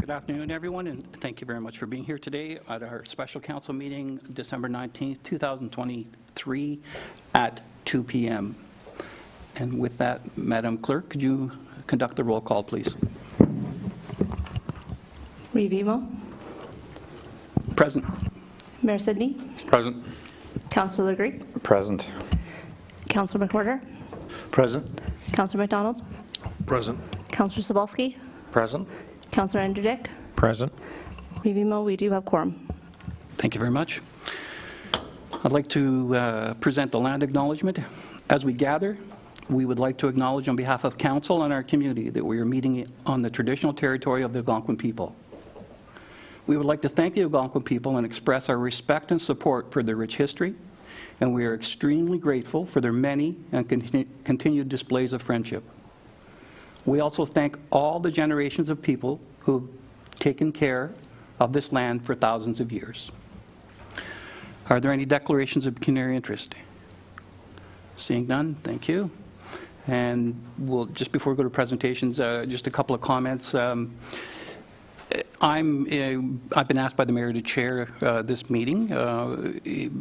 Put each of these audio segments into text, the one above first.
Good afternoon, everyone, and thank you very much for being here today at our special council meeting, December 19th, 2023 at 2 p.m. And with that, Madam Clerk, could you conduct the roll call, please? Revimo. Present. Mayor Sidney. Present. Councillor Greig. Present. Councillor McWhorter. Present. Councillor McDonald. Present. Councillor Sobalski. Present. Councillor Andrew Dick. Present. Revimo, we do have quorum. Thank you very much. I'd like to present the land acknowledgement. As we gather, we would like to acknowledge on behalf of council and our community that we are meeting on the traditional territory of the Algonquin people. We would like to thank the Algonquin people and express our respect and support for their rich history, and we are extremely grateful for their many and continued displays of friendship. We also thank all the generations of people who've taken care of this land for thousands of years. Are there any declarations of pecuniary interest? Seeing none, thank you. And we'll, just before we go to presentations, just a couple of comments. I've been asked by the mayor to chair this meeting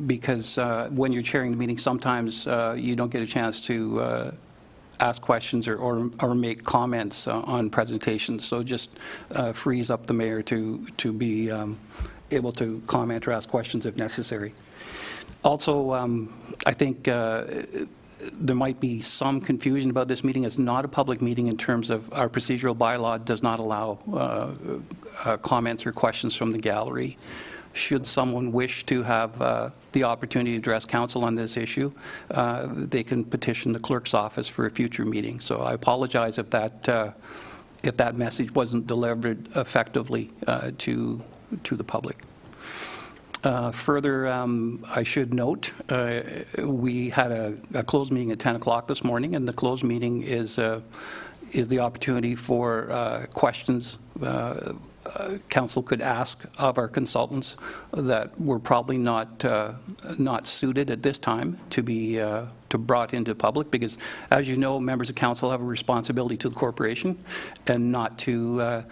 because when you're chairing the meeting, sometimes you don't get a chance to ask questions or make comments on presentations. So just frees up the mayor to be able to comment or ask questions if necessary. Also, I think there might be some confusion about this meeting. It's not a public meeting in terms of our procedural bylaw does not allow comments or questions from the gallery. Should someone wish to have the opportunity to address council on this issue, they can petition the clerk's office for a future meeting. So I apologize if that message wasn't delivered effectively to the public. Further, I should note, we had a closed meeting at 10 o'clock this morning, and the closed meeting is the opportunity for questions council could ask of our consultants that were probably not suited at this time to be brought into public, because as you know, members of council have a responsibility to the corporation and not to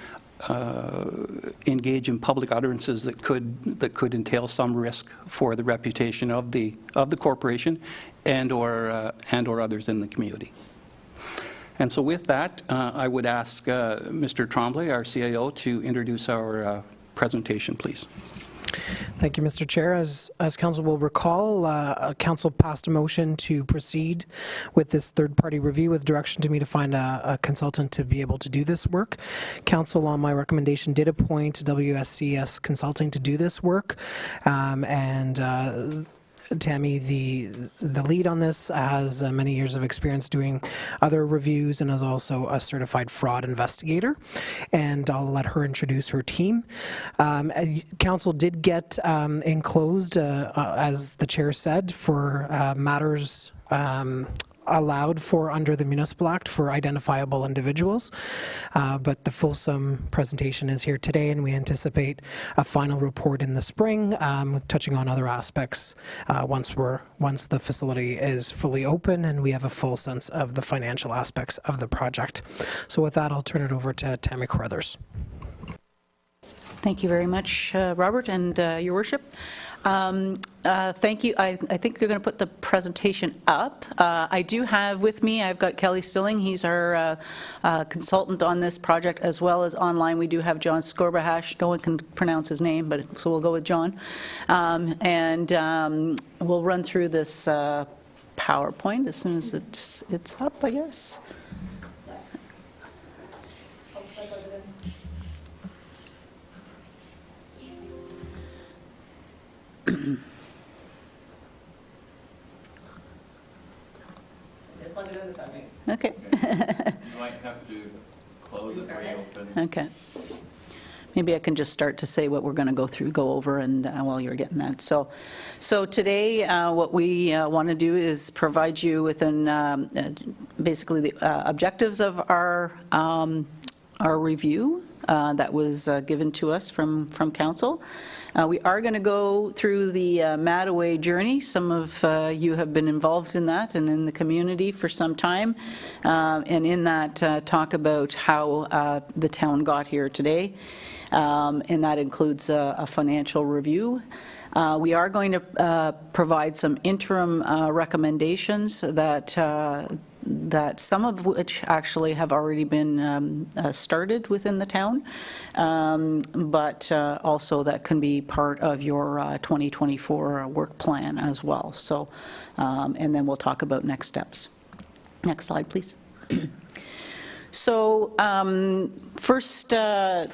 engage in public utterances that could entail some risk for the reputation of the corporation and or others in the community. And so with that, I would ask Mr. Tremblay, our CIO, to introduce our presentation, please. Thank you, Mr. Chair. As council will recall, council passed a motion to proceed with this third-party review with direction to me to find a consultant to be able to do this work. Council, on my recommendation, did appoint WSCS Consulting to do this work, and Tammy, the lead on this, has many years of experience doing other reviews and is also a certified fraud investigator. And I'll let her introduce her team. Council did get enclosed, as the chair said, for matters allowed for under the Municipal Act for identifiable individuals, but the fulsome presentation is here today, and we anticipate a final report in the spring, touching on other aspects once the facility is fully open and we have a full sense of the financial aspects of the project. So with that, I'll turn it over to Tammy Carruthers. Thank you very much, Robert, and Your Worship. Thank you. I think you're going to put the presentation up. I do have with me, I've got Kelly Stilling. He's our consultant on this project, as well as online. We do have John Scorbahash. No one can pronounce his name, but so we'll go with John. We'll run through this PowerPoint as soon as it's up, I guess. Okay. You might have to close it when you open. Okay. Maybe I can just start to say what we're going to go over, and while you're getting that. So today, what we want to do is provide you with basically the objectives of our review that was given to us from council. We are going to go through the Mattaway journey. Some of you have been involved in that and in the community for some time, and in that talk about how the town got here today, and that includes a financial review. We are going to provide some interim recommendations that some of which actually have already been started within the town, but also that can be part of your 2024 work plan as well. So, and then we'll talk about next steps. Next slide, please. So first and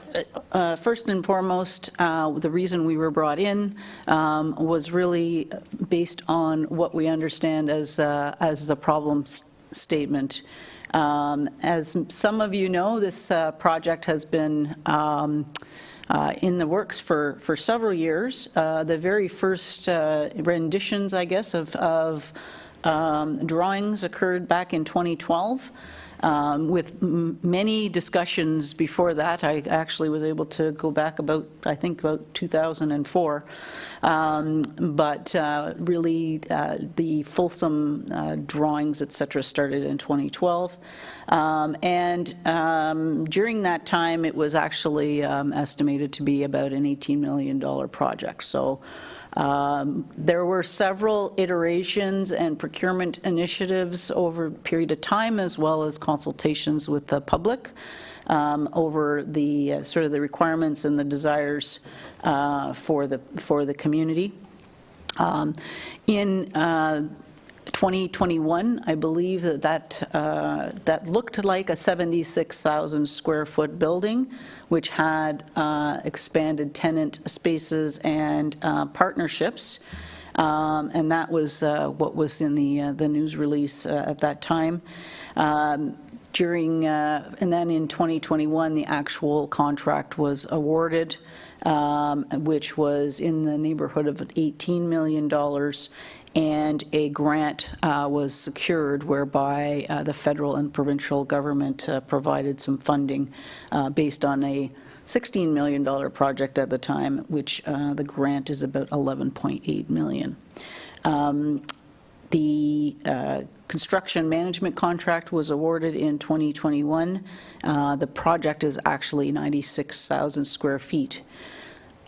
foremost, the reason we were brought in was really based on what we understand as the problem statement. As some of you know, this project has been in the works for several years. The very first renditions, I guess, of drawings occurred back in 2012. With many discussions before that. I actually was able to go back about, I think, about 2004. But really, the fulsome drawings, et cetera, started in 2012. And during that time, it was actually estimated to be about an $18 million project. So there were several iterations and procurement initiatives over a period of time, as well as consultations with the public over the sort of the requirements and the desires for the community. In 2021, I believe that looked like a 76,000 square foot building, which had expanded tenant spaces and partnerships, and that was what was in the news release at that time. And then in 2021, the actual contract was awarded, which was in the neighborhood of $18 million. And a grant was secured whereby the federal and provincial government provided some funding based on a $16 million project at the time, which the grant is about $11.8 million. The construction management contract was awarded in 2021. The project is actually 96,000 square feet.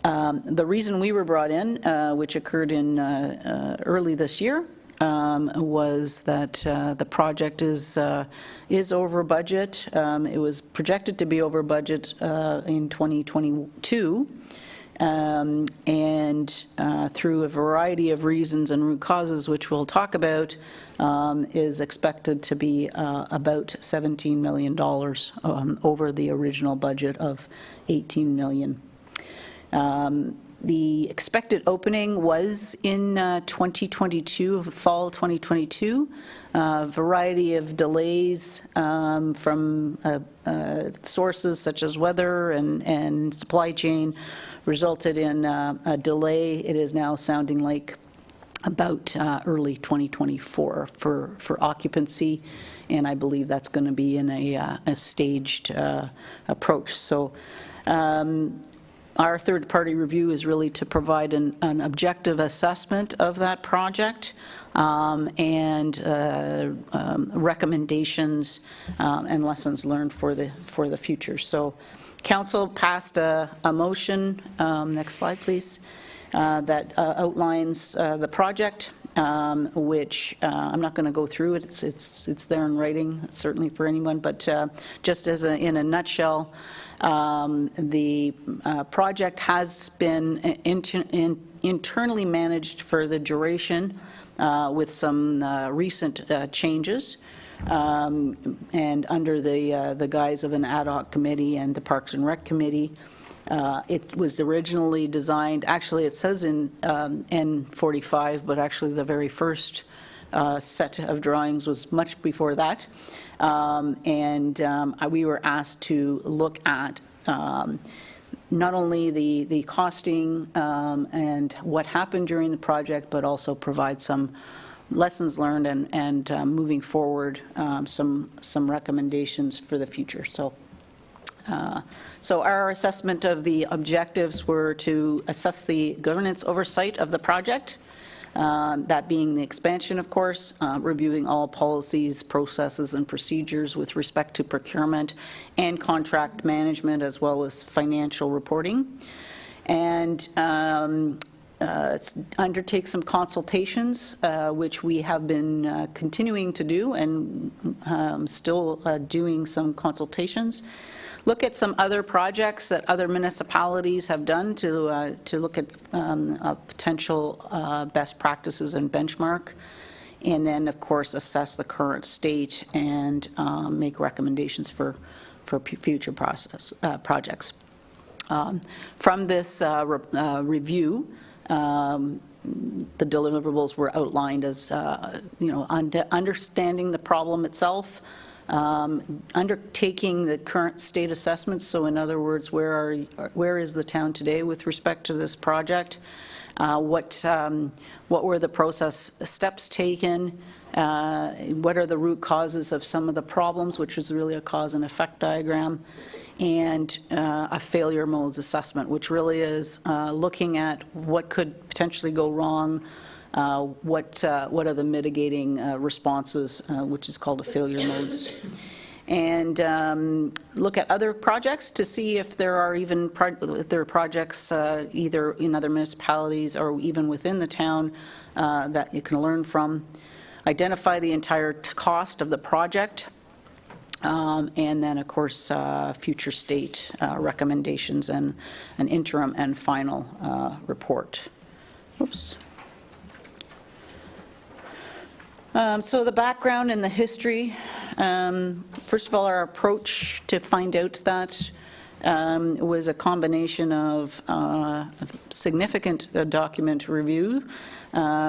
The reason we were brought in, which occurred in early this year, was that the project is over budget. It was projected to be over budget in 2022, and through a variety of reasons and root causes, which we'll talk about, is expected to be about $17 million over the original budget of $18 million. The expected opening was in 2022, fall 2022. A variety of delays from sources such as weather and supply chain resulted in a delay. It is now sounding like about early 2024 for occupancy, and I believe that's going to be in a staged approach. So. Our third-party review is really to provide an objective assessment of that project and recommendations and lessons learned for the future. So, council passed a motion. Next slide, please. That outlines the project, which I'm not going to go through it. It's there in writing, certainly for anyone. But just as in a nutshell. The project has been internally managed for the duration with some recent changes and under the guise of an ad hoc committee and the Parks and Rec committee. It was originally designed, actually it says in N45, but actually the very first set of drawings was much before that. We were asked to look at not only the costing and what happened during the project, but also provide some lessons learned and moving forward some recommendations for the future. So So our assessment of the objectives were to assess the governance oversight of the project, that being the expansion, of course, reviewing all policies, processes, and procedures with respect to procurement and contract management, as well as financial reporting, and undertake some consultations, which we have been continuing to do and still doing some consultations. Look at some other projects that other municipalities have done to look at potential best practices and benchmark, and then, of course, assess the current state and make recommendations for future projects. From this review, the deliverables were outlined as, understanding the problem itself, undertaking the current state assessments. So, in other words, where is the town today with respect to this project? What were the process steps taken? What are the root causes of some of the problems, which is really a cause and effect diagram? And a failure modes assessment, which really is looking at what could potentially go wrong, what are the mitigating responses, which is called a failure modes. And look at other projects to see if there are even if there are projects either in other municipalities or even within the town that you can learn from. Identify the entire cost of the project. And then, of course, future state recommendations and an interim and final report. Oops. So the background and the history. First of all, our approach to find out that was a combination of significant document review.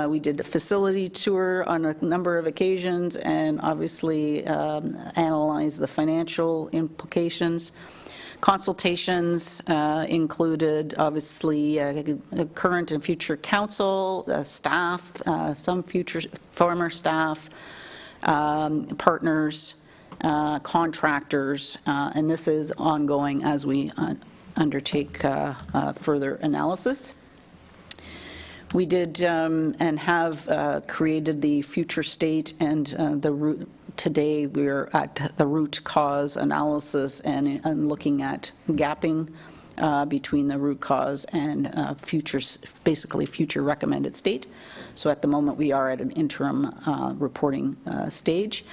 We did a facility tour on a number of occasions and obviously analyzed the financial implications. Consultations included obviously current and future council, staff, some future former staff, partners, contractors, and this is ongoing as we undertake further analysis. We did and have created the future state and the root. Today we're at the root cause analysis and looking at gapping between the root cause and basically future recommended state. So at the moment we are at an interim reporting stage.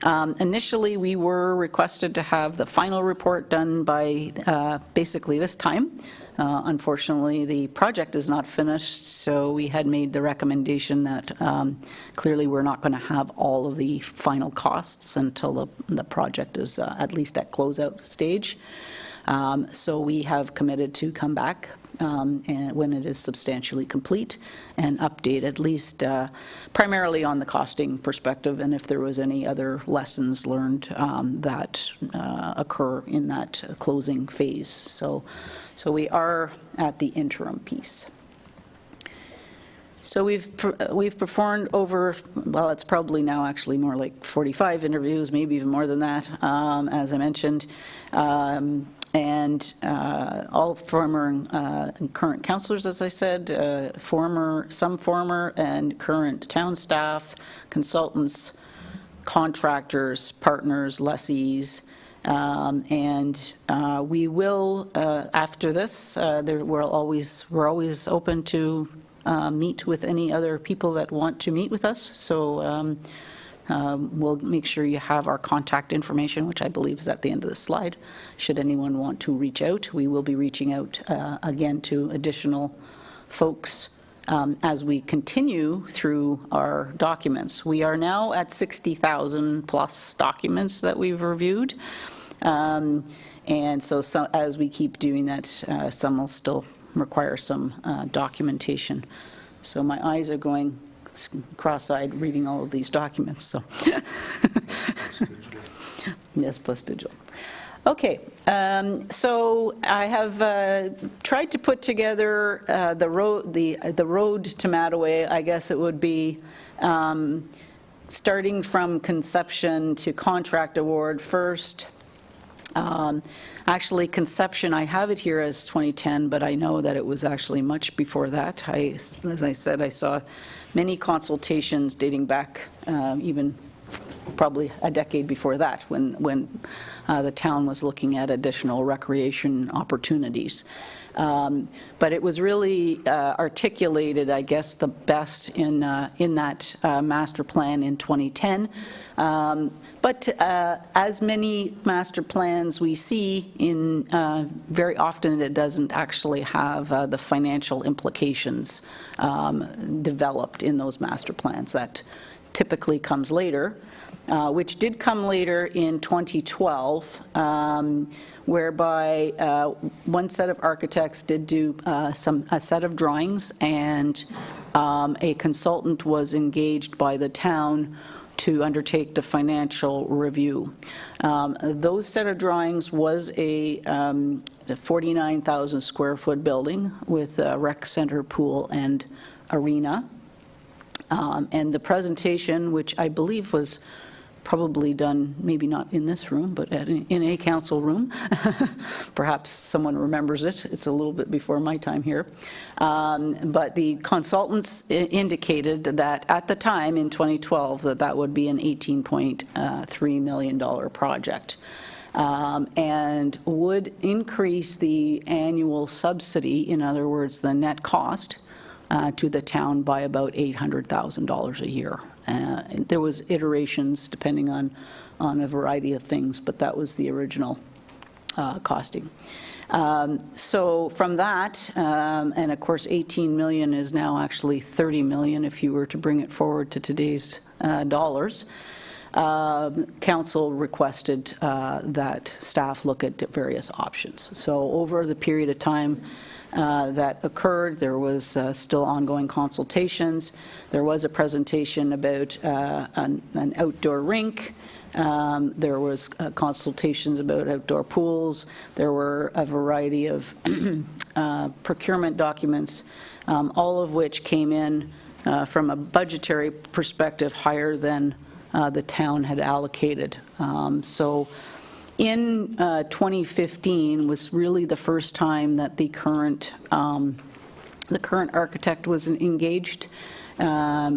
Initially we were requested to have the final report done by basically this time. Unfortunately, the project is not finished, so we had made the recommendation that clearly we're not going to have all of the final costs until the project is at least at closeout stage. So we have committed to come back and when it is substantially complete and update at least primarily on the costing perspective and if there was any other lessons learned that occur in that closing phase. So we are at the interim piece. So we've performed over, well, it's probably now actually more like 45 interviews, maybe even more than that, as I mentioned, and all former and current councillors, as I said, some former and current town staff, consultants, contractors, partners, lessees. And we will, after this, we're always open to meet with any other people that want to meet with us. So we'll make sure you have our contact information, which I believe is at the end of the slide. Should anyone want to reach out, we will be reaching out again to additional folks as we continue through our documents. We are now at 60,000 plus documents that we've reviewed. And so as we keep doing that, some will still require some documentation. So my eyes are going cross-eyed reading all of these documents. So yes, plus digital. Okay, so I have tried to put together the road to Mattaway. I guess it would be starting from conception to contract award first, Actually, conception, I have it here as 2010, but I know that it was actually much before that. As I said, I saw many consultations dating back even probably a decade before that, when the town was looking at additional recreation opportunities. But it was really articulated, I guess, the best in that master plan in 2010. But as many master plans we see, very often it doesn't actually have the financial implications developed in those master plans. That typically comes later, which did come later in 2012, whereby one set of architects did do a set of drawings, and a consultant was engaged by the town to undertake the financial review. Those set of drawings was a 49,000 square foot building with a rec center, pool, and arena. And the presentation, which I believe was probably done, maybe not in this room, but in a council room. Perhaps someone remembers it. It's a little bit before my time here. But the consultants indicated that at the time in 2012 that would be an $18.3 million project. And would increase the annual subsidy, in other words, the net cost, to the town by about $800,000 a year. There was iterations depending on a variety of things, but that was the original costing. So from that, and of course 18 million is now actually 30 million if you were to bring it forward to today's dollars. Council requested that staff look at various options. So over the period of time that occurred, there was still ongoing consultations. There was a presentation about an outdoor rink. There was consultations about outdoor pools. There were a variety of procurement documents, all of which came in from a budgetary perspective higher than the town had allocated. So in 2015 was really the first time that the current architect was engaged,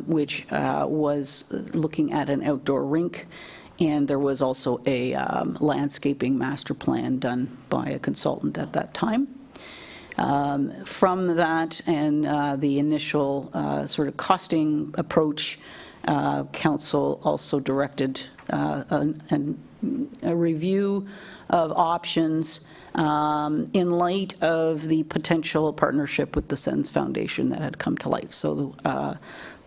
which was looking at an outdoor rink, and there was also a landscaping master plan done by a consultant at that time. From that and the initial sort of costing approach, council also directed a review of options in light of the potential partnership with the Sens Foundation that had come to light. So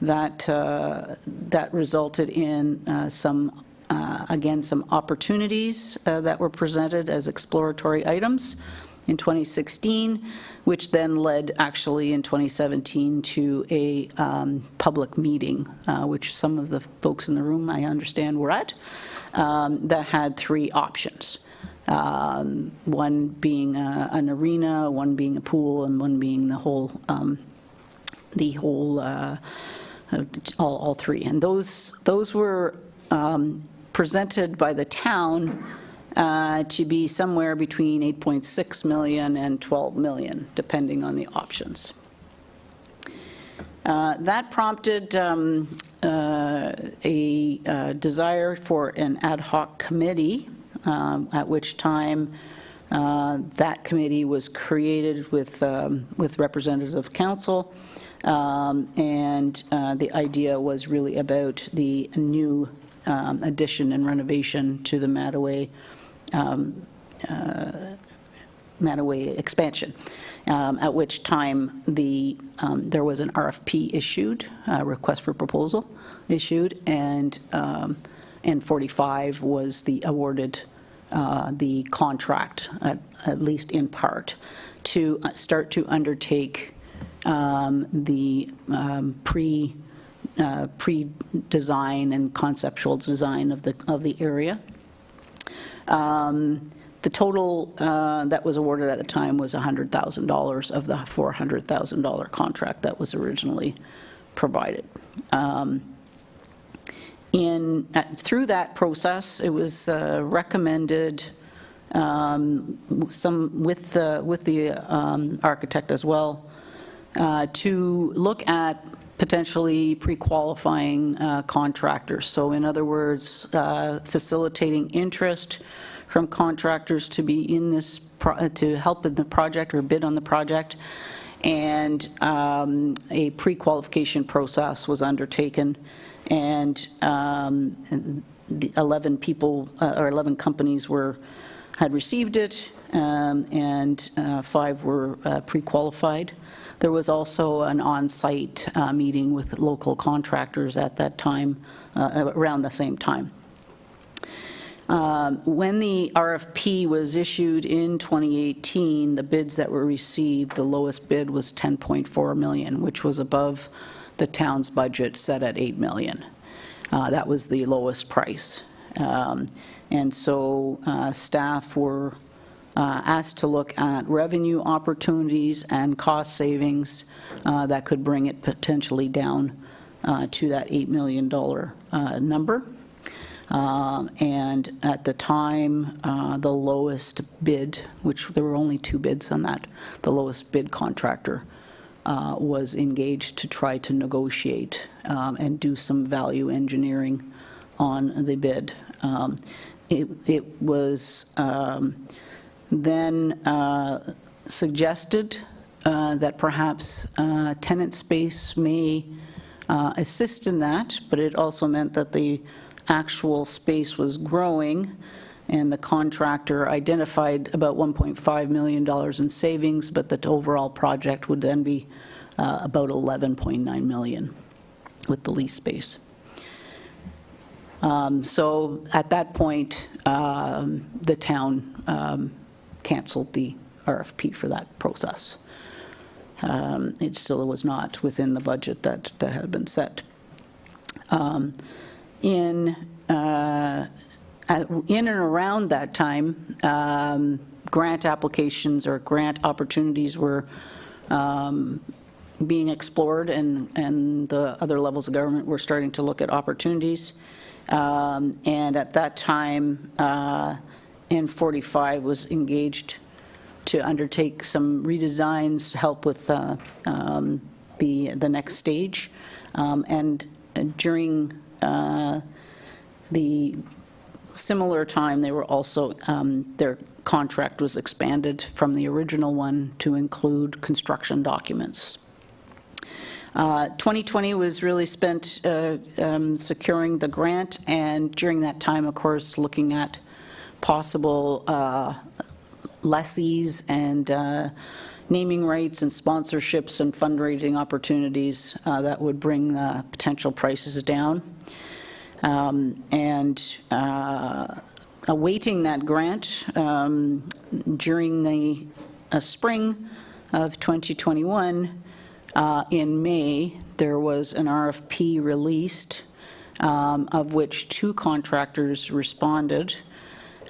that resulted in some opportunities that were presented as exploratory items in 2016, which then led actually in 2017 to a public meeting, which some of the folks in the room, I understand, were at, that had three options. One being an arena, one being a pool, and one being all three. And those were presented by the town to be somewhere between 8.6 million and 12 million, depending on the options. That prompted a desire for an ad hoc committee, at which time that committee was created with representatives of council, and the idea was really about the new addition and renovation to the Mattaway expansion, at which time there was an RFP issued, request for proposal issued, and 45 was awarded the contract, at least in part, to start to undertake the pre-design and conceptual design of the area. The total that was awarded at the time was $100,000 of the $400,000 contract that was originally provided. Through that process, it was recommended some with the architect as well, to look at potentially pre-qualifying contractors. So in other words, facilitating interest from contractors to be in this, to help in the project or bid on the project, and a pre-qualification process was undertaken, and the 11 people or 11 companies had received it, and 5 were pre-qualified. There was also an on-site meeting with local contractors at that time, around the same time. When the RFP was issued in 2018, the bids that were received, the lowest bid was $10.4 million, which was above the town's budget set at $8 million. That was the lowest price. And so staff were asked to look at revenue opportunities and cost savings that could bring it potentially down to that $8 million number. And at the time, the lowest bid, which there were only 2 bids on that, the lowest bid contractor was engaged to try to negotiate and do some value engineering on the bid. It was then suggested that perhaps tenant space may assist in that, but it also meant that the actual space was growing, and the contractor identified about $1.5 million in savings, but the overall project would then be about $11.9 million with the lease space. So at that point, the town canceled the RFP for that process. It still was not within the budget that had been set. In and around that time, grant applications or grant opportunities were being explored, and the other levels of government were starting to look at opportunities. And at that time, N45 was engaged to undertake some redesigns to help with the next stage. And during the similar time, they were also, their contract was expanded from the original one to include construction documents. 2020 was really spent securing the grant, and during that time, of course, looking at possible lessees and naming rights and sponsorships and fundraising opportunities that would bring the potential prices down. And awaiting that grant, during the spring of 2021, in May, there was an RFP released, of which 2 contractors responded.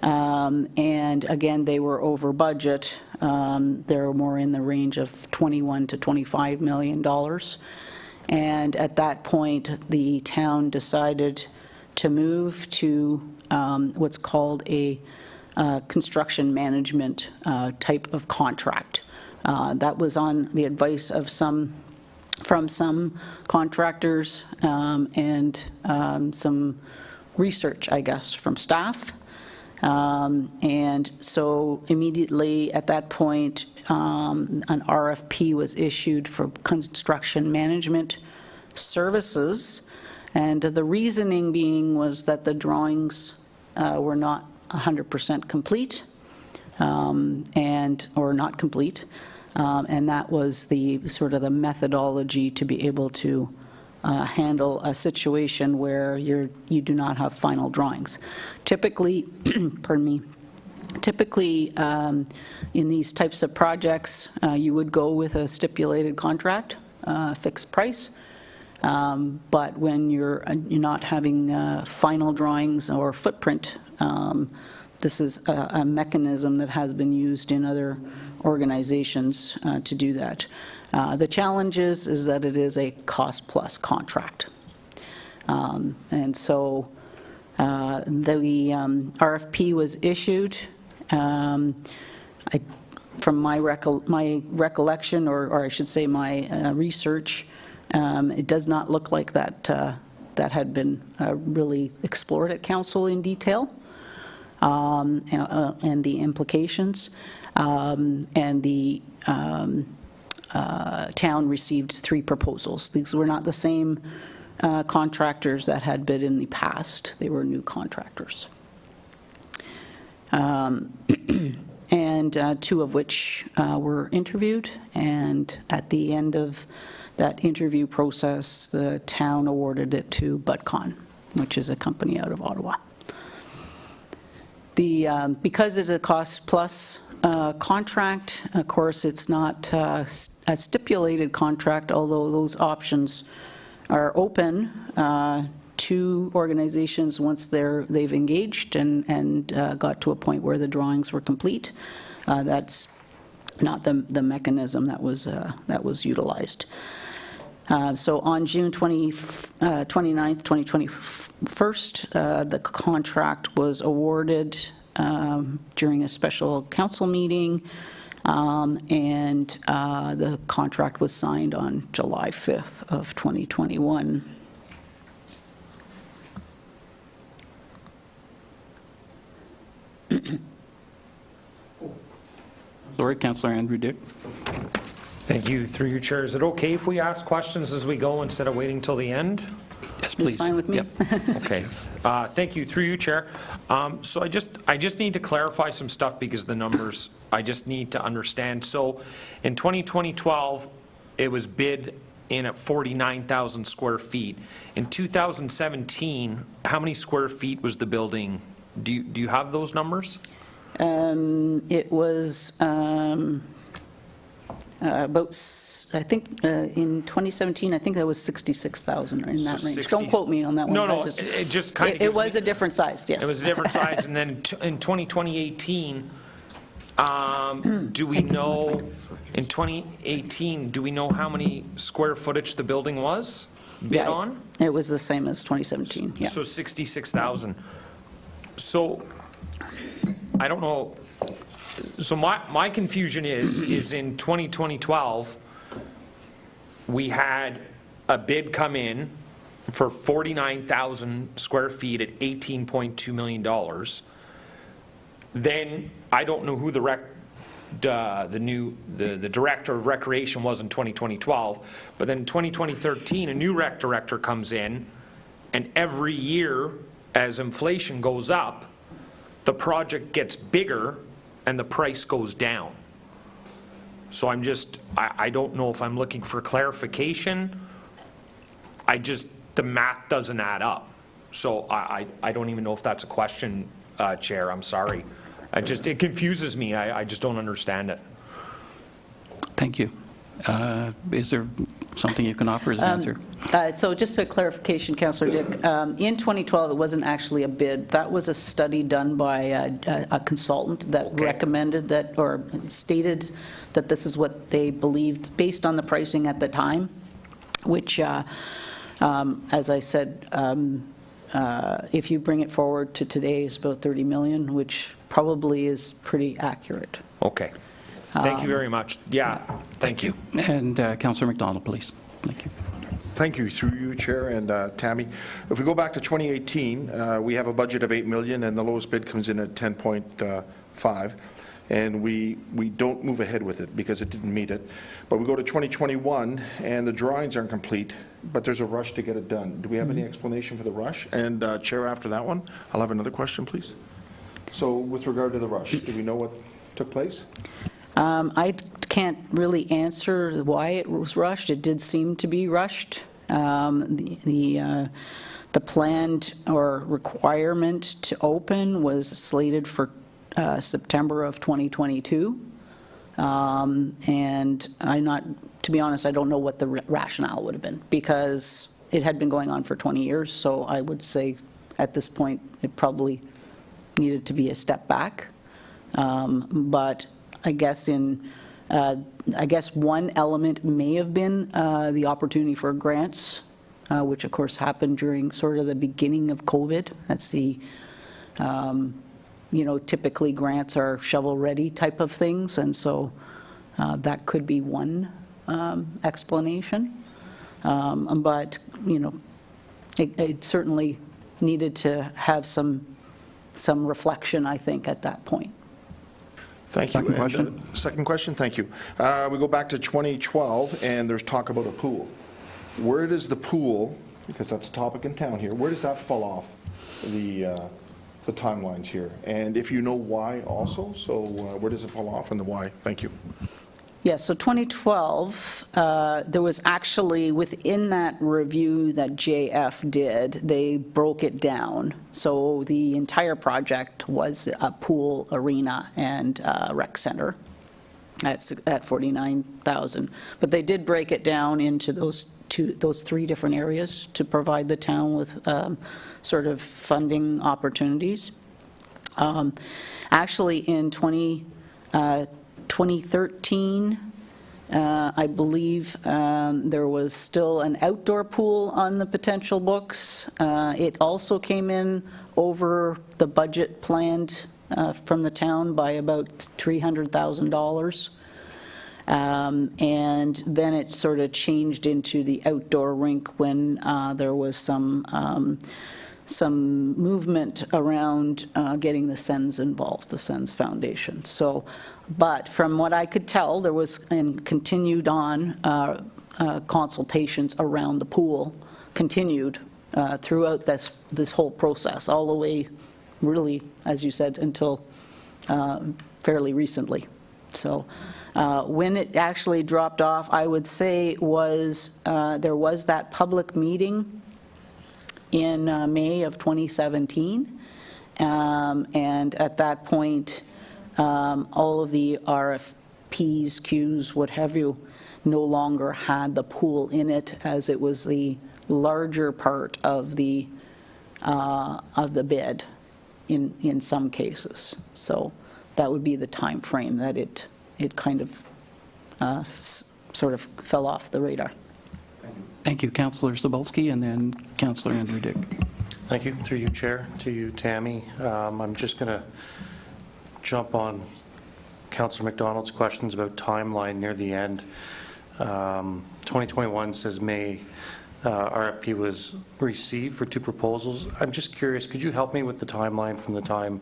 And again, they were over budget. They were more in the range of $21 to $25 million. And at that point, the town decided to move to what's called a construction management type of contract. That was on the advice of from some contractors and some research, I guess, from staff. And so immediately at that point, an RFP was issued for construction management services. And the reasoning being was that the drawings were not 100% complete or not complete. And that was the sort of the methodology to be able to handle a situation where you do not have final drawings. Typically, pardon me, typically in these types of projects, you would go with a stipulated contract, fixed price. But when you're not having final drawings or footprint, this is a mechanism that has been used in other organizations to do that. The challenge is that it is a cost-plus contract. And so the RFP was issued, From my recollection, or I should say my research, it does not look like that had been really explored at council in detail, and the implications. And the town received 3 proposals. These were not the same contractors that had bid in the past. They were new contractors. And 2 of which were interviewed, and at the end of that interview process, the town awarded it to Budcon, which is a company out of Ottawa. Because it's a cost-plus contract, of course, it's not a stipulated contract, although those options are open to organizations once they've engaged and got to a point where the drawings were complete. That's not the mechanism that was utilized. So on June 29th, 2021, the contract was awarded during a special council meeting, and the contract was signed on July 5th of 2021. Sorry, Councillor Andrew Dick. Thank you. Through your chair, is it okay if we ask questions as we go instead of waiting till the end? Yes, please. It's fine with me. Yep. Okay. Thank you. Through you, Chair. So I just need to clarify some stuff because the numbers I just need to understand. So in 2012, it was bid in at 49,000 square feet. In 2017, how many square feet was the building? Do you have those numbers? It was about, I think, in 2017, I think that was 66,000 in that range. Don't quote me on that one. No, it just kind of It was a different size, yes. It was a different size, and then in 2018, do we know, in 2018, do we know how many square footage the building was bid Yeah, on? It was the same as 2017, yeah. So 66,000. So, I don't know, so my confusion is in 2012, we had a bid come in for 49,000 square feet at $18.2 million. Then, I don't know who the director of recreation was in 2012, but then in 2013, a new rec director comes in, and every year, as inflation goes up, the project gets bigger and the price goes down. So I don't know if I'm looking for clarification. The math doesn't add up. So I don't even know if that's a question, Chair, I'm sorry. It confuses me, I just don't understand it. Thank you. Is there something you can offer as an answer? So just a clarification, Councillor Dick. In 2012, it wasn't actually a bid. That was a study done by a consultant that recommended that, or stated that this is what they believed based on the pricing at the time, which, as I said, if you bring it forward to today, is about 30 million, which probably is pretty accurate. Okay. Thank you very much. Yeah, thank you. And Councillor McDonald, please. Thank you. Thank you, through you, Chair, and Tammy. If we go back to 2018, we have a budget of $8 million, and the lowest bid comes in at 10.5, and we don't move ahead with it because it didn't meet it. But we go to 2021, and the drawings aren't complete, but there's a rush to get it done. Do we have any explanation for the rush? And Chair, after that one, I'll have another question, please. So with regard to the rush, do we know what took place? I can't really answer why it was rushed. It did seem to be rushed. The planned or requirement to open was slated for September of 2022. And to be honest, I don't know what the rationale would have been, because it had been going on for 20 years. So I would say at this point, it probably needed to be a step back. But I guess one element may have been the opportunity for grants, which of course happened during sort of the beginning of COVID. That's the typically grants are shovel-ready type of things, and so that could be one explanation. But, it certainly needed to have some reflection, I think, at that point. Thank you. Second And, question. second question, thank you. We go back to 2012, and there's talk about a pool. Where does the pool, because that's a topic in town here, where does that fall off the timelines here? And if you know why also, so where does it fall off and the why? Thank you. Yeah, so 2012, there was actually, within that review that JF did, they broke it down. So the entire project was a pool, arena, and rec center at $49,000. But they did break it down into those three different areas to provide the town with sort of funding opportunities. Actually, in 2013, I believe there was still an outdoor pool on the potential books. It also came in over the budget planned from the town by about $300,000. And then it sort of changed into the outdoor rink when there was some movement around getting the Sens involved, the Sens Foundation. So, but from what I could tell, there was and continued on consultations around the pool, continued throughout this whole process, all the way, really, as you said, until fairly recently. So when it actually dropped off, I would say was there was that public meeting in May of 2017, and at that point, all of the RFPs, queues, what have you, no longer had the pool in it, as it was the larger part of the bid in some cases. So that would be the time frame that it kind of sort of fell off the radar. Thank you, Councillor Cebulski, and then Councillor Andrew Dick. Thank you. Through you, Chair. To you, Tammy. I'm just going to jump on Councillor McDonald's questions about timeline near the end. 2021 says May RFP was received for 2 proposals. I'm just curious, could you help me with the timeline from the time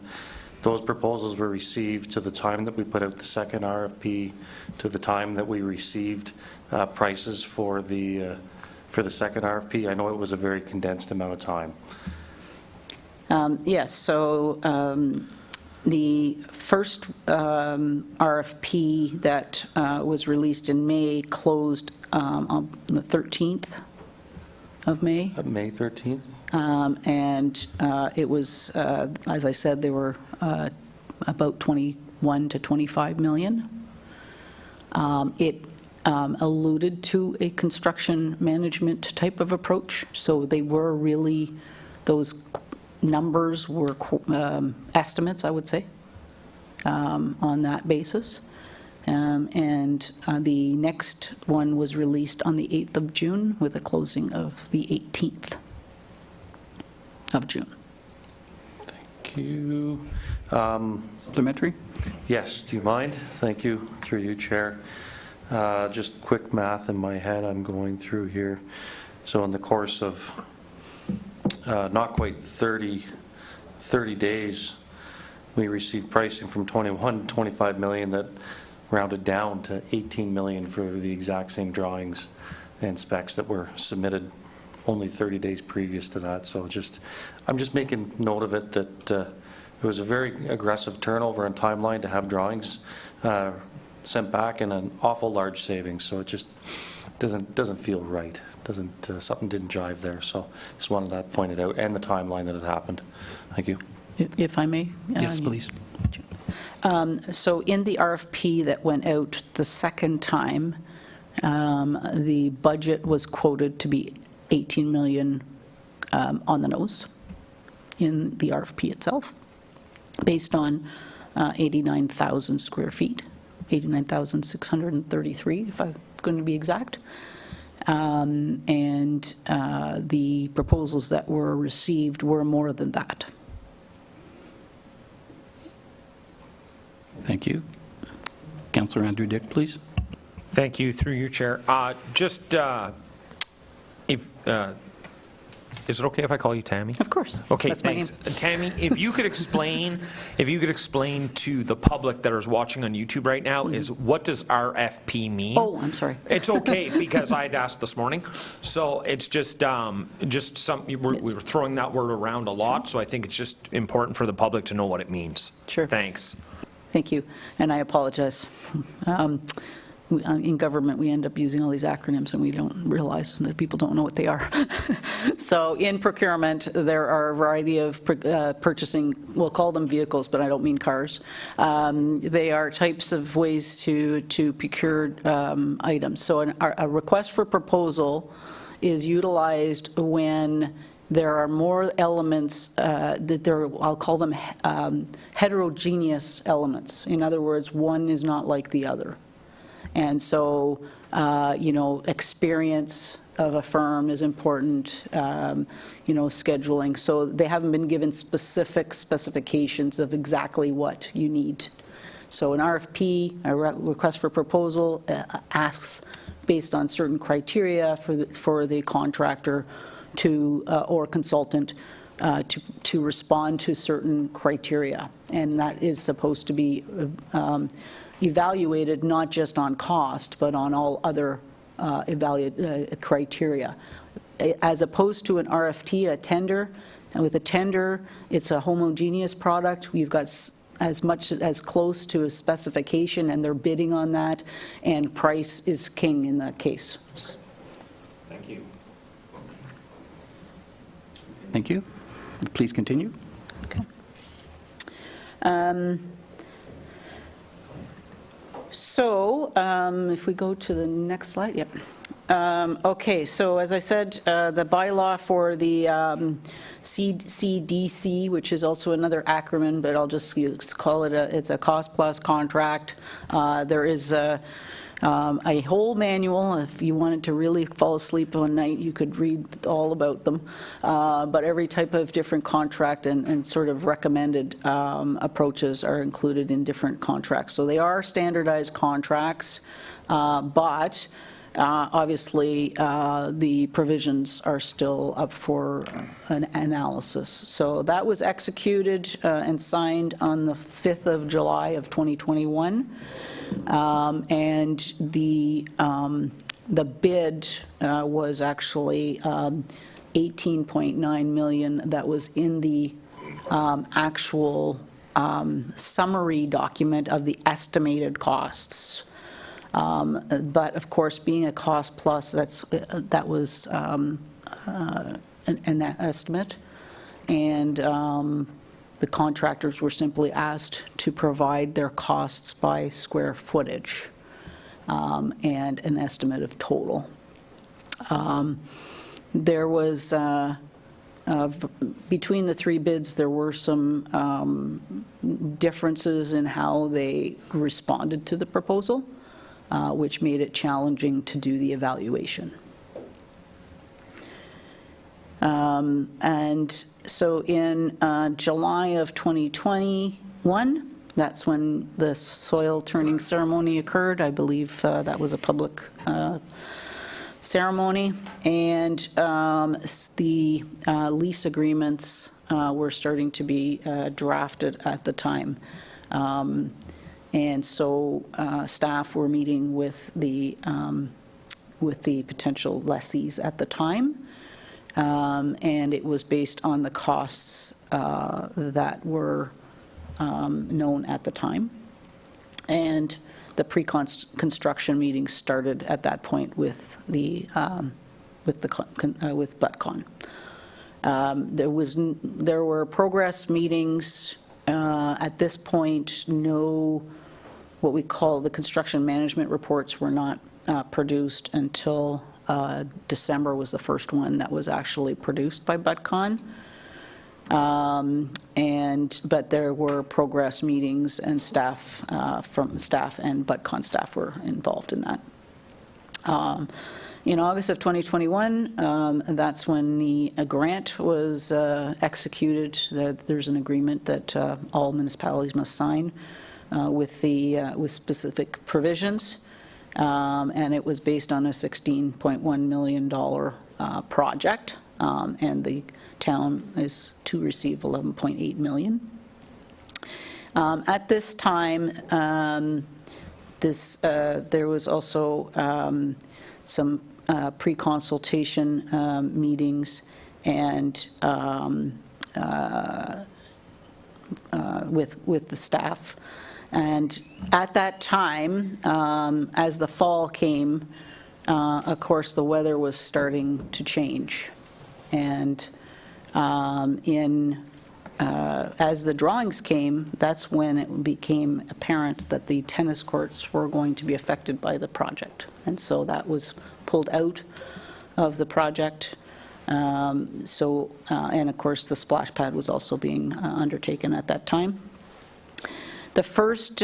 those proposals were received to the time that we put out the second RFP to the time that we received prices for the second RFP? I know it was a very condensed amount of time. Yes, so the first RFP that was released in May closed on the 13th of May. May 13th? And it was, as I said, there were about 21 to 25 million. It alluded to a construction management type of approach, so they were really, those numbers were estimates, I would say, on that basis. And the next one was released on the 8th of June with a closing of the 18th of June. Thank you. Supplementary? Yes, do you mind? Thank you. Through you, Chair. Just quick math in my head I'm going through here. So in the course of not quite 30 days, we received pricing from 21 to 25 million that rounded down to 18 million for the exact same drawings and specs that were submitted only 30 days previous to that. So I'm just making note of it that it was a very aggressive turnover and timeline to have drawings sent back in an awful large savings. So it just doesn't feel right. Something didn't jive there. So just wanted that pointed out, and the timeline that it happened. Thank you. If I may? Yes, please. So in the RFP that went out the second time, the budget was quoted to be 18 million on the nose in the RFP itself, based on 89,000 square feet, 89,633, if I'm going to be exact. And the proposals that were received were more than that. Thank you. Councillor Andrew Dick, please. Thank you, through your chair. Is it okay if I call you Tammy? Of course. Okay, That's my thanks. name. Tammy, if you could explain to the public that is watching on YouTube right now, is what does RFP mean? Oh, I'm sorry. It's okay, because I'd asked this morning. So it's just we were throwing that word around a lot, so I think it's just important for the public to know what it means. Sure. Thanks. Thank you, and I apologize. In government, we end up using all these acronyms, and we don't realize that people don't know what they are. So in procurement, there are a variety of purchasing, we'll call them vehicles, but I don't mean cars. They are types of ways to procure items. So a request for proposal is utilized when there are more elements I'll call them heterogeneous elements. In other words, one is not like the other. And so, experience of a firm is important, scheduling. So they haven't been given specific specifications of exactly what you need. So an RFP, a request for proposal, asks based on certain criteria for the contractor or consultant to respond to certain criteria. And that is supposed to be evaluated not just on cost, but on all other criteria. As opposed to an RFT, a tender, and with a tender, it's a homogeneous product. You've got as close to a specification, and they're bidding on that, and price is king in that case. Thank you. Thank you. Please continue. Okay. If we go to the next slide, yep. Okay, so as I said, the bylaw for the CDC, which is also another acronym, but I'll just call it it's a cost plus contract. There is a whole manual. If you wanted to really fall asleep one night, you could read all about them. But every type of different contract and sort of recommended approaches are included in different contracts. So they are standardized contracts, but obviously the provisions are still up for an analysis. So that was executed and signed on the 5th of July of 2021. And the bid was actually 18.9 million. That was in the actual summary document of the estimated costs. But of course, being a cost plus, that was an estimate, and the contractors were simply asked to provide their costs by square footage and an estimate of total. There was, between the three bids, there were some differences in how they responded to the proposal, which made it challenging to do the evaluation. And so in July of 2021, that's when the soil turning ceremony occurred. I believe that was a public ceremony. And the lease agreements were starting to be drafted at the time. And so staff were meeting with the potential lessees at the time. And it was based on the costs that were known at the time. And the pre-construction meeting started at that point with BUTCON. There were progress meetings. At this point, what we call the construction management reports were not produced until December was the first one that was actually produced by BUTCON. But there were progress meetings, and staff from staff and BUTCON staff were involved in that. In August of 2021, that's when the grant was executed. There's an agreement that all municipalities must sign with specific provisions, and it was based on a $16.1 million project, and the town is to receive $11.8 million. At this time, there was also some pre-consultation meetings and with the staff. And at that time, as the fall came, of course, the weather was starting to change. And as the drawings came, that's when it became apparent that the tennis courts were going to be affected by the project. And so that was pulled out of the project. And of course, the splash pad was also being undertaken at that time. The first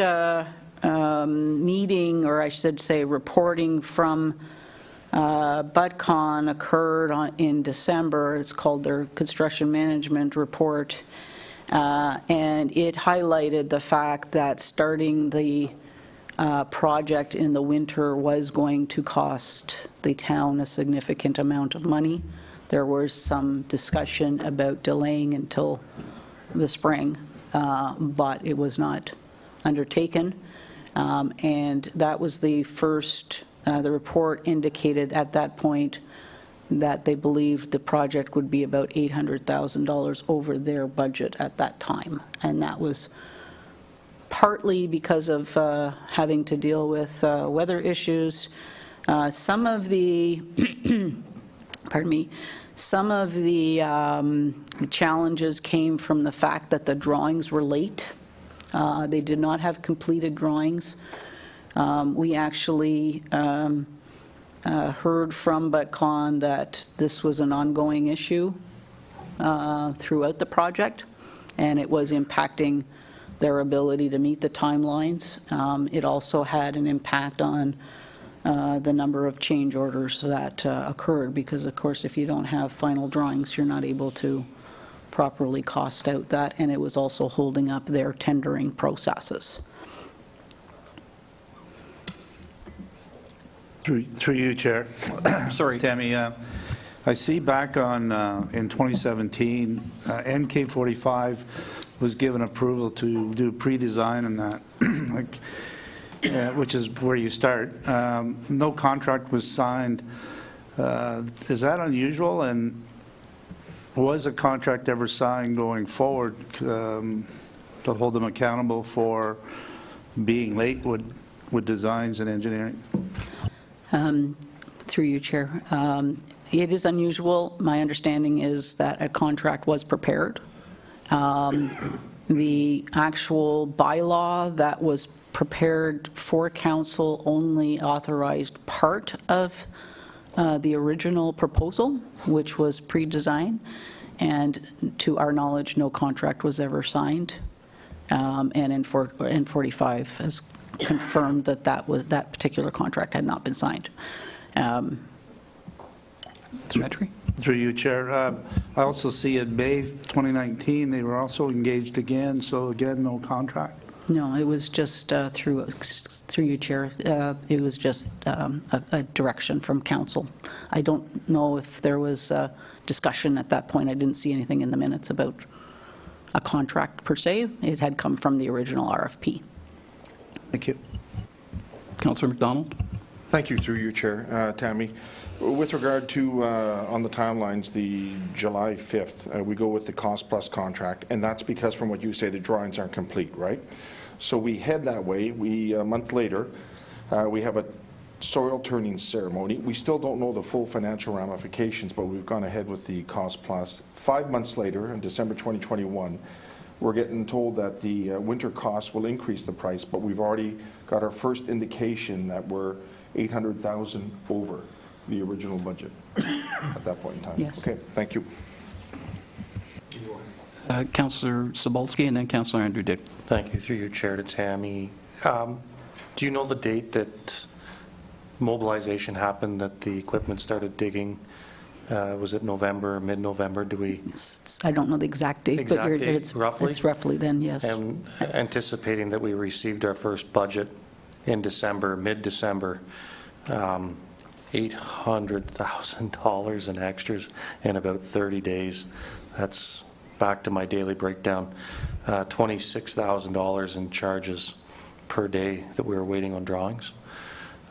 meeting, or I should say reporting from BudCon occurred in December. It's called their construction management report. And it highlighted the fact that starting the project in the winter was going to cost the town a significant amount of money. There was some discussion about delaying until the spring, but it was not undertaken. And that was the first, the report indicated at that point that they believed the project would be about $800,000 over their budget at that time. And that was partly because of having to deal with weather issues. Some of the, pardon me, some of the challenges came from the fact that the drawings were late. They did not have completed drawings. We actually heard from BudCon that this was an ongoing issue throughout the project, and it was impacting their ability to meet the timelines. It also had an impact on the number of change orders that occurred, because of course if you don't have final drawings, you're not able to properly cost out that, and it was also holding up their tendering processes. Through you, Chair. Sorry. Tammy, I see back on in 2017, NK45 was given approval to do pre-design and that, which is where you start. No contract was signed. Is that unusual? And was a contract ever signed going forward to hold them accountable for being late with designs and engineering? Through you, Chair. It is unusual. My understanding is that a contract was prepared. The actual bylaw that was prepared for council only authorized part of the original proposal, which was pre-design, and to our knowledge, no contract was ever signed. And N45 has confirmed that that particular contract had not been signed. Symmetry? Through you, Chair. I also see in May 2019, they were also engaged again, so again, no contract? No, it was just through you, Chair. It was just a direction from council. I don't know if there was a discussion at that point. I didn't see anything in the minutes about a contract per se. It had come from the original RFP. Thank you. Councillor McDonald? Thank you, through you, Chair. Tammy, with regard to, on the timelines, the July 5th, we go with the cost-plus contract, and that's because, from what you say, the drawings aren't complete, right? So we head that way. A month later, we have a soil turning ceremony. We still don't know the full financial ramifications, but we've gone ahead with the cost-plus. 5 months later, in December 2021, we're getting told that the winter costs will increase the price, but we've already got our first indication that we're $800,000 over the original budget at that point in time. Yes. Okay, thank you. Councillor Cebulski and then Councillor Andrew Dick. Thank you. Through your chair to Tammy. Do you know the date that mobilization happened, that the equipment started digging Was it November, mid-November? Do we? I don't know the exact date, but Exact date, it's roughly? It's roughly then, yes. And anticipating that we received our first budget in December, mid-December, $800,000 in extras in about 30 days. That's back to my daily breakdown. $26,000 in charges per day that we were waiting on drawings.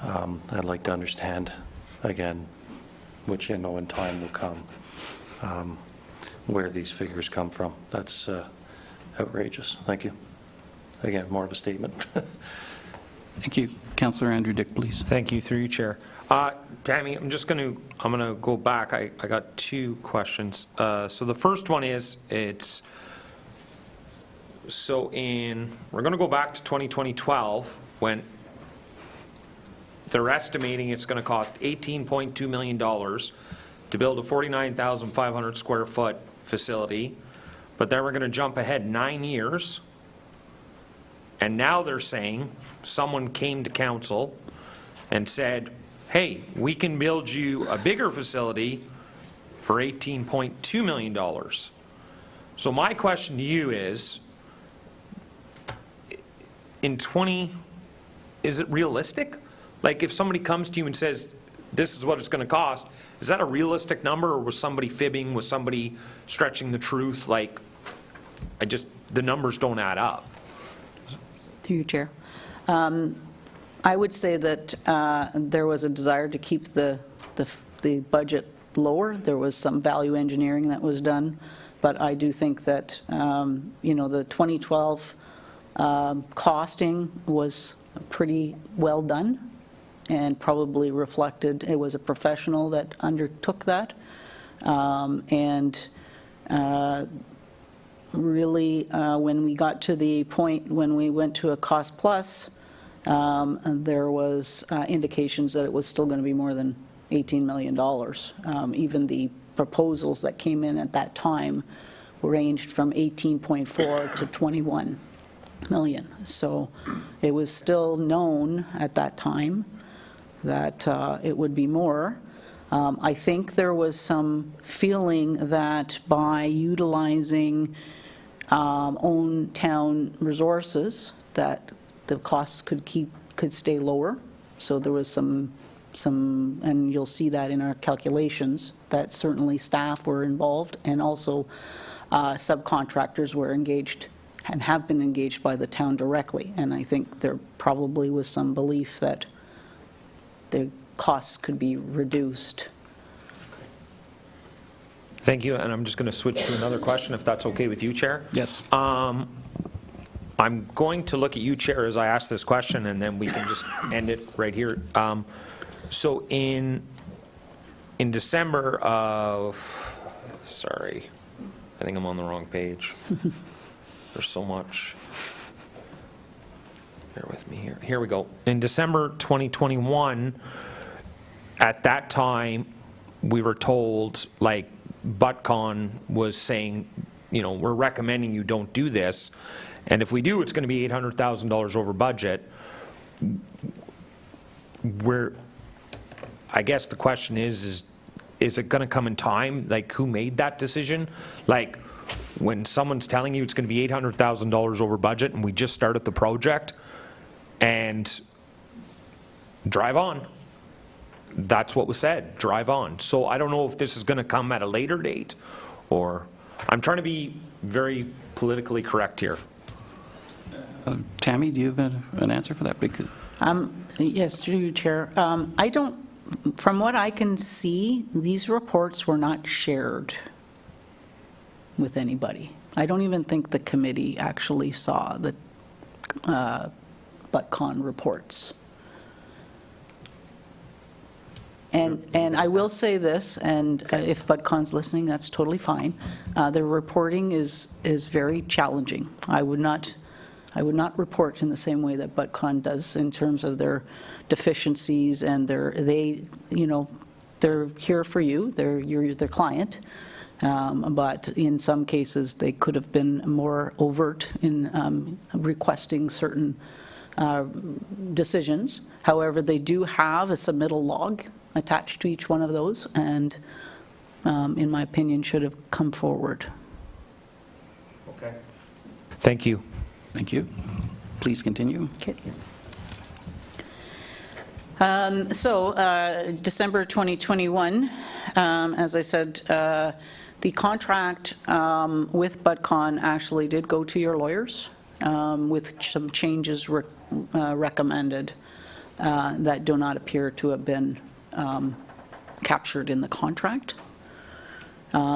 I'd like to understand, again, which in time will come, where these figures come from. That's outrageous. Thank you. Again, more of a statement. Thank you. Councillor Andrew Dick, please. Thank you, through you, Chair. Tammy, I'm going to go back. I got two questions. So the first one is, we're going to go back to 2012 when they're estimating it's going to cost $18.2 million to build a 49,500 square foot facility, but then we're going to jump ahead 9 years, and now they're saying someone came to council and said, hey, we can build you a bigger facility for $18.2 million. So my question to you is, is it realistic? Like, if somebody comes to you and says, this is what it's going to cost, is that a realistic number, or was somebody fibbing? Was somebody stretching the truth? Like, the numbers don't add up. Through you, Chair. I would say that there was a desire to keep the budget lower. There was some value engineering that was done, but I do think that, the 2012 costing was pretty well done and probably reflected, it was a professional that undertook that. Really, when we got to the point when we went to a cost plus, there was indications that it was still going to be more than $18 million. Even the proposals that came in at that time ranged from 18.4 to 21 million. So it was still known at that time that it would be more. I think there was some feeling that by utilizing own town resources, that the costs could stay lower. So there was some, and you'll see that in our calculations, that certainly staff were involved, and also subcontractors were engaged and have been engaged by the town directly. And I think there probably was some belief that the costs could be reduced. Thank you, and I'm just going to switch to another question, if that's okay with you, Chair. Yes. I'm going to look at you, Chair, as I ask this question, and then we can just end it right here. So in December of, sorry, I think I'm on the wrong page. There's so much. Bear with me here. Here we go. In December 2021, at that time, we were told, like, ButtCon was saying, we're recommending you don't do this, and if we do, it's going to be $800,000 over budget. I guess the question is it going to come in time? Like, who made that decision? Like, when someone's telling you it's going to be $800,000 over budget and we just started the project, and drive on. That's what was said, drive on. So I don't know if this is going to come at a later date, or I'm trying to be very politically correct here. Tammy, do you have an answer for that? Because Yes, through you, Chair. I don't, from what I can see, these reports were not shared with anybody. I don't even think the committee actually saw the ButtCon reports. And I will say this, and if ButtCon's listening, that's totally fine. The reporting is very challenging. I would not report in the same way that ButtCon does in terms of their deficiencies, and they're here for you. You're their client. But in some cases, they could have been more overt in requesting certain decisions. However, they do have a submittal log attached to each one of those, and in my opinion, should have come forward. Okay. Thank you. Thank you. Please continue. Okay. December 2021, as I said, the contract with BudCon actually did go to your lawyers with some changes recommended that do not appear to have been captured in the contract.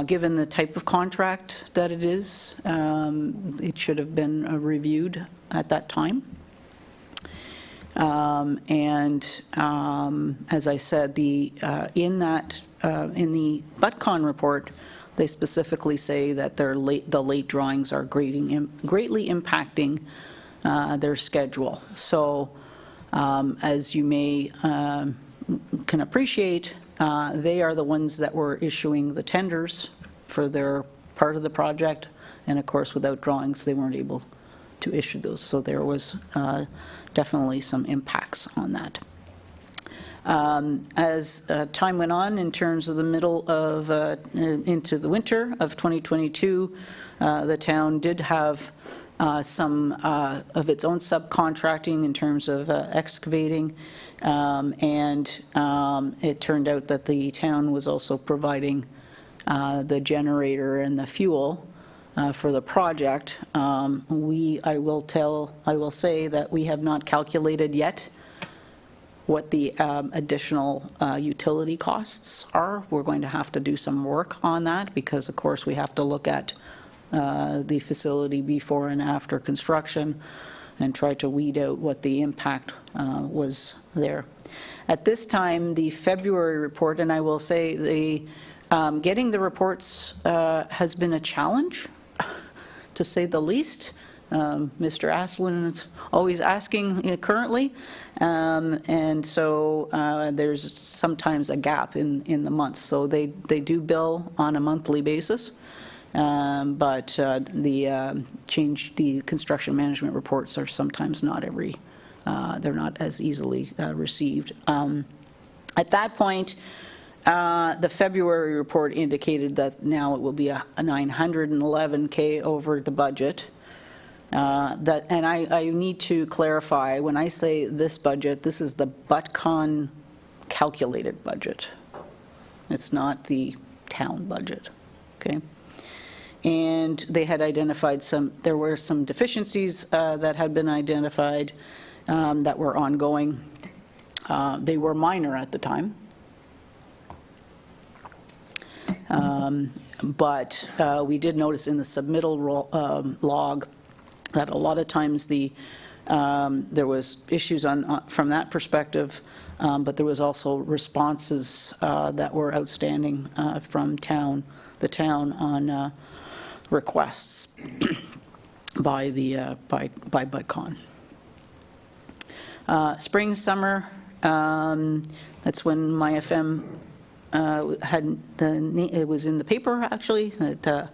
Given the type of contract that it is, it should have been reviewed at that time. As I said, in the BudCon report, they specifically say that the late drawings are greatly impacting their schedule. So, as you may can appreciate, they are the ones that were issuing the tenders for their part of the project, and of course, without drawings, they weren't able to issue those. So there was definitely some impacts on that. As time went on, in terms of the middle of into the winter of 2022, the town did have some of its own subcontracting in terms of excavating, and it turned out that the town was also providing the generator and the fuel for the project. I will say that we have not calculated yet what the additional utility costs are. We're going to have to do some work on that because, of course, we have to look at the facility before and after construction and try to weed out what the impact was there. At this time, the February report, and I will say getting the reports has been a challenge, to say the least. Mr. Aslin is always asking currently, and so there's sometimes a gap in the months. So they do bill on a monthly basis, but the construction management reports are sometimes not they're not as easily received. At that point, the February report indicated that now it will be a $911K over the budget. And I need to clarify, when I say this budget, this is the BudCon calculated budget. It's not the town budget, okay? And they had identified there were some deficiencies that had been identified that were ongoing. They were minor at the time. But we did notice in the submittal log that a lot of times there was issues from that perspective, but there was also responses that were outstanding from the town on requests by BudCon. Spring, summer, that's when my FM it was in the paper, actually, that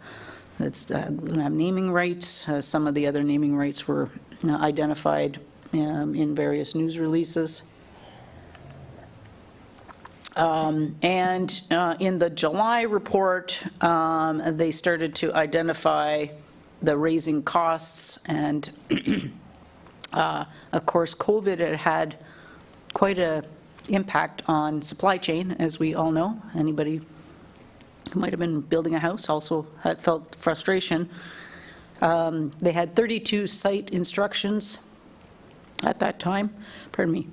it's going to have naming rights. Some of the other naming rights were identified in various news releases. And in the July report, they started to identify the raising costs, and of course, COVID had quite an impact on supply chain, as we all know. Anybody who might have been building a house also had felt frustration. They had 32 site instructions at that time. Pardon me.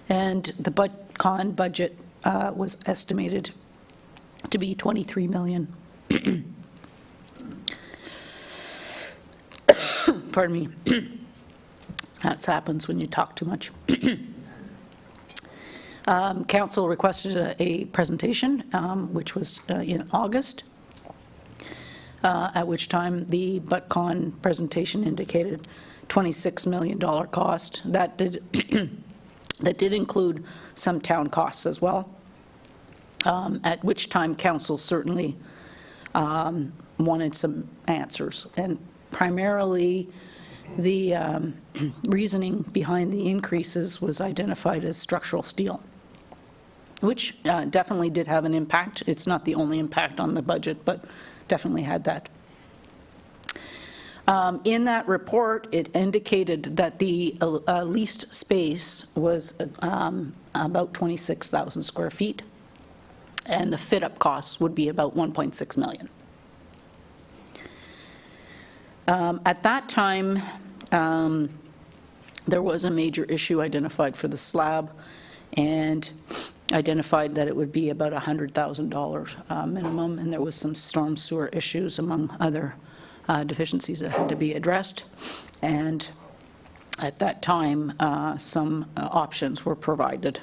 And the BudCon budget was estimated to be $23 million. Pardon me. That happens when you talk too much. Council requested a presentation, which was in August, at which time the BudCon presentation indicated $26 million cost. That did that did include some town costs as well, at which time council certainly wanted some answers. And primarily, the reasoning behind the increases was identified as structural steel, which definitely did have an impact. It's not the only impact on the budget, but definitely had that. In that report, it indicated that the leased space was about 26,000 square feet, and the fit-up costs would be about $1.6 million. At that time, there was a major issue identified for the slab, and identified that it would be about $100,000 minimum, and there was some storm sewer issues among other deficiencies that had to be addressed. And at that time, some options were provided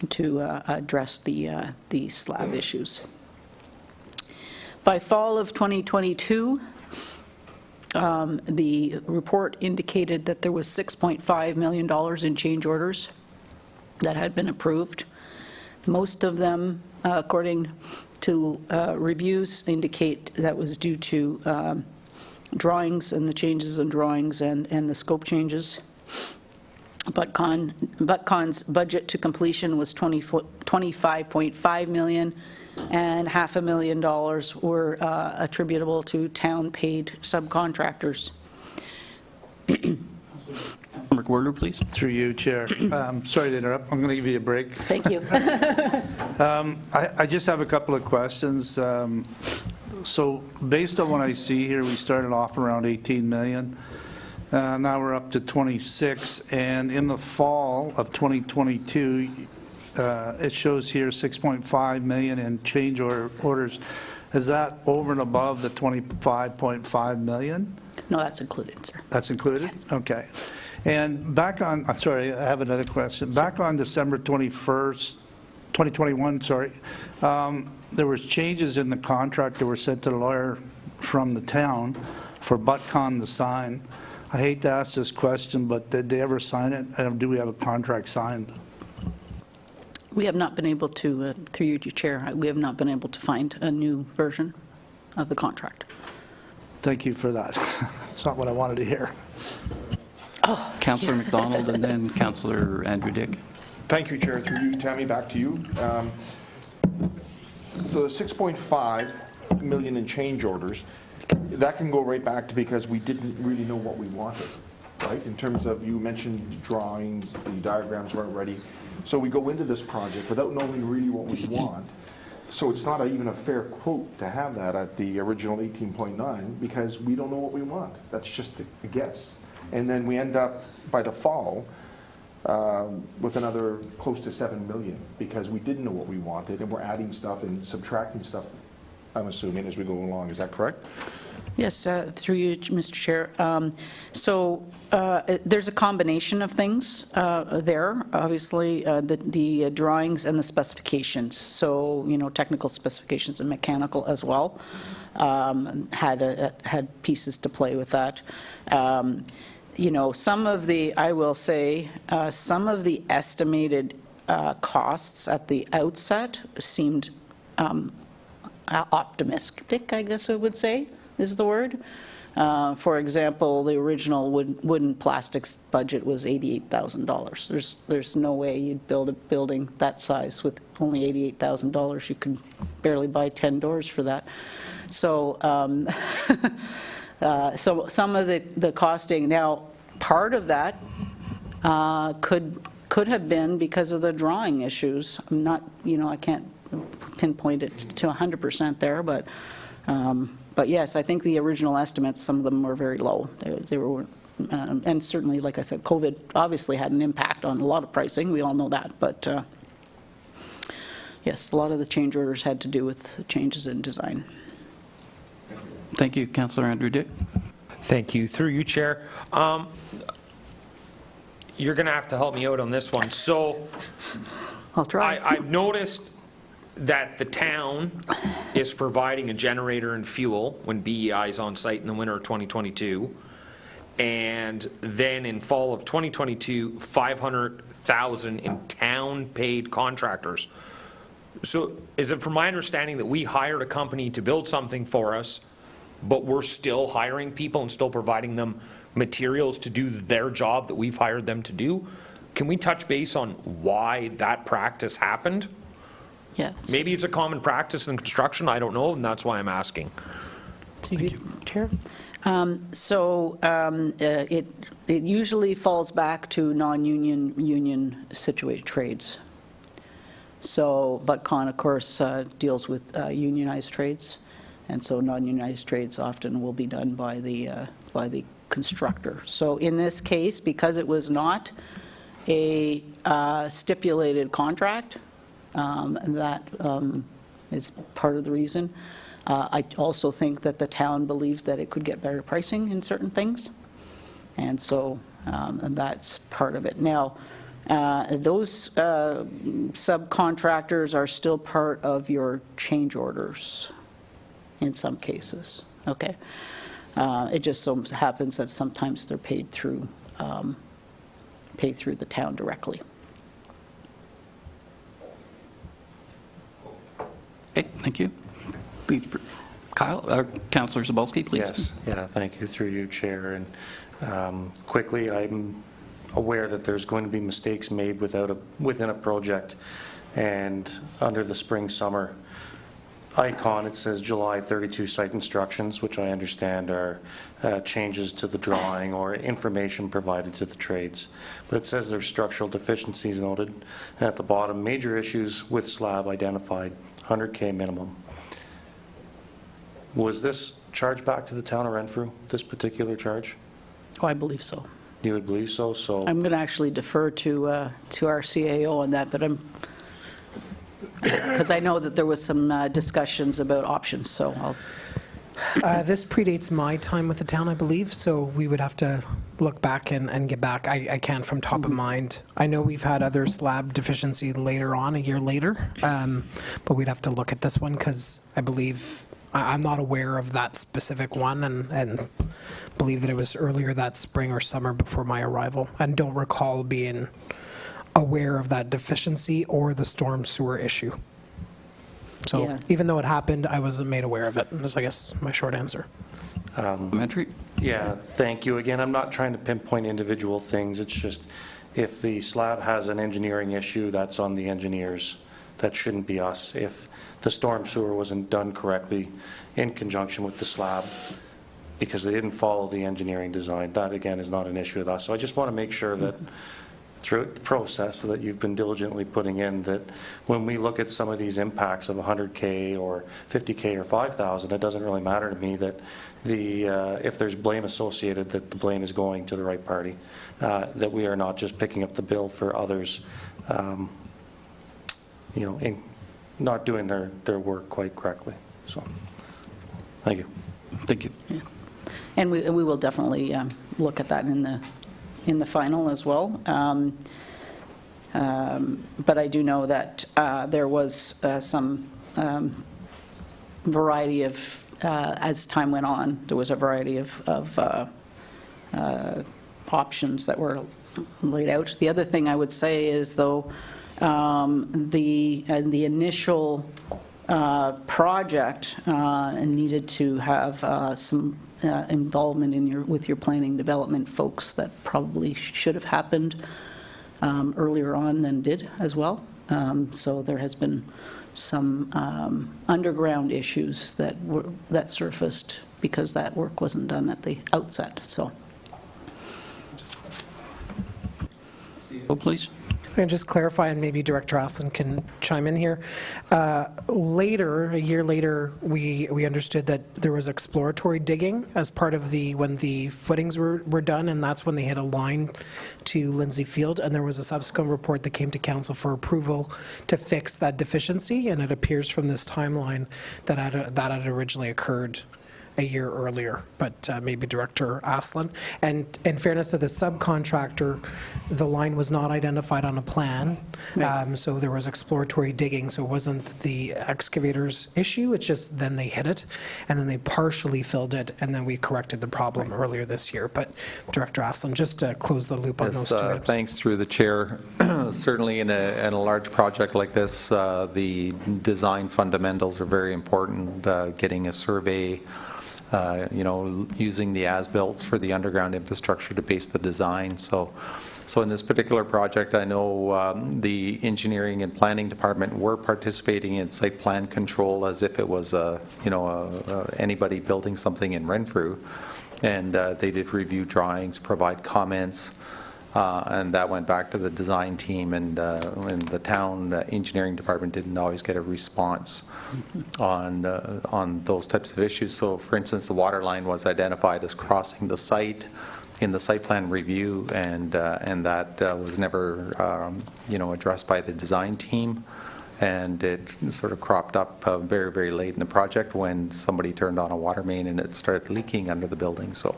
to address the slab issues. By fall of 2022, the report indicated that there was $6.5 million in change orders that had been approved. Most of them, according to reviews, indicate that was due to drawings and the changes in drawings and the scope changes. Butcon's budget to completion was $25.5 million, and $500,000 were attributable to town-paid subcontractors. McWhorter, please. Through you, Chair. Sorry to interrupt. I'm going to give you a break. Thank you. I just have a couple of questions. So based on what I see here, we started off around 18 million. Now we're up to 26, and in the fall of 2022, it shows here 6.5 million in change orders. Is that over and above the 25.5 million? No, that's included, sir. That's included? Okay. And back on, sorry, I have another question. Back on December 21st, 2021, sorry, there was changes in the contract that were sent to the lawyer from the town for Butcon to sign. I hate to ask this question, but did they ever sign it? And do we have a contract signed? We have not been able to, through you, Chair, we have not been able to find a new version of the contract. Thank you for that. It's not what I wanted to hear. Oh, Councillor McDonald and then Councillor Andrew Dick. Thank you, Chair. Through you, Tammy, back to you. So the 6.5 million in change orders, that can go right back to because we didn't really know what we wanted, right? In terms of, you mentioned drawings, the diagrams weren't ready. So we go into this project without knowing really what we want. So it's not even a fair quote to have that at the original 18.9 because we don't know what we want. That's just a guess. And then we end up, by the fall, with another close to 7 million because we didn't know what we wanted and we're adding stuff and subtracting stuff, I'm assuming, as we go along. Is that correct? yes, through you, Mr. Chair. There's a combination of things there. Obviously, the drawings and the specifications. So, you know, technical specifications and mechanical as well had pieces to play with that. You know, some of the, I will say, some of the estimated costs at the outset seemed optimistic, I guess I would say, is the word. For example, the original wooden plastics budget was $88,000. There's no way you'd build a building that size with only $88,000. You can barely buy 10 doors for that. So, so some of the costing, now part of that could have been because of the drawing issues. I'm not, you know, I can't pinpoint it to 100% there, but yes, I think the original estimates, some of them were very low. They were, and certainly, like I said, COVID obviously had an impact on a lot of pricing. We all know that, but yes, a lot of the change orders had to do with changes in design. Thank you, Councillor Andrew Dick. Thank you. Through you, Chair. You're going to have to help me out on this one. So I'll try. I've noticed that the town is providing a generator and fuel when BEI is on site in the winter of 2022. And then in fall of 2022, $500,000 in town-paid contractors. So is it from my understanding that we hired a company to build something for us, but we're still hiring people and still providing them materials to do their job that we've hired them to do. Can we touch base on why that practice happened? Yeah. Maybe it's a common practice in construction, I don't know, and that's why I'm asking. Thank you. Chair? It usually falls back to non-union, union situated trades. So, but Con, of course, deals with unionized trades, and so non-unionized trades often will be done by the constructor. So in this case, because it was not a stipulated contract, that is part of the reason. I also think that the town believed that it could get better pricing in certain things, and so and that's part of it. Now, those subcontractors are still part of your change orders in some cases, okay? It just so happens that sometimes they're paid through the town directly. Okay, thank you. Kyle, Councillor Zabolski, please. Yes, yeah, thank you, through you, Chair. And quickly, I'm aware that there's going to be mistakes made within a project, and under the spring summer icon it says July 32 site instructions, which I understand are changes to the drawing or information provided to the trades, but it says there's structural deficiencies noted, and at the bottom, major issues with slab identified, 100K minimum. Was this charged back to the town of Renfrew, this particular charge? Oh, I believe so. You would believe so? So I'm going to actually defer to our CAO on that, but because I know that there was some discussions about options, so I'll. This predates my time with the town, I believe, so we would have to look back and get back. I can't from top of mind. I know we've had other slab deficiency later on, a year later, but we'd have to look at this one because I believe, I'm not aware of that specific one, and believe that it was earlier that spring or summer before my arrival, and don't recall being aware of that deficiency or the storm sewer issue. So Yeah. even though it happened, I wasn't made aware of it, is I guess my short answer. Parliamentary. yeah, thank you. Again, I'm not trying to pinpoint individual things. It's just if the slab has an engineering issue, that's on the engineers. That shouldn't be us. If the storm sewer wasn't done correctly in conjunction with the slab because they didn't follow the engineering design, that again is not an issue with us. So I just want to make sure that throughout the process that you've been diligently putting in, that when we look at some of these impacts of 100K or 50K or 5,000, it doesn't really matter to me that if there's blame associated, that the blame is going to the right party, that we are not just picking up the bill for others, in not doing their work quite correctly. So, thank you. Thank you. Yes. And we will definitely look at that in the final as well. But I do know that there was some variety of, as time went on, there was a variety of options that were laid out. The other thing I would say is, though, the initial project needed to have some involvement with your planning development folks that probably should have happened earlier on than did as well. So there has been some underground issues that surfaced because that work wasn't done at the outset. So. Oh, please. Can I just clarify, and maybe Director Aslan can chime in here. Later, a year later, we understood that there was exploratory digging as part of when the footings were done, and that's when they had a line to Lindsay Field, and there was a subsequent report that came to council for approval to fix that deficiency, and it appears from this timeline that had originally occurred a year earlier, but maybe Director Aslan. And in fairness to the subcontractor, the line was not identified on a plan, so there was exploratory digging, so it wasn't the excavator's issue, it's just then they hit it, and then they partially filled it, and then we corrected the problem earlier this year. But Director Aslan, just to close the loop on those two items. Thanks through the chair. Certainly in a large project like this, the design fundamentals are very important, getting a survey using the as-built for the underground infrastructure to base the design. So in this particular project, I know the engineering and planning department were participating in site plan control as if it was anybody building something in Renfrew, and they did review drawings, provide comments, and that went back to the design team, and the town engineering department didn't always get a response on those types of issues. So, for instance, the water line was identified as crossing the site in the site plan review, and that was never addressed by the design team, and it sort of cropped up very, very late in the project when somebody turned on a water main and it started leaking under the building. So,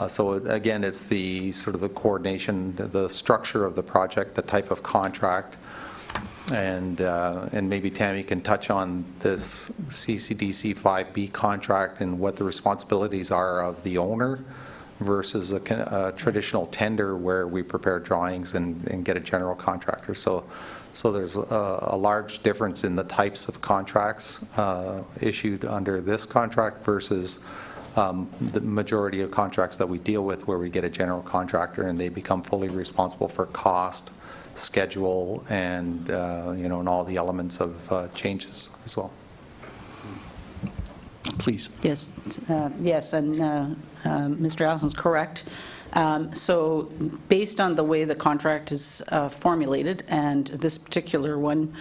so again, it's the sort of the coordination, the structure of the project, the type of contract, and maybe Tammy can touch on this CCDC 5B contract and what the responsibilities are of the owner versus a traditional tender where we prepare drawings and get a general contractor. So there's a large difference in the types of contracts issued under this contract versus the majority of contracts that we deal with where we get a general contractor and they become fully responsible for cost, schedule, and and all the elements of changes as well. Please. Yes, yes, and Mr. Allison's correct. So based on the way the contract is formulated, and this particular one,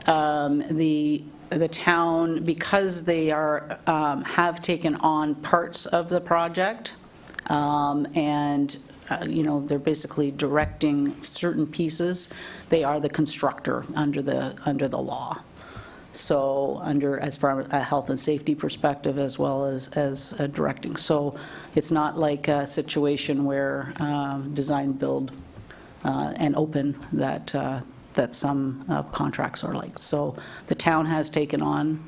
the town, because they are have taken on parts of the project, and they're basically directing certain pieces, they are the constructor under the law. So as far as a health and safety perspective as well as directing. So it's not like a situation where design, build, and open that some contracts are like. So the town has taken on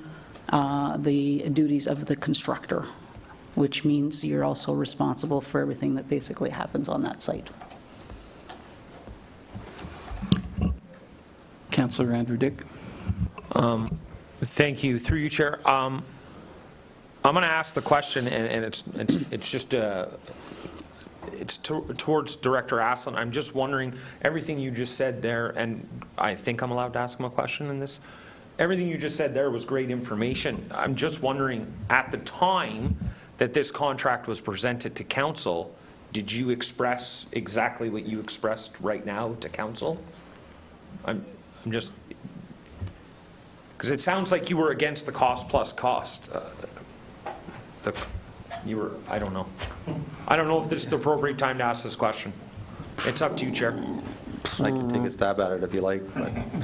the duties of the constructor, which means you're also responsible for everything that basically happens on that site. Councillor Andrew Dick. Thank you. Through you, Chair. I'm going to ask the question, and it's just towards Director Aslan. I'm just wondering, everything you just said there, and I think I'm allowed to ask him a question in this. Everything you just said there was great information. I'm just wondering, at the time that this contract was presented to council, did you express exactly what you expressed right now to council? I'm just, because it sounds like you were against the cost plus cost. I don't know. I don't know if this is the appropriate time to ask this question. It's up to you, Chair. I can take a stab at it if you like.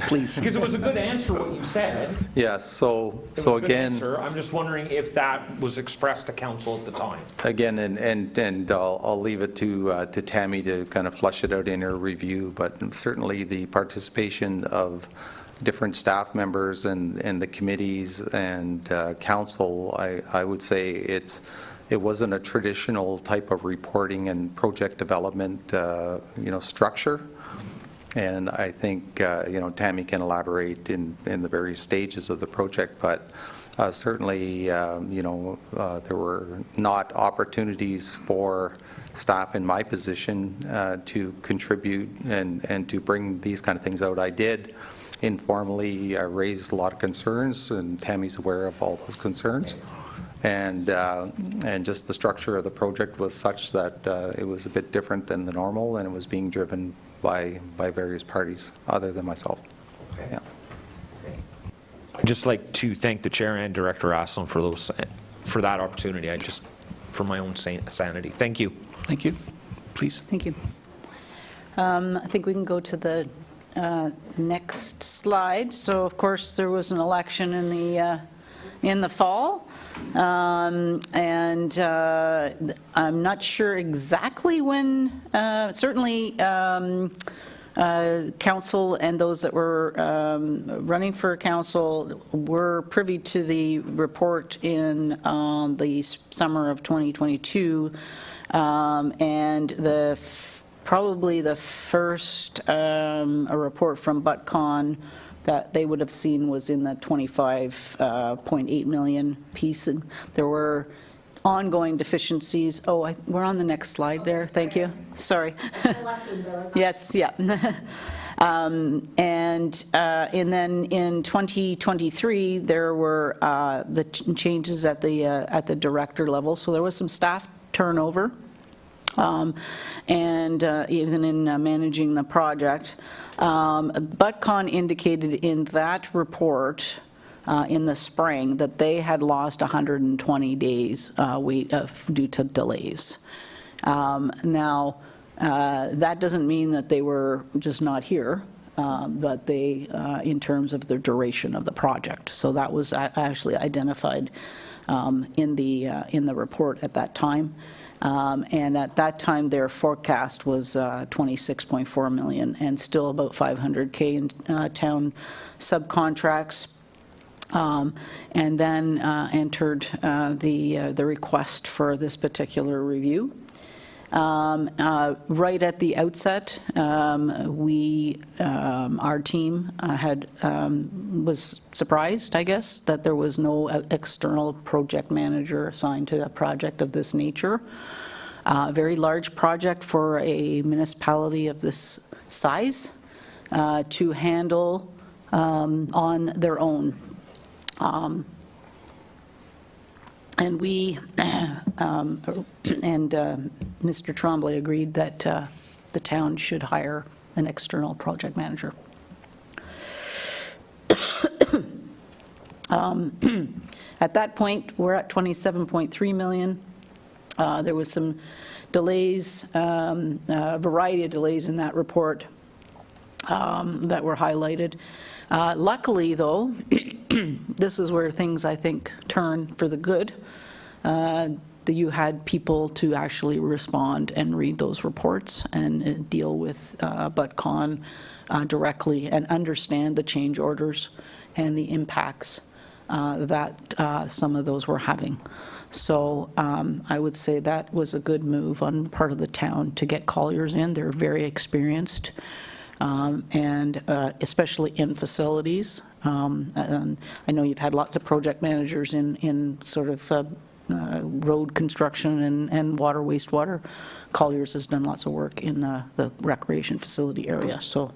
Please. Because it was a good answer what you said. Yes, so again, answer. I'm just wondering if that was expressed to council at the time. Again, and I'll leave it to Tammy to kind of flush it out in her review, but certainly the participation of different staff members and the committees and council, I would say it wasn't a traditional type of reporting and project development structure. And I think Tammy can elaborate in the various stages of the project, but certainly there were not opportunities for staff in my position to contribute and to bring these kind of things out. I did informally raise a lot of concerns, and Tammy's aware of all those concerns. And just the structure of the project was such that it was a bit different than the normal, and it was being driven by various parties other than myself. Okay. Yeah. I'd just like to thank the chair and Director Aslan for that opportunity. For my own sanity. Thank you. Thank you. Please. Thank you. I think we can go to the next slide. So, of course, there was an election in the fall, and I'm not sure exactly when. Certainly, council and those that were running for council were privy to the report in the summer of 2022, and probably the first a report from ButCon that they would have seen was in the 25.8 million piece. And there were ongoing deficiencies. Oh, we're on the next slide there. Thank you. Sorry. Yes, yeah. And then in 2023, there were the changes at the director level. So there was some staff turnover, and even in managing the project. ButCon indicated in that report in the spring that they had lost 120 days due to delays. Now, that doesn't mean that they were just not here, but they, in terms of the duration of the project. So that was actually identified in the report at that time. And at that time, their forecast was 26.4 million, and still about 500K in town subcontracts. And then entered the request for this particular review. Right at the outset, our team was surprised, I guess, that there was no external project manager assigned to a project of this nature. Very large project for a municipality of this size to handle on their own. And we Mr. Tremblay agreed that the town should hire an external project manager. At that point, we're at 27.3 million. There was some delays, a variety of delays in that report that were highlighted. Luckily, though, this is where things, I think, turn for the good. You had people to actually respond and read those reports and deal with ButCon directly and understand the change orders and the impacts that some of those were having. So I would say that was a good move on the part of the town to get colliers in. They're very experienced. And especially in facilities. And I know you've had lots of project managers in sort of road construction and water, wastewater. Colliers has done lots of work in the recreation facility area. So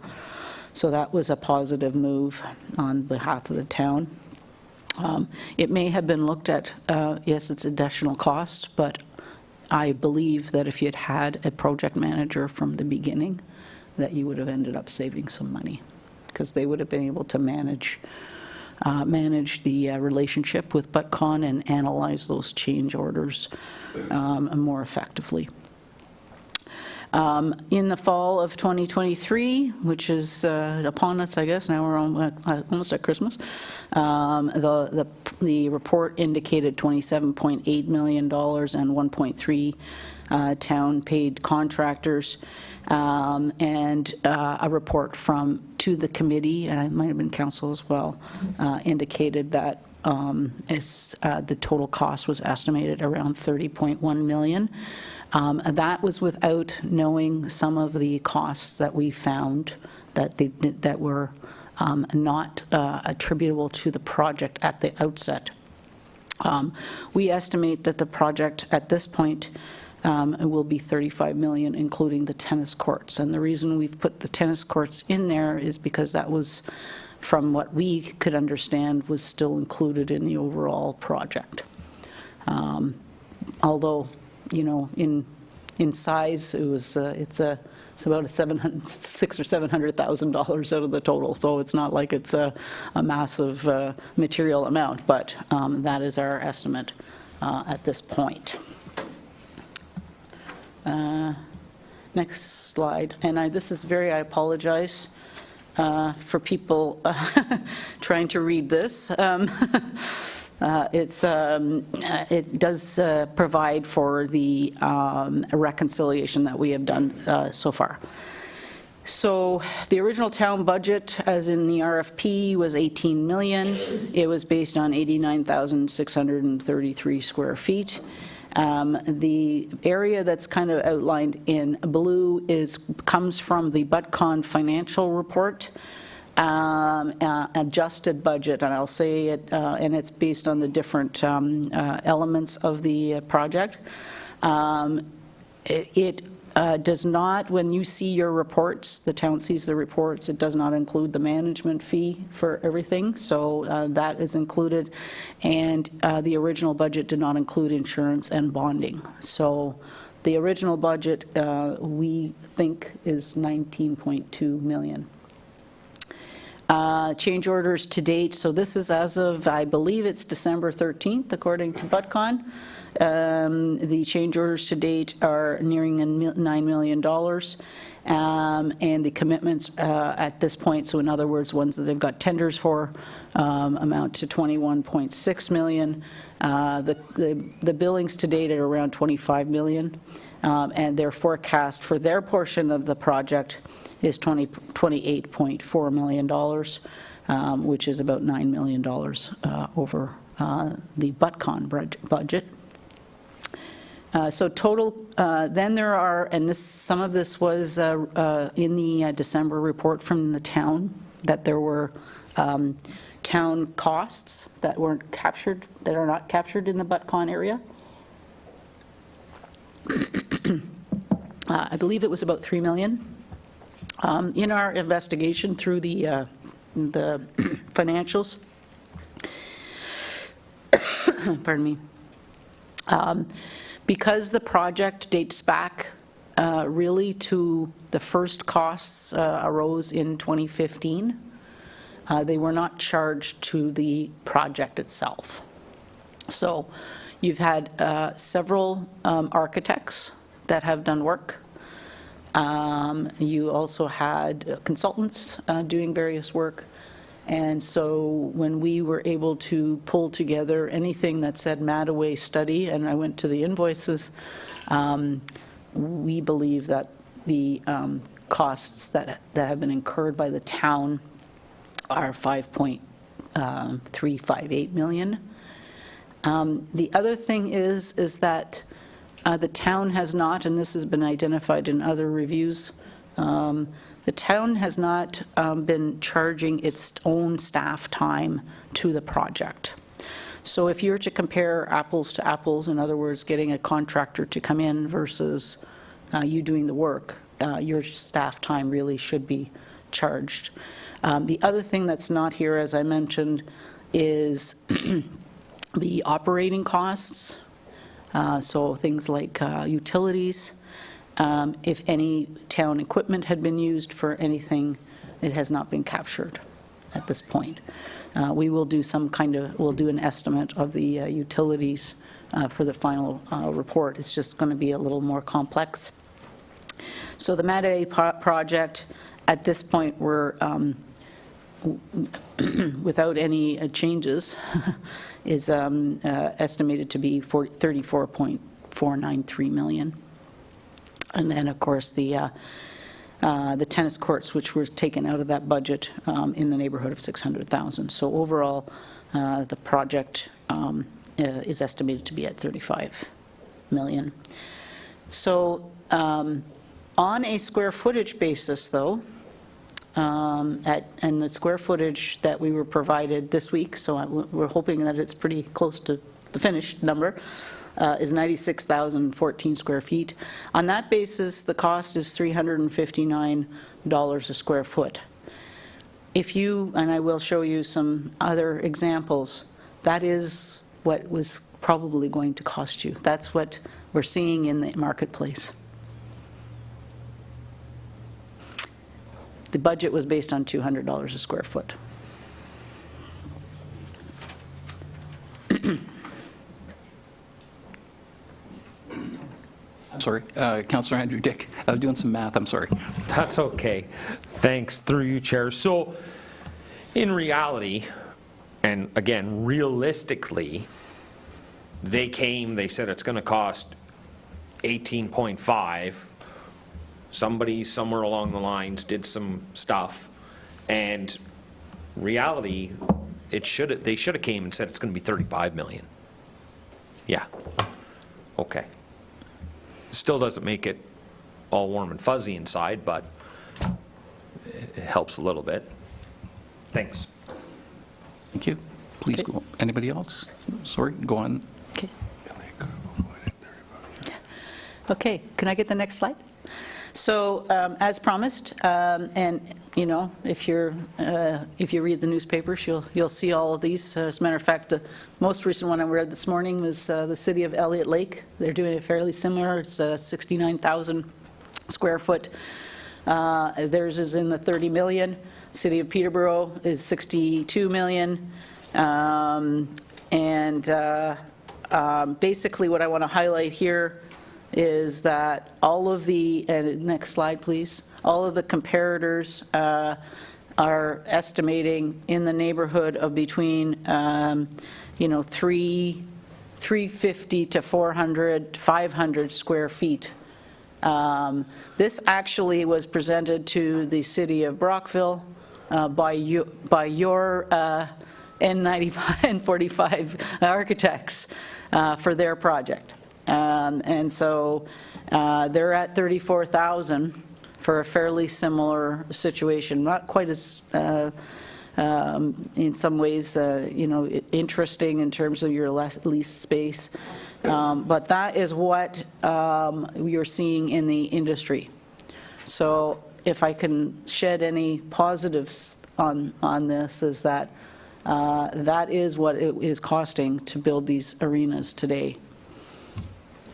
that was a positive move on behalf of the town. It may have been looked at, yes, it's additional costs, but I believe that if you had a project manager from the beginning, that you would have ended up saving some money, because they would have been able to manage the relationship with ButCon and analyze those change orders more effectively. In the fall of 2023, which is upon us, I guess, now we're almost at Christmas, the report indicated $27.8 million and 1.3 town paid contractors, and a report to the committee, and it might have been council as well, indicated that the total cost was estimated around $30.1 million. That was without knowing some of the costs that we found that were not attributable to the project at the outset. We estimate that the project at this point will be $35 million, including the tennis courts. And the reason we've put the tennis courts in there is because that was, from what we could understand, was still included in the overall project. Although, you know, in size, it's about $600,000 or $700,000 out of the total. So it's not like it's a massive material amount, but that is our estimate at this point. Next slide. And I apologize for people trying to read this. It does provide for the reconciliation that we have done so far. So the original town budget, as in the RFP, was 18 million. It was based on 89,633 square feet. The area that's kind of outlined in blue comes from the ButCon financial report. adjusted budget, and I'll say it, and it's based on the different elements of the project. It does not, when you see your reports, the town sees the reports, it does not include the management fee for everything, so that is included, and the original budget did not include insurance and bonding. So the original budget, we think, is 19.2 million. Change orders to date, so this is as of, I believe it's December 13th, according to ButCon. The change orders to date are nearing $9 million, and the commitments at this point, so in other words, ones that they've got tenders for, amount to $21.6 million. The billings to date are around $25 million, and their forecast for their portion of the project is $28.4 million, which is about $9 million over the ButCon budget. So total, then there are, and some of this was in the December report from the town, that there were town costs that weren't captured, that are not captured in the ButCon area. I believe it was about $3 million. In our investigation through the financials, pardon me, because the project dates back really to the first costs arose in 2015, they were not charged to the project itself. So you've had several architects that have done work. You also had consultants doing various work. And so when we were able to pull together anything that said Mattaway study, and I went to the invoices, we believe that the costs that have been incurred by the town are $5.358 million. The other thing is that the town has not, and this has been identified in other reviews, the town has not been charging its own staff time to the project. So if you're to compare apples to apples, in other words, getting a contractor to come in versus you doing the work, your staff time really should be charged. The other thing that's not here, as I mentioned, is the operating costs. So things like utilities. If any town equipment had been used for anything, it has not been captured at this point. We will do we'll do an estimate of the utilities for the final report. It's just going to be a little more complex. So the Mattaway project, at this point, we're, without any changes, is estimated to be $34.493 million. And then, of course, the tennis courts, which were taken out of that budget, in the neighborhood of $600,000. So overall, the project is estimated to be at $35 million. So on a square footage basis, though, and the square footage that we were provided this week, so we're hoping that it's pretty close to the finished number, is 96,014 square feet. On that basis, the cost is $359 a square foot. If you, and I will show you some other examples, that is what was probably going to cost you. That's what we're seeing in the marketplace. The budget was based on $200 a square foot. I'm sorry, Councillor Andrew Dick. I was doing some math, I'm sorry. That's okay. Thanks, through you, Chair. So, in reality, and again, realistically, they said it's going to cost 18.5. Somebody somewhere along the lines did some stuff, and reality, they should have came and said it's going to be 35 million. Yeah. Okay. Still doesn't make it all warm and fuzzy inside, but it helps a little bit. Thanks. Thank you. Please Okay. go. Anybody else? Sorry, go on. Okay. Okay, can I get the next slide? So, as promised, and you know, if you read the newspapers, you'll see all of these. As a matter of fact, the most recent one I read this morning was the city of Elliott Lake. They're doing it fairly similar. It's 69,000 square foot. Theirs is in the 30 million. City of Peterborough is 62 million. Basically, what I want to highlight here is that all of the, next slide please, all of the comparators are estimating in the neighborhood of between 350 to 400, 500 square feet. This actually was presented to the city of Brockville by your N95 and 45 architects for their project. And so they're at 34,000 for a fairly similar situation, not quite as, in some ways, interesting in terms of your lease space. But that is what you're seeing in the industry. So if I can shed any positives on this, is that that is what it is costing to build these arenas today.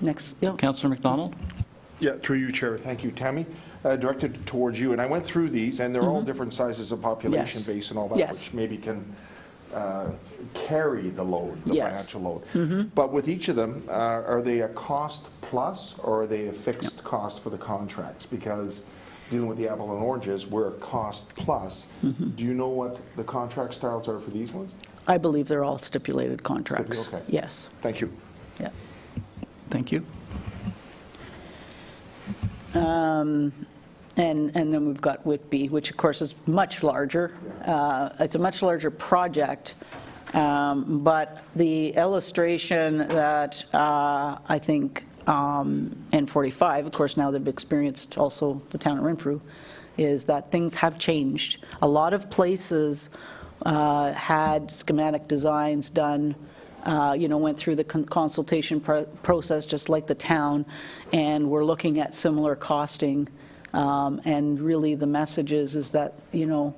Next. Yeah. Councillor McDonald? Yeah, through you, Chair. Thank you, Tammy. Directed towards you, and I went through these, and they're all different sizes of population Yes. base and all that, Yes. which maybe can carry the load, the Yes. financial load. But with each of them, are they a cost plus, or are they a fixed cost for the contracts? Because dealing with the apple and oranges, we're a cost plus. Do you know what the contract styles are for these ones? I believe they're all stipulated contracts. Okay. Yes. Thank you. Yeah. Thank you. And then we've got Whitby, which of course is much larger. It's a much larger project, but the illustration that I think N45, of course now they've experienced also the town of Renfrew, is that things have changed. A lot of places had schematic designs done, went through the consultation process just like the town, and we're looking at similar costing. And really the message is that, in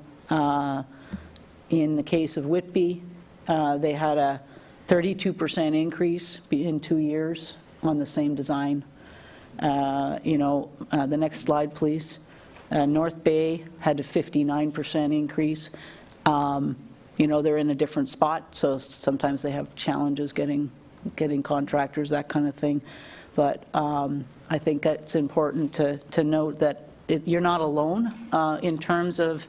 the case of Whitby, they had a 32% increase in 2 years on the same design. The next slide, please. North Bay had a 59% increase. They're in a different spot, so sometimes they have challenges getting contractors, that kind of thing. But I think it's important to note that you're not alone in terms of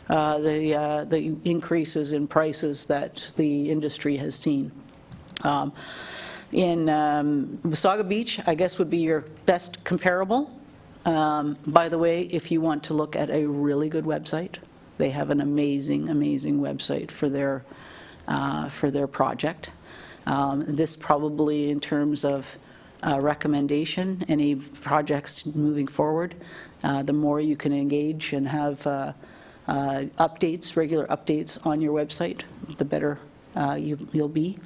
the increases in prices that the industry has seen. In Wasaga Beach, I guess, would be your best comparable. By the way, if you want to look at a really good website, they have an amazing, amazing website for their project. This probably, in terms of recommendation, any projects moving forward, the more you can engage and have updates, regular updates on your website, the better you'll be.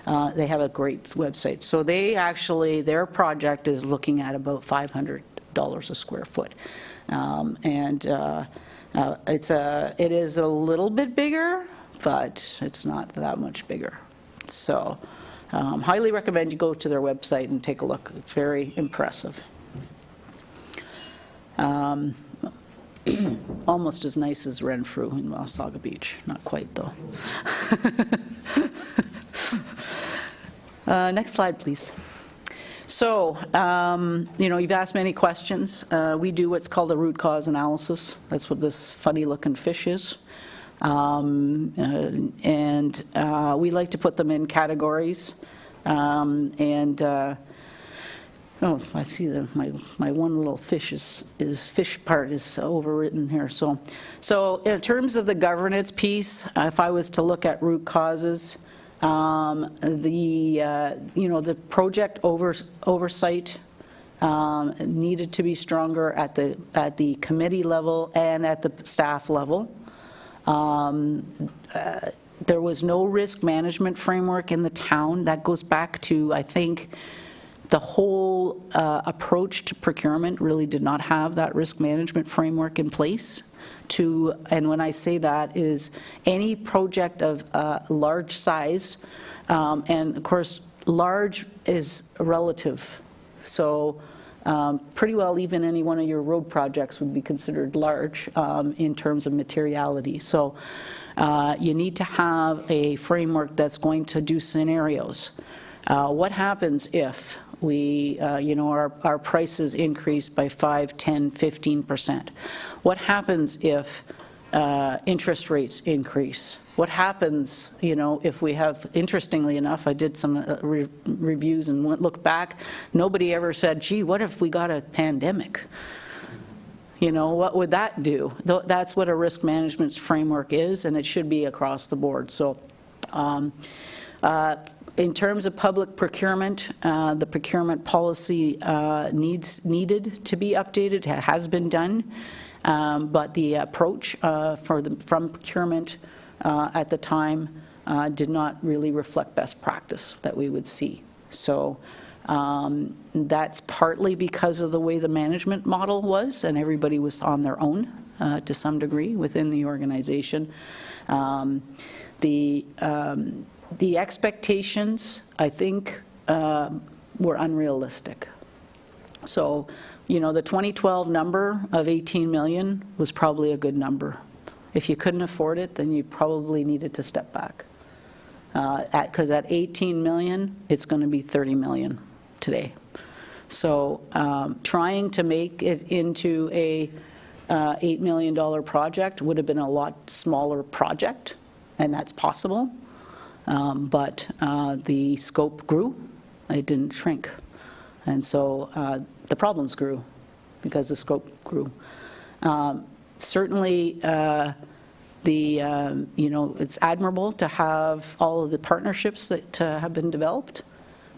They have a great website. So their project is looking at about $500 a square foot. It is a little bit bigger, but it's not that much bigger. So highly recommend you go to their website and take a look. It's very impressive. Almost as nice as Renfrew in Wasaga Beach. Not quite, though. Next slide, please. So, you've asked many questions. We do what's called a root cause analysis. That's what this funny-looking fish is. We like to put them in categories. Oh, I see my one little fish fish part is overwritten here. So in terms of the governance piece, if I was to look at root causes, the project oversight needed to be stronger at the committee level and at the staff level. There was no risk management framework in the town. That goes back to, I think, the whole approach to procurement really did not have that risk management framework in place. And when I say that is any project of large size, and of course large is relative, so pretty well even any one of your road projects would be considered large in terms of materiality. So you need to have a framework that's going to do scenarios. What happens if we, our prices increase by 5, 10, 15%? What happens if interest rates increase? What happens, if we have, interestingly enough, I did some reviews and look back, nobody ever said, gee, what if we got a pandemic? What would that do? That's what a risk management framework is, and it should be across the board. So in terms of public procurement, the procurement policy needed to be updated. It has been done, but the approach from procurement at the time did not really reflect best practice that we would see. So that's partly because of the way the management model was, and everybody was on their own to some degree within the organization. The expectations, I think, were unrealistic. So, the 2012 number of 18 million was probably a good number. If you couldn't afford it, then you probably needed to step back. Because at 18 million, it's going to be 30 million today. So trying to make it into a $8 million project would have been a lot smaller project, and that's possible. But the scope grew, it didn't shrink. And so the problems grew because the scope grew. Certainly, it's admirable to have all of the partnerships that have been developed,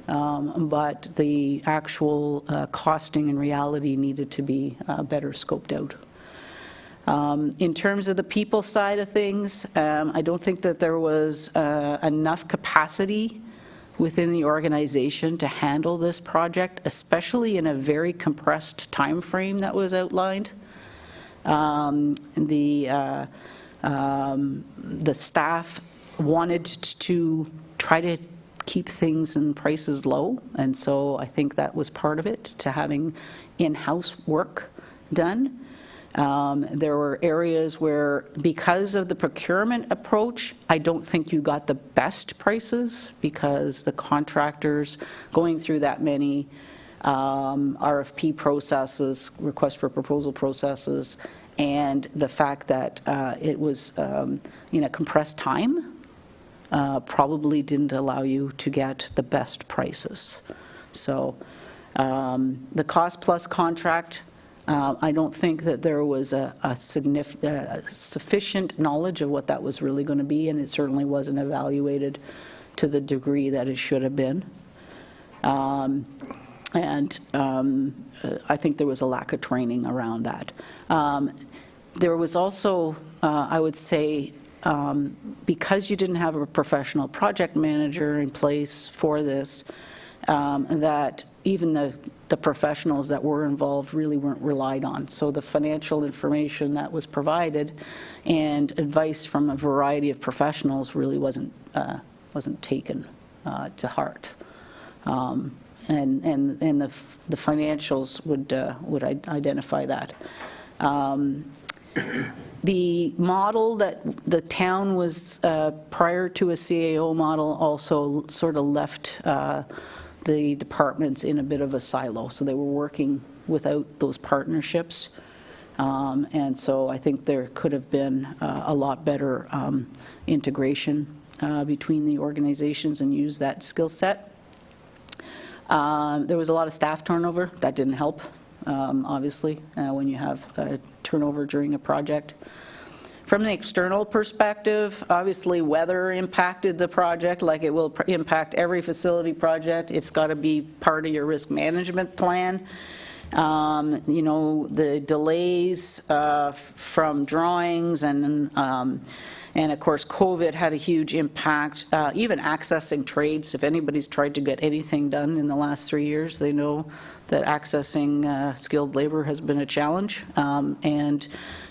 but the actual costing and reality needed to be better scoped out. In terms of the people side of things, I don't think that there was enough capacity within the organization to handle this project, especially in a very compressed time frame that was outlined. The staff wanted to try to keep things and prices low, and so I think that was part of it, to having in-house work done. There were areas where, because of the procurement approach, I don't think you got the best prices, because the contractors going through that many RFP processes, request for proposal processes, and the fact that it was in a compressed time probably didn't allow you to get the best prices. So the cost plus contract, I don't think that there was a sufficient knowledge of what that was really going to be, and it certainly wasn't evaluated to the degree that it should have been. And I think there was a lack of training around that. There was also, I would say, because you didn't have a professional project manager in place for this, that even the professionals that were involved really weren't relied on. So the financial information that was provided and advice from a variety of professionals really wasn't taken to heart. And the financials would identify that. The model that the town was prior to a CAO model also sort of left the departments in a bit of a silo. So they were working without those partnerships. And so I think there could have been a lot better integration between the organizations and use that skill set. There was a lot of staff turnover. That didn't help, obviously, when you have turnover during a project. From the external perspective, obviously weather impacted the project like it will impact every facility project. It's got to be part of your risk management plan. You know, the delays from drawings and of course, COVID had a huge impact, even accessing trades. If anybody's tried to get anything done in the last 3 years, they know that accessing skilled labor has been a challenge. And,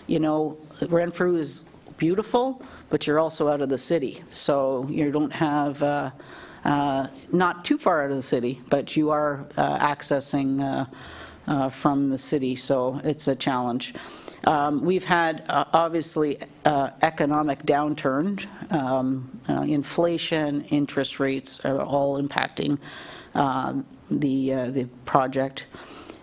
you know, Renfrew is beautiful, but you're also out of the city. So you don't have, not too far out of the city, but you are accessing from the city, so it's a challenge. We've had, obviously, economic downturn. Inflation, interest rates are all impacting the project.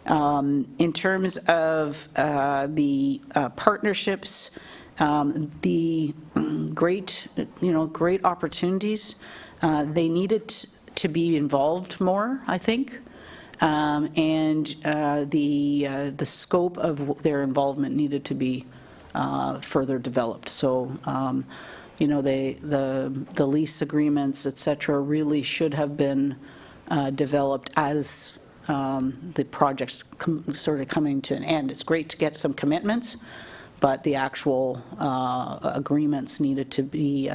In terms of the partnerships, the great opportunities, they needed to be involved more, I think. And the scope of their involvement needed to be further developed. So, you know, the lease agreements, et cetera, really should have been developed as the project's sort of coming to an end. It's great to get some commitments, but the actual agreements need to be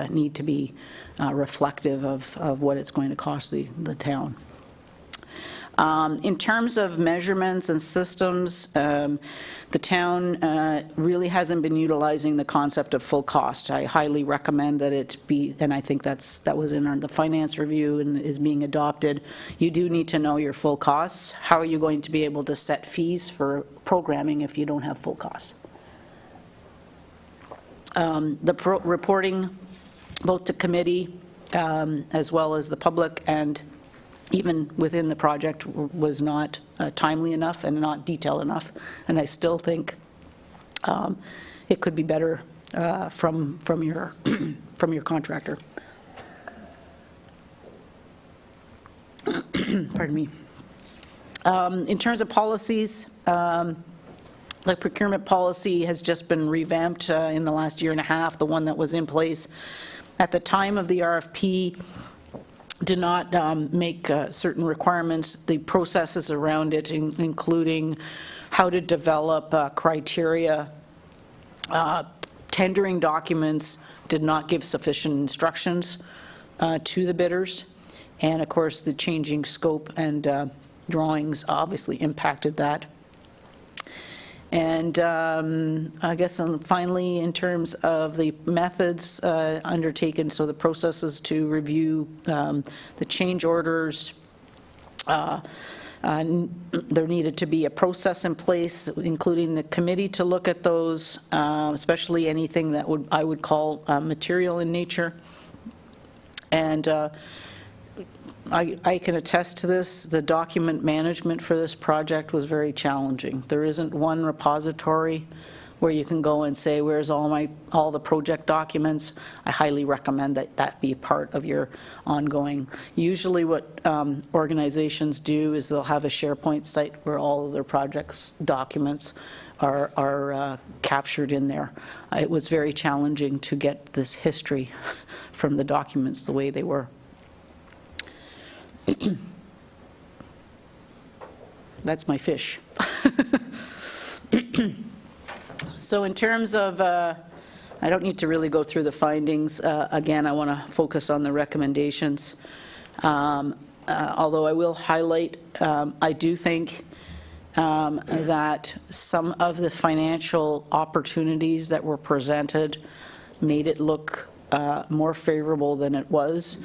reflective of what it's going to cost the town. In terms of measurements and systems, the town really hasn't been utilizing the concept of full cost. I highly recommend that it be, and I think that was in the finance review and is being adopted. You do need to know your full costs. How are you going to be able to set fees for programming if you don't have full costs? The reporting, both to committee as well as the public and even within the project, was not timely enough and not detailed enough. And I still think it could be better from your from your contractor. Pardon me. In terms of policies, the procurement policy has just been revamped in the last year and a half. The one that was in place at the time of the RFP did not make certain requirements. The processes around it, including how to develop criteria, tendering documents, did not give sufficient instructions to the bidders. And of course, the changing scope and drawings obviously impacted that. And I guess finally, in terms of the methods undertaken, so the processes to review the change orders, there needed to be a process in place, including the committee to look at those, especially anything that I would call material in nature. And I can attest to this. The document management for this project was very challenging. There isn't one repository where you can go and say, where's all the project documents? I highly recommend that be part of your ongoing. Usually what organizations do is they'll have a SharePoint site where all of their projects documents are captured in there. It was very challenging to get this history from the documents the way they were. That's my fish. So in terms of, I don't need to really go through the findings. Again, I want to focus on the recommendations. Although I will highlight, I do think that some of the financial opportunities that were presented made it look more favorable than it was.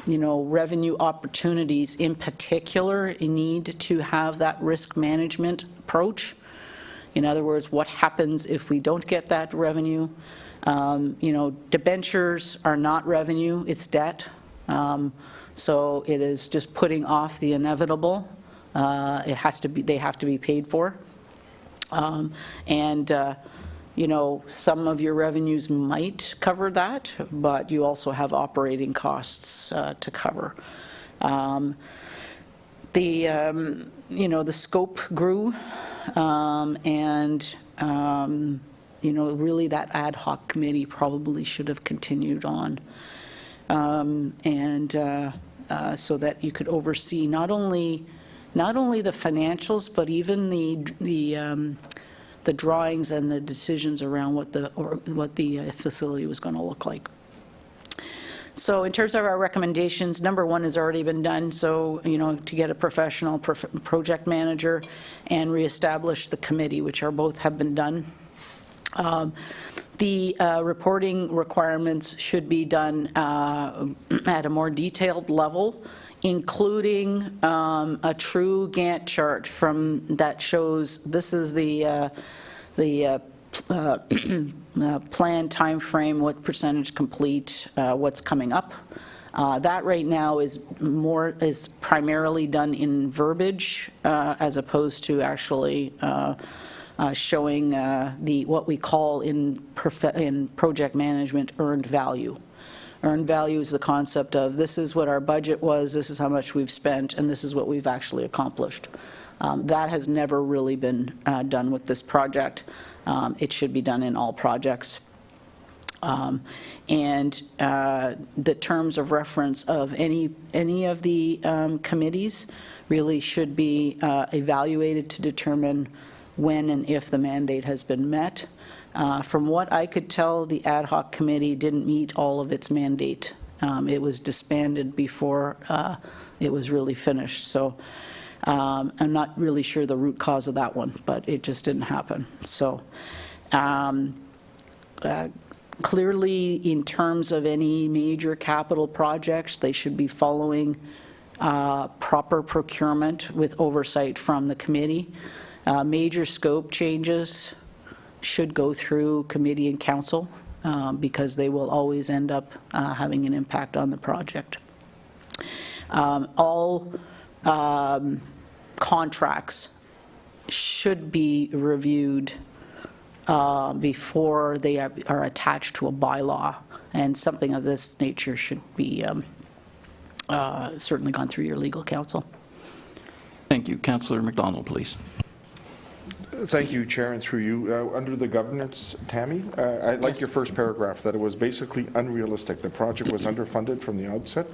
You know, revenue opportunities in particular need to have that risk management approach. In other words, what happens if we don't get that revenue? You know, debentures are not revenue, it's debt. So it is just putting off the inevitable. It has to be, they have to be paid for. You know, some of your revenues might cover that, but you also have operating costs to cover. You know, the scope grew, you know, really that ad hoc committee probably should have continued on. So that you could oversee not only, not only the financials, but even the drawings and the decisions around what the facility was going to look like. So in terms of our recommendations, number one has already been done, so, to get a professional project manager and reestablish the committee, which both have been done. The reporting requirements should be done at a more detailed level, including a true Gantt chart that shows this is the plan timeframe, what percentage complete, what's coming up. That right now is primarily done in verbiage as opposed to actually showing what we call in project management earned value. Earned value is the concept of this is what our budget was, this is how much we've spent, and this is what we've actually accomplished. That has never really been done with this project. It should be done in all projects. And the terms of reference of any of the committees really should be evaluated to determine when and if the mandate has been met. From what I could tell, the ad hoc committee didn't meet all of its mandate. It was disbanded before it was really finished. So I'm not really sure the root cause of that one, but it just didn't happen. So clearly, in terms of any major capital projects, they should be following proper procurement with oversight from the committee. Major scope changes should go through committee and council because they will always end up having an impact on the project. All contracts should be reviewed before they are attached to a bylaw, and something of this nature should be certainly gone through your legal counsel. Thank you. Councillor McDonald, please. Thank you, Chair, and through you. Under the governance, Tammy, I like your first paragraph, that it was basically unrealistic. The project was underfunded from the outset.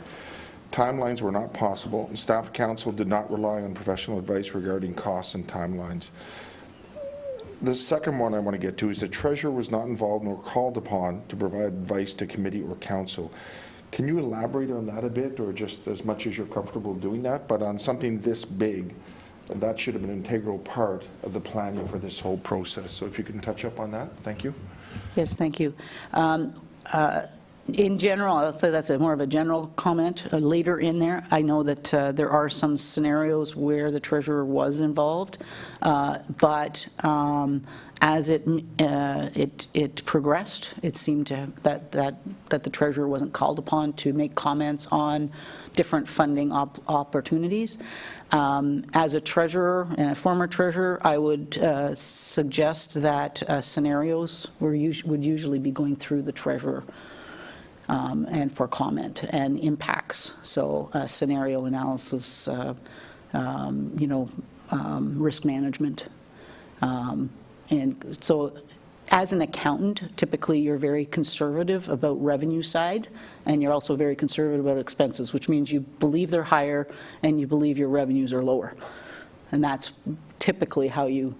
Timelines were not possible, and staff council did not rely on professional advice regarding costs and timelines. The second one I want to get to is the treasurer was not involved nor called upon to provide advice to committee or council. Can you elaborate on that a bit, or just as much as you're comfortable doing that, but on something this big, that should have been an integral part of the planning for this whole process. So if you can touch up on that, thank you. Yes, thank you. In general, I'll say that's more of a general comment. Later in there, I know that there are some scenarios where the treasurer was involved, but as it progressed, it seemed that the treasurer wasn't called upon to make comments on different funding opportunities. As a treasurer and a former treasurer, I would suggest that scenarios would usually be going through the treasurer and for comment and impacts. So scenario analysis, risk management. And so as an accountant, typically you're very conservative about revenue side, and you're also very conservative about expenses, which means you believe they're higher and you believe your revenues are lower. And that's typically how you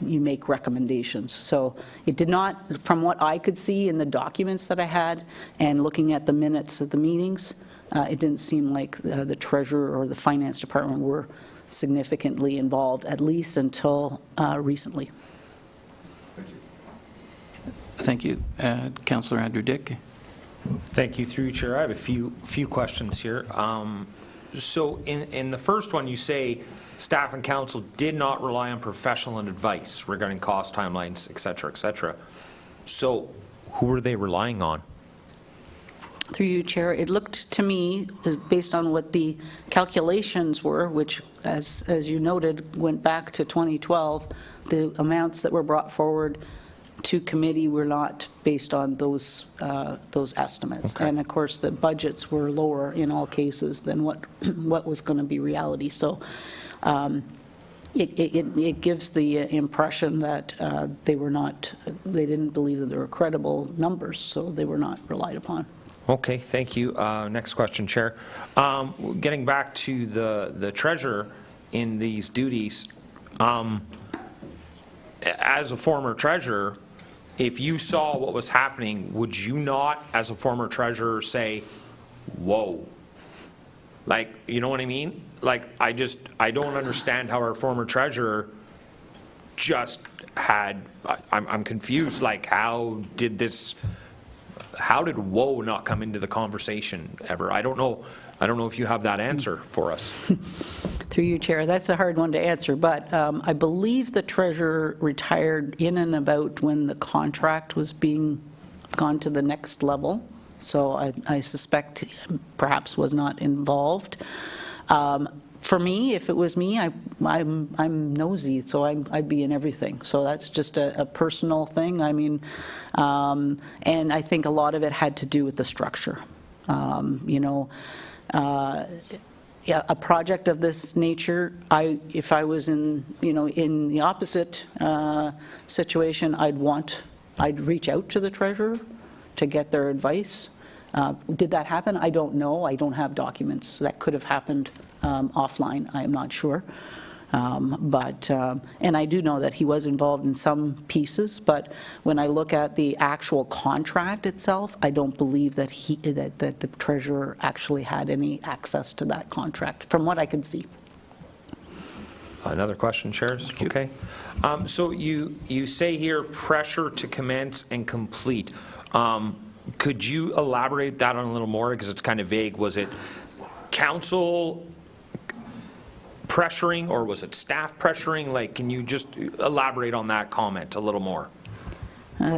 make recommendations. So it did not, from what I could see in the documents that I had and looking at the minutes of the meetings, it didn't seem like the treasurer or the finance department were significantly involved, at least until recently. Thank you. Councillor Andrew Dick. Thank you, through you, Chair. I have a few questions here. So in the first one, you say staff and council did not rely on professional advice regarding cost, timelines, et cetera, et cetera. So who were they relying on? Through you, Chair, it looked to me, based on what the calculations were, which, as you noted, went back to 2012, the amounts that were brought forward to committee were not based on those estimates. Okay. And of course, the budgets were lower in all cases than what was going to be reality. So it gives the impression that they didn't believe that there were credible numbers, so they were not relied upon. Okay, thank you. Next question, Chair. Getting back to the treasurer in these duties, as a former treasurer, if you saw what was happening, would you not, as a former treasurer, say, whoa? Like, you know what I mean? Like, I don't understand how our former treasurer just had, I'm confused, like, how did whoa not come into the conversation ever? I don't know if you have that answer for us. Through you, Chair, that's a hard one to answer, but I believe the treasurer retired in and about when the contract was being gone to the next level, so I suspect perhaps was not involved. For me, if it was me, I'm nosy, so I'd be in everything. So that's just a personal thing. I mean, and I think a lot of it had to do with the structure. You know, yeah, a project of this nature, if I was in the opposite situation, I'd reach out to the treasurer to get their advice. Did that happen? I don't know. I don't have documents. That could have happened offline. I am not sure. And I do know that he was involved in some pieces, but when I look at the actual contract itself, I don't believe that that the treasurer actually had any access to that contract, from what I can see. Another question, Chairs? Okay. So you say here pressure to commence and complete. Could you elaborate that on a little more, because it's kind of vague? Was it council pressuring, or was it staff pressuring? Like, can you just elaborate on that comment a little more?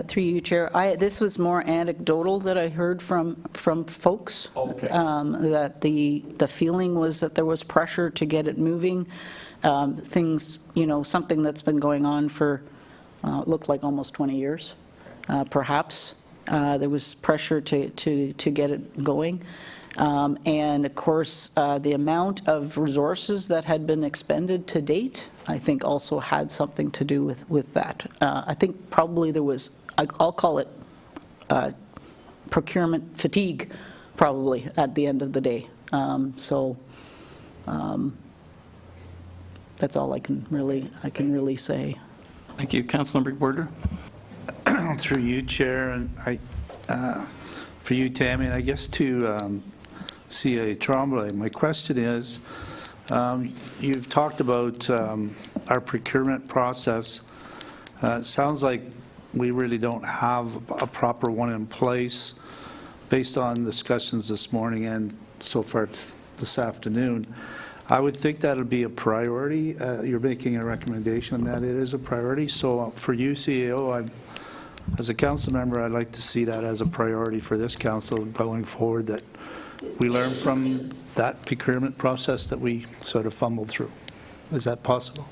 Through you, Chair, this was more anecdotal that I heard from folks. Okay. That the feeling was that there was pressure to get it moving. Things, something that's been going on for looked like almost 20 years, perhaps. There was pressure to get it going. And of course, the amount of resources that had been expended to date, I think also had something to do with that. I think probably there was, I'll call it procurement fatigue, probably, at the end of the day. That's all I can really say. Thank you. Councilmember Border. Through you, Chair, and for you, Tammy, and I guess to CA Tremblay, my question is, you've talked about our procurement process. It sounds like we really don't have a proper one in place based on discussions this morning and so far this afternoon. I would think that would be a priority. You're making a recommendation that it is a priority. So for you, CEO, as a council member, I'd like to see that as a priority for this council going forward, that we learn from that procurement process that we sort of fumbled through. Is that possible?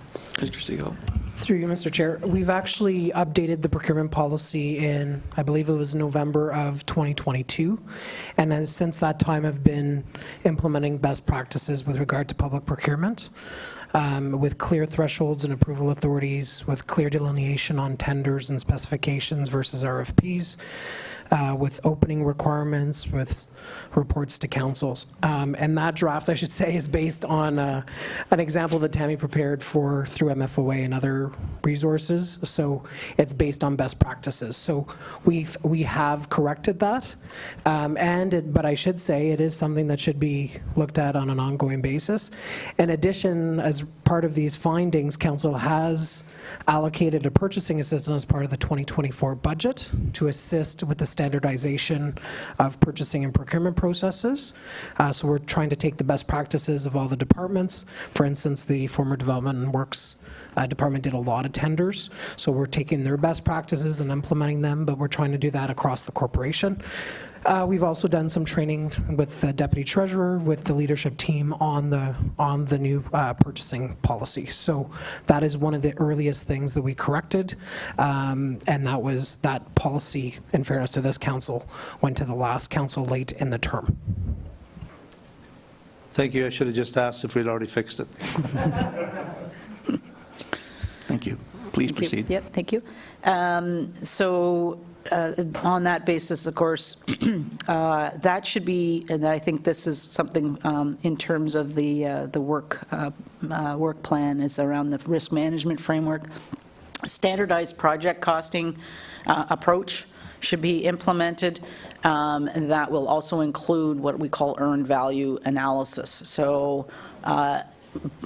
Through you, Mr. Chair, we've actually updated the procurement policy in, I believe it was November of 2022, and since that time have been implementing best practices with regard to public procurement, with clear thresholds and approval authorities, with clear delineation on tenders and specifications versus RFPs, with opening requirements, with reports to councils. And that draft, I should say, is based on an example that Tammy prepared through MFOA and other resources. So it's based on best practices. So we have corrected that. But I should say it is something that should be looked at on an ongoing basis. In addition, as part of these findings, council has allocated a purchasing assistant as part of the 2024 budget to assist with the standardization of purchasing and procurement processes. So we're trying to take the best practices of all the departments. For instance, the former Development and Works department did a lot of tenders, so we're taking their best practices and implementing them, but we're trying to do that across the corporation. We've also done some training with the Deputy Treasurer, with the leadership team on the new purchasing policy. So that is one of the earliest things that we corrected, and that policy, in fairness to this council, went to the last council late in the term. Thank you. I should have just asked if we'd already fixed it. Thank you. Please proceed. Yep, thank you. So on that basis, of course, that should be, and I think this is something in terms of the work plan is around the risk management framework. Standardized project costing approach should be implemented, and that will also include what we call earned value analysis. So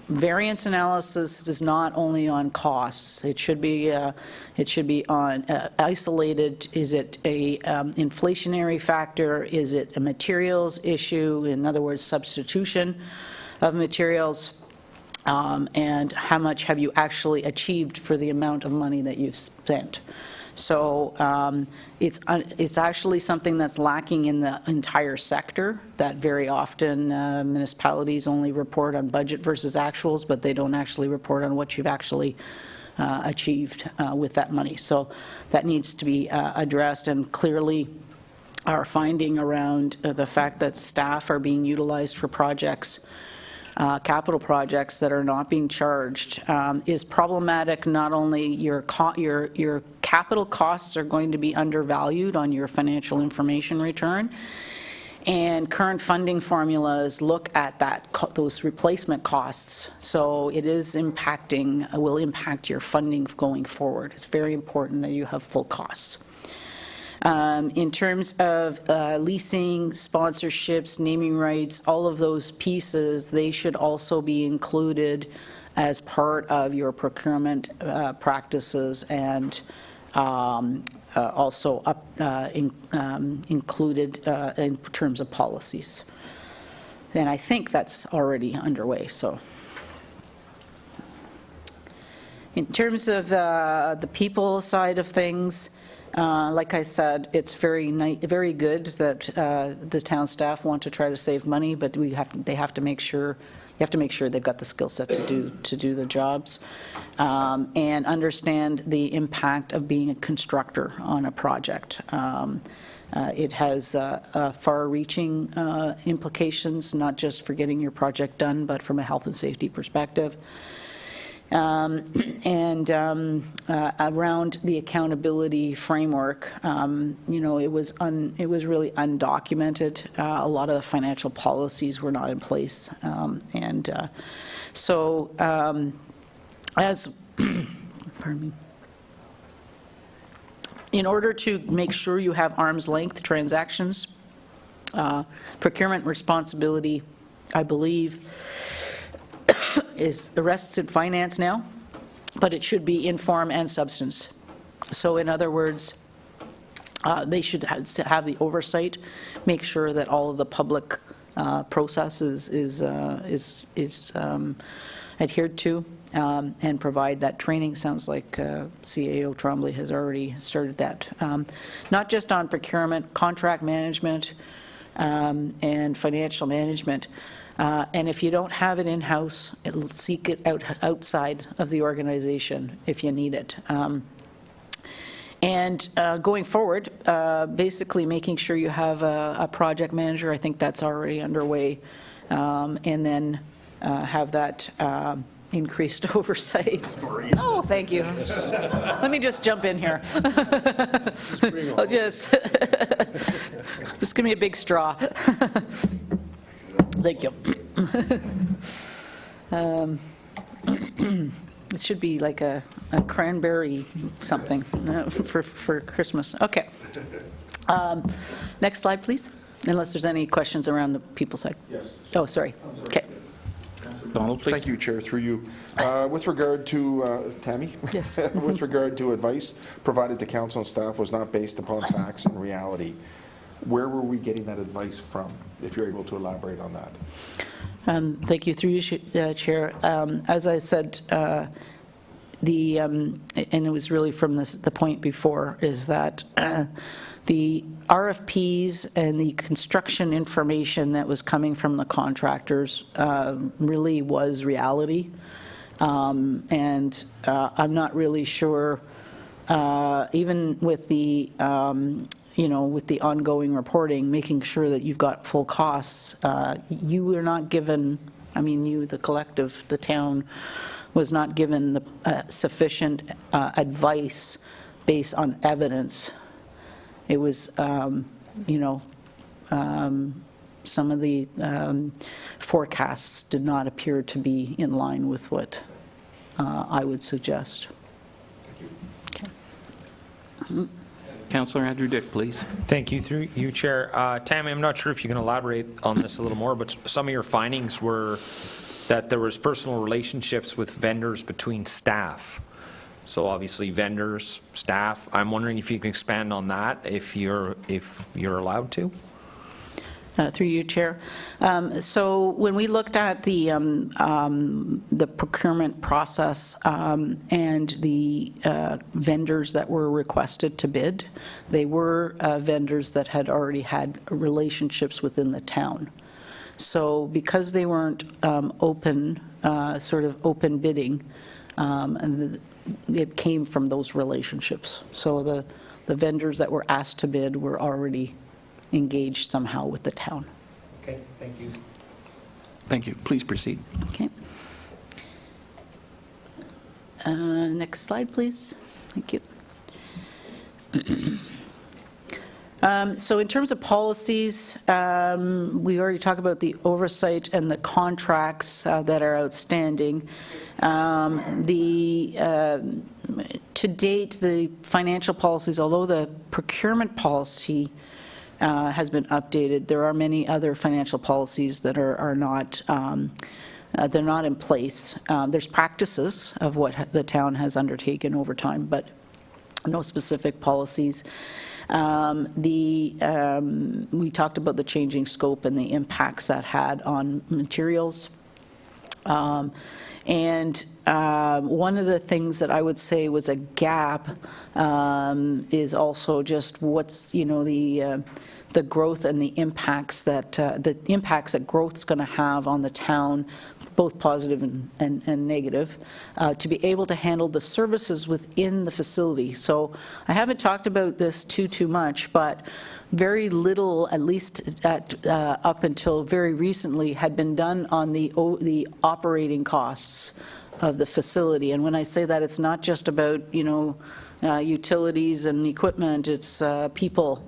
variance analysis is not only on costs. It should be on isolated. Is it a inflationary factor? Is it a materials issue? In other words, substitution of materials. And how much have you actually achieved for the amount of money that you've spent? So it's actually something that's lacking in the entire sector, that very often municipalities only report on budget versus actuals, but they don't actually report on what you've actually achieved with that money. So that needs to be addressed, and clearly our finding around the fact that staff are being utilized for projects, capital projects that are not being charged is problematic. Not only your capital costs are going to be undervalued on your financial information return, and current funding formulas look at those replacement costs. So it is will impact your funding going forward. It's very important that you have full costs. In terms of leasing, sponsorships, naming rights, all of those pieces, they should also be included as part of your procurement practices, and also included in terms of policies. And I think that's already underway. So, in terms of the people side of things, like I said, it's very good that the town staff want to try to save money, but you have to make sure they've got the skill set to do the jobs, and understand the impact of being a constructor on a project. It has far-reaching implications, not just for getting your project done, but from a health and safety perspective. And around the accountability framework, it was really undocumented. A lot of the financial policies were not in place, so pardon me. In order to make sure you have arm's length transactions, procurement responsibility, I believe, rests in finance now, but it should be in form and substance. So in other words, they should have the oversight, make sure that all of the public processes is adhered to, and provide that training. Sounds like CAO Trombley has already started that. Not just on procurement, contract management, and financial management. And if you don't have it in-house, it'll seek it outside of the organization if you need it. And going forward, basically making sure you have a project manager. I think that's already underway. And then have that increased oversight. Oh, thank you. Let me just jump in here. I'll just give me a big straw. Thank you. It should be like a cranberry something for Christmas. Okay. Next slide, please. Unless there's any questions around the people side. Yes. Oh, sorry. Okay. Donald, please. Thank you, Chair, through you. With regard to, Tammy? Yes. With regard to advice provided to council and staff was not based upon facts and reality, where were we getting that advice from, if you're able to elaborate on that? Thank you, through you, Chair. As I said, and it was really from the point before, is that the RFPs and the construction information that was coming from the contractors really was reality. And I'm not really sure, even with the with the ongoing reporting, making sure that you've got full costs. You were not given, you, the collective, the town, was not given the sufficient advice based on evidence it was, some of the forecasts did not appear to be in line with what I would suggest. Councillor Andrew Dick, please. Thank you, through you, Chair. Tammy, I'm not sure if you can elaborate on this a little more, but some of your findings were that there was personal relationships with vendors between staff. So obviously vendors, staff. I'm wondering if you can expand on that, if you're allowed to. Through you, Chair. So when we looked at the procurement process and the vendors that were requested to bid, they were vendors that had already had relationships within the town. So because they weren't sort of open bidding, it came from those relationships. So the vendors that were asked to bid were already engaged somehow with the town. Okay, thank you. Thank you. Please proceed. Okay. Next slide, please. Thank you. So in terms of policies, we already talked about the oversight and the contracts that are outstanding. To date, the financial policies, although the procurement policy has been updated, there are many other financial policies that are not they're not in place. There's practices of what the town has undertaken over time, but no specific policies. We talked about the changing scope and the impacts that had on materials. And one of the things that I would say was a gap is also just what's, the growth and the impacts that growth's going to have on the town, both positive and negative, to be able to handle the services within the facility. So I haven't talked about this too much, but very little, at least up until very recently, had been done on the operating costs of the facility. And when I say that, it's not just about utilities and equipment, it's people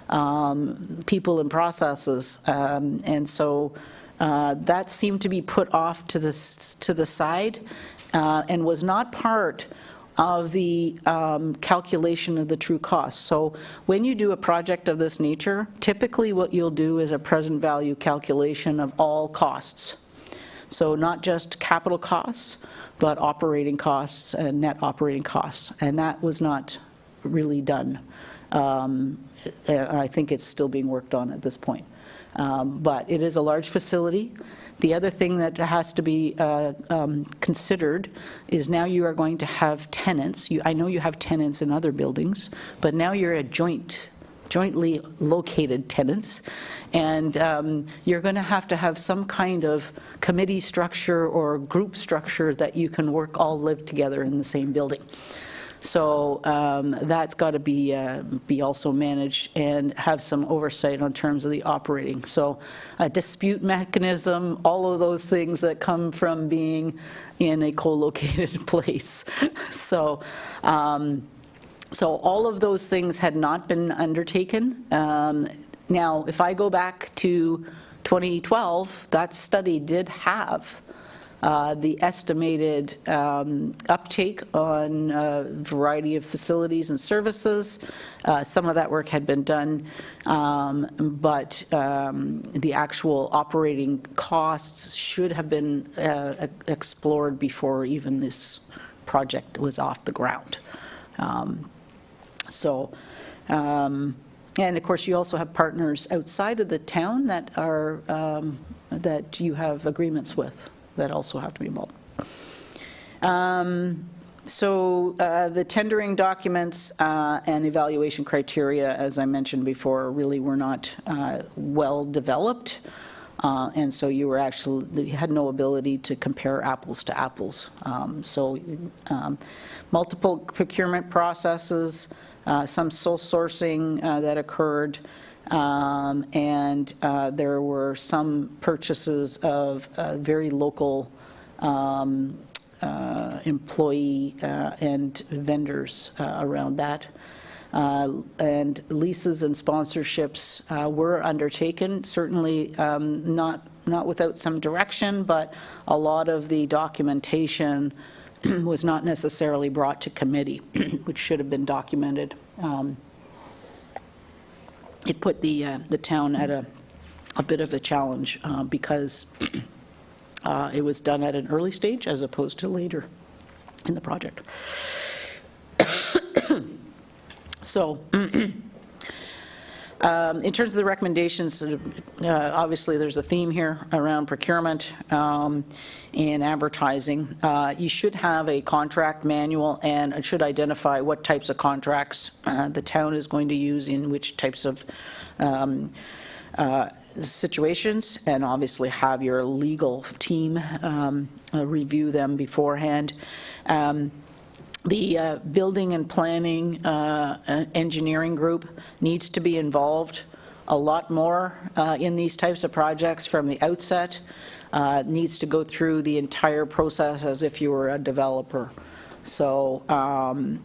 and processes, and so that seemed to be put off to the side and was not part of the calculation of the true cost. So when you do a project of this nature, typically what you'll do is a present value calculation of all costs. So not just capital costs, but operating costs and net operating costs, and that was not really done. I think it's still being worked on at this point. But it is a large facility. The other thing that has to be considered is now you are going to have tenants. I know you have tenants in other buildings, but now you're a jointly located tenants, and you're going to have some kind of committee structure or group structure that you can all live together in the same building. So that's got to be also managed and have some oversight on terms of the operating. So a dispute mechanism, all of those things that come from being in a co-located place. So all of those things had not been undertaken. Now, if I go back to 2012, that study did have the estimated uptake on a variety of facilities and services. Some of that work had been done, but the actual operating costs should have been explored before even this project was off the ground. And of course, you also have partners outside of the town that are that you have agreements with, that also have to be involved. The tendering documents and evaluation criteria, as I mentioned before, really were not well developed. And so you had no ability to compare apples to apples. Multiple procurement processes, some sole sourcing that occurred, and there were some purchases of very local employee and vendors around that. and leases and sponsorships were undertaken, certainly not without some direction, but a lot of the documentation was not necessarily brought to committee, which should have been documented. It put the town at a bit of a challenge because it was done at an early stage as opposed to later in the project. So, in terms of the recommendations, obviously there's a theme here around procurement and advertising. You should have a contract manual, and it should identify what types of contracts the town is going to use in which types of situations, and obviously have your legal team review them beforehand. The building and planning engineering group needs to be involved a lot more in these types of projects from the outset. Needs to go through the entire process as if you were a developer. So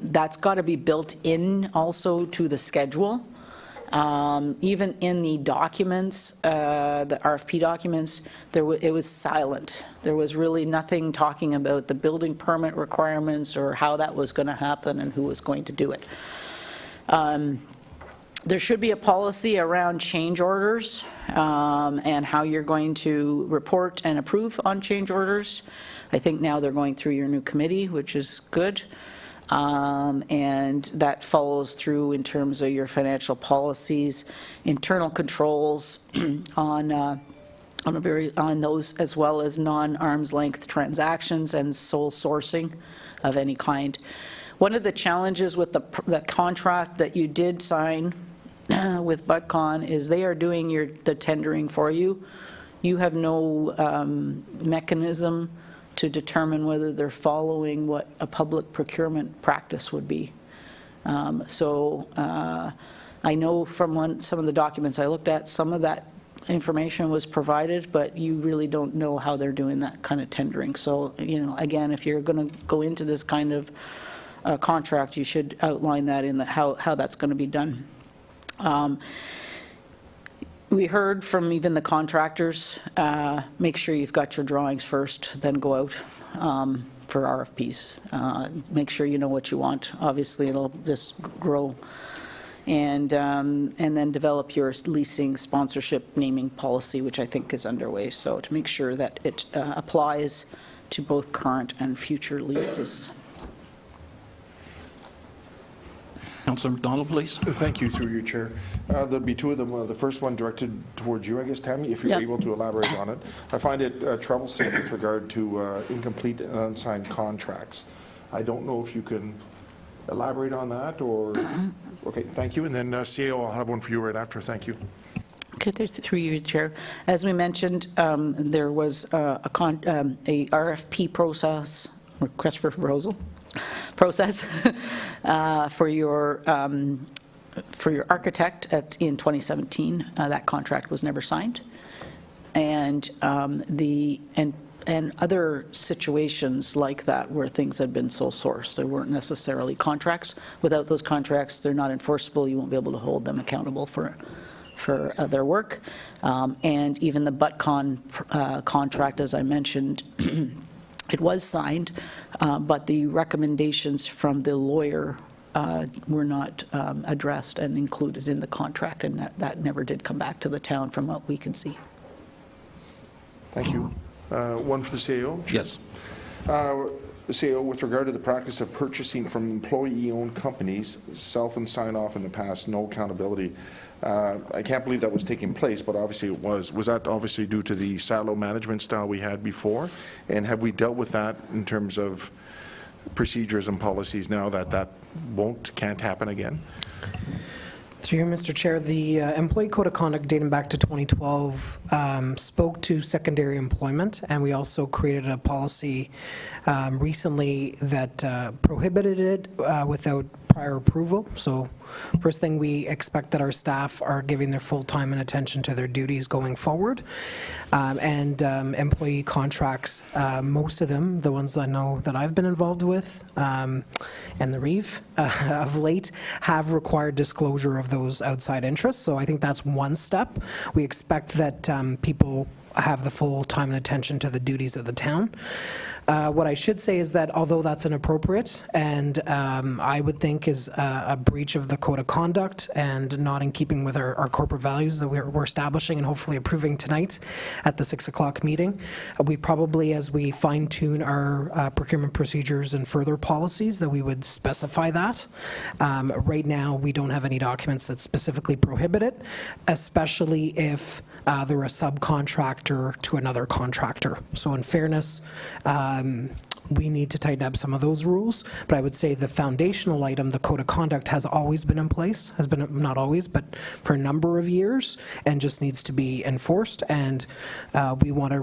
that's got to be built in also to the schedule. Even in the documents, the RFP documents, it was silent. There was really nothing talking about the building permit requirements or how that was going to happen and who was going to do it. There should be a policy around change orders and how you're going to report and approve on change orders. I think now they're going through your new committee, which is good. And that follows through in terms of your financial policies, internal controls on those, as well as non-arm's length transactions and sole sourcing of any kind. One of the challenges with the contract that you did sign with BudCon is they are doing the tendering for you. You have no mechanism to determine whether they're following what a public procurement practice would be. I know from some of the documents I looked at, some of that information was provided, but you really don't know how they're doing that kind of tendering. So, again, if you're going to go into this kind of contract, you should outline that in how that's going to be done. We heard from even the contractors, make sure you've got your drawings first, then go out for RFPs. Make sure you know what you want. Obviously, it'll just grow. And then develop your leasing sponsorship naming policy, which I think is underway. So to make sure that it applies to both current and future leases. Councillor McDonald, please. Thank you, through your chair. There'll be two of them. The first one directed towards you, I guess, Tammy, if you're able to elaborate on it. I find it troublesome with regard to incomplete and unsigned contracts. I don't know if you can elaborate on that, or... Okay, thank you. And then CAO, I'll have one for you right after. Thank you. Okay, through you, Chair. As we mentioned, there was a RFP process, request for proposal process, for your architect in 2017. That contract was never signed, and and other situations like that where things had been sole source. There weren't necessarily contracts. Without those contracts, they're not enforceable. You won't be able to hold them accountable for their work. And even the ButCon contract, as I mentioned, it was signed, but the recommendations from the lawyer were not addressed and included in the contract, and that never did come back to the town from what we can see. Thank you. One for the CAO? Yes. The CAO, with regard to the practice of purchasing from employee-owned companies, self and sign-off in the past, no accountability. I can't believe that was taking place, but obviously it was. Was that obviously due to the silo management style we had before? And have we dealt with that in terms of procedures and policies now that can't happen again? Through you, Mr. Chair, the Employee Code of Conduct dating back to 2012 spoke to secondary employment, and we also created a policy recently that prohibited it without prior approval. So first thing, we expect that our staff are giving their full time and attention to their duties going forward. And employee contracts, most of them, the ones that I know that I've been involved with, and the Reeve of late, have required disclosure of those outside interests. So I think that's one step. We expect that people have the full time and attention to the duties of the town. What I should say is that although that's inappropriate and I would think is a breach of the code of conduct and not in keeping with our corporate values that we're establishing and hopefully approving tonight at the 6 o'clock meeting, we probably, as we fine tune our procurement procedures and further policies, that we would specify that. Right now, we don't have any documents that specifically prohibit it, especially if they're a subcontractor to another contractor. So in fairness, we need to tighten up some of those rules, but I would say the foundational item, the code of conduct, has always been in place, has been, not always, but for a number of years, and just needs to be enforced, and we want to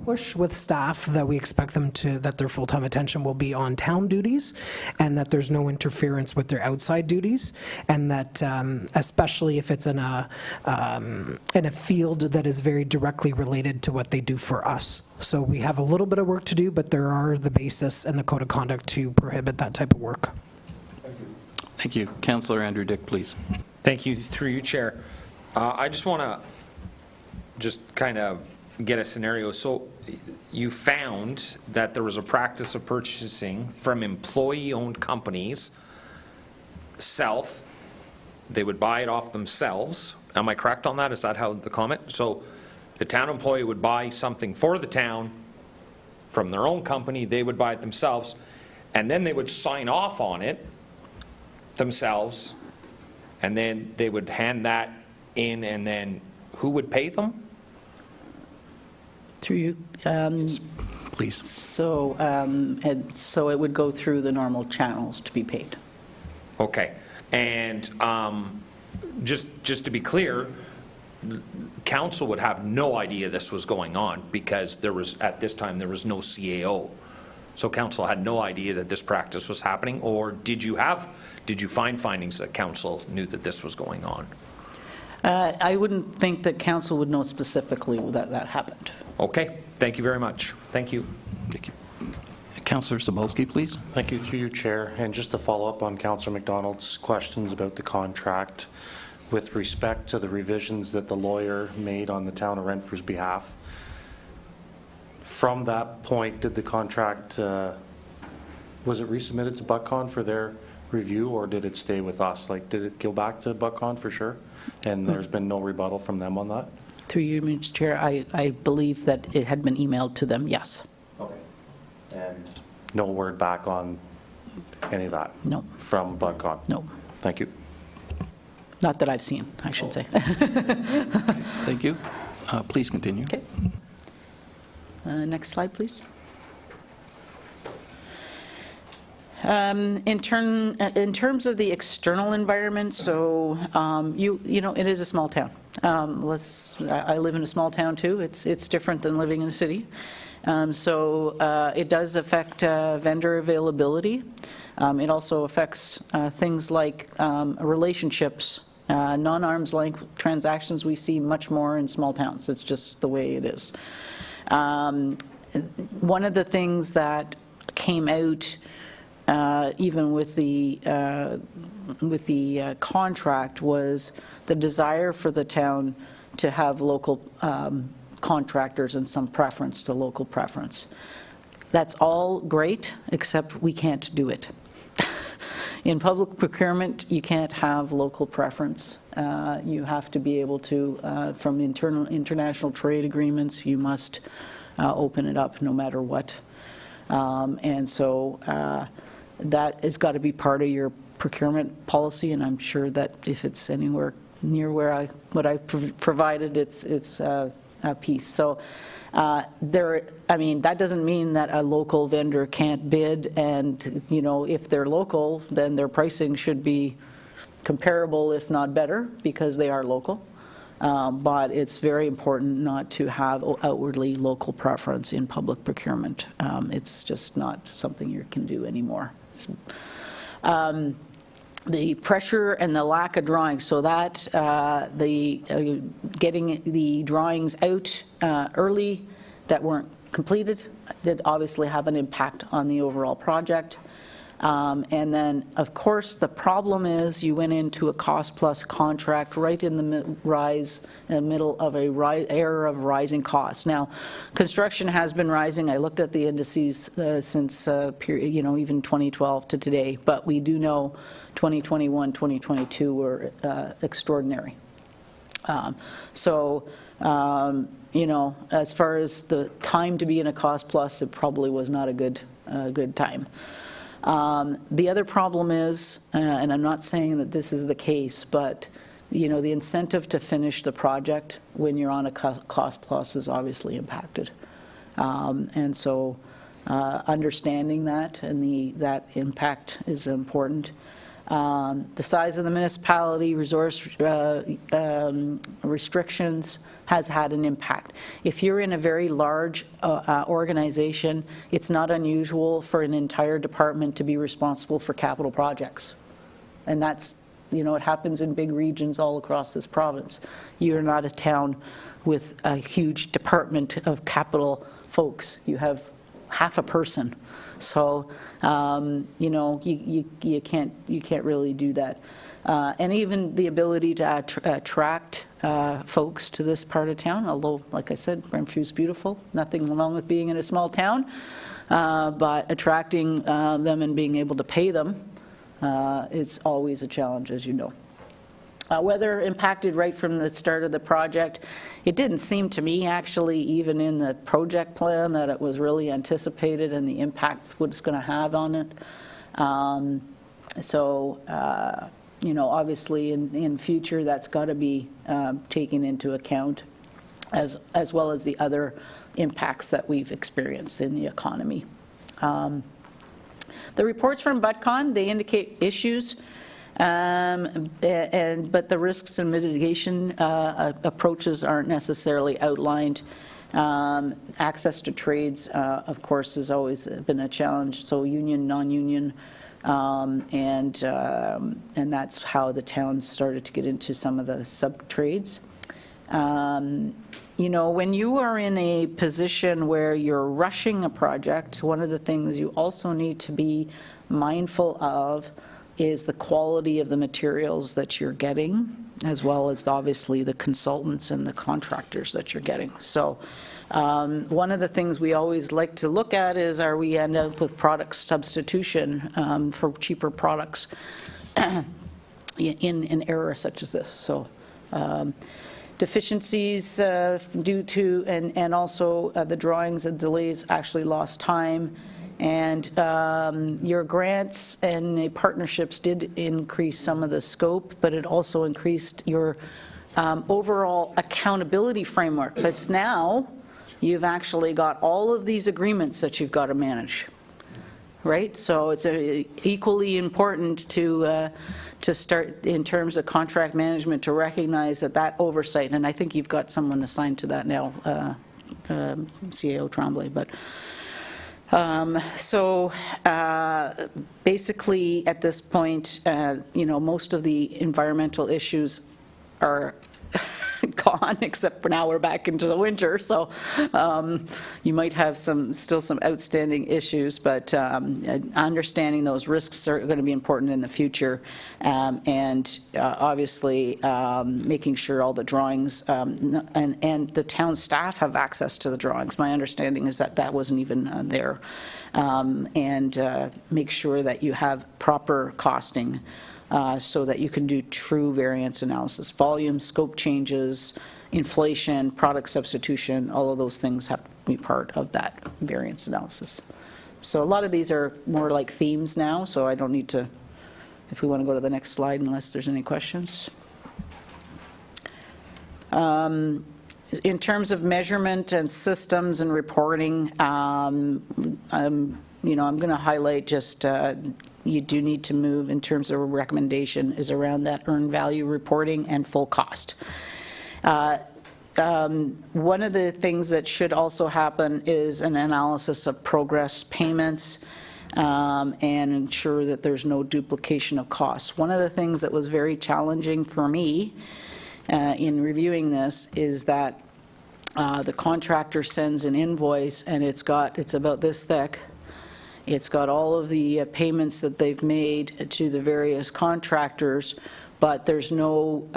push with staff that we expect them to, that their full-time attention will be on town duties, and that there's no interference with their outside duties, and that especially if it's in a field that is very directly related to what they do for us. So we have a little bit of work to do, but there are the basis and the code of conduct to prohibit that type of work. Thank you. Councillor Andrew Dick, please. Thank you, through you, Chair. I just want to just kind of get a scenario. So you found that there was a practice of purchasing from employee-owned companies they would buy it off themselves. Am I correct on that? Is that how the comment? So the town employee would buy something for the town from their own company, they would buy it themselves, and then they would sign off on it themselves, and then they would hand that in, and then who would pay them? Through you. Please. So it would go through the normal channels to be paid. Okay, and just to be clear, council would have no idea this was going on because at this time there was no CAO. So council had no idea that this practice was happening, or did you find findings that council knew that this was going on? I wouldn't think that council would know specifically that happened. Okay, thank you very much. Thank you. Thank you. Councillor Sobolski, please. Thank you, through you, Chair. And just to follow up on Councillor McDonald's questions about the contract, with respect to the revisions that the lawyer made on the town of Renfrew's behalf, from that point, did the contract, was it resubmitted to BuckCon for their review, or did it stay with us? Like, did it go back to BuckCon for sure? And there's been no rebuttal from them on that? Through you, Mr. Chair, I believe that it had been emailed to them, yes. Okay. And no word back on any of that? No. From BuckCon? No. Thank you. Not that I've seen, I should say. Thank you. Please continue. Okay. Next slide, please. In terms of the external environment, so you know, it is a small town. I live in a small town too. It's different than living in a city. So it does affect vendor availability. It also affects things like relationships, non-arm's length transactions we see much more in small towns. It's just the way it is. One of the things that came out even with the contract was the desire for the town to have local contractors and some preference to local preference. That's all great, except we can't do it. In public procurement, you can't have local preference. You have to be able to, from international trade agreements, you must open it up no matter what. And so that has got to be part of your procurement policy, and I'm sure that if it's anywhere near what I provided, it's a piece. So I mean, that doesn't mean that a local vendor can't bid, and you know, if they're local, then their pricing should be comparable, if not better, because they are local. but it's very important not to have outwardly local preference in public procurement. It's just not something you can do anymore. The pressure and the lack of drawings, so that getting the drawings out early that weren't completed did obviously have an impact on the overall project. And then, of course, the problem is you went into a cost-plus contract right in the middle of a era of rising costs. Now, construction has been rising. I looked at the indices since even 2012 to today, but we do know 2021, 2022 were extraordinary. As far as the time to be in a cost-plus, it probably was not a good time. The other problem is, and I'm not saying that this is the case, but the incentive to finish the project when you're on a cost plus is obviously impacted. And so understanding that and that impact is important. The size of the municipality, resource restrictions has had an impact. If you're in a very large organization, it's not unusual for an entire department to be responsible for capital projects. And that's, it happens in big regions all across this province. You're not a town with a huge department of capital folks. You have half a person. So, you can't really do that. And even the ability to attract folks to this part of town, although, like I said, Renfrew's beautiful, nothing wrong with being in a small town, but attracting them and being able to pay them is always a challenge, as you know. Weather impacted right from the start of the project. It didn't seem to me, actually, even in the project plan, that it was really anticipated and the impact what it's going to have on it. Obviously in future, that's got to be taken into account, as well as the other impacts that we've experienced in the economy. The reports from BUTCON, they indicate issues, but the risks and mitigation approaches aren't necessarily outlined. Access to trades, of course, has always been a challenge, so union, non-union, and that's how the town started to get into some of the sub-trades. When you are in a position where you're rushing a project, one of the things you also need to be mindful of is the quality of the materials that you're getting, as well as obviously the consultants and the contractors that you're getting. So one of the things we always like to look at is, are we end up with product substitution for cheaper products in an era such as this. So deficiencies due to, and also the drawings and delays actually lost time. And your grants and the partnerships did increase some of the scope, but it also increased your overall accountability framework. But now you've actually got all of these agreements that you've got to manage, right? So it's equally important to start in terms of contract management to recognize that oversight, and I think you've got someone assigned to that now, CAO Tremblay, but basically at this point, most of the environmental issues are gone, except for now we're back into the winter, so you might have still some outstanding issues, but understanding those risks are going to be important in the future, and obviously making sure all the drawings and the town staff have access to the drawings. My understanding is that wasn't even there, and make sure that you have proper costing so that you can do true variance analysis. Volume, scope changes, inflation, product substitution, all of those things have to be part of that variance analysis. So a lot of these are more like themes now, so I don't need to, if we want to go to the next slide, unless there's any questions. In terms of measurement and systems and reporting, I'm going to highlight just you do need to move in terms of a recommendation is around that earned value reporting and full cost. One of the things that should also happen is an analysis of progress payments and ensure that there's no duplication of costs. One of the things that was very challenging for me in reviewing this is that the contractor sends an invoice and it's about this thick. It's got all of the payments that they've made to the various contractors, but there's no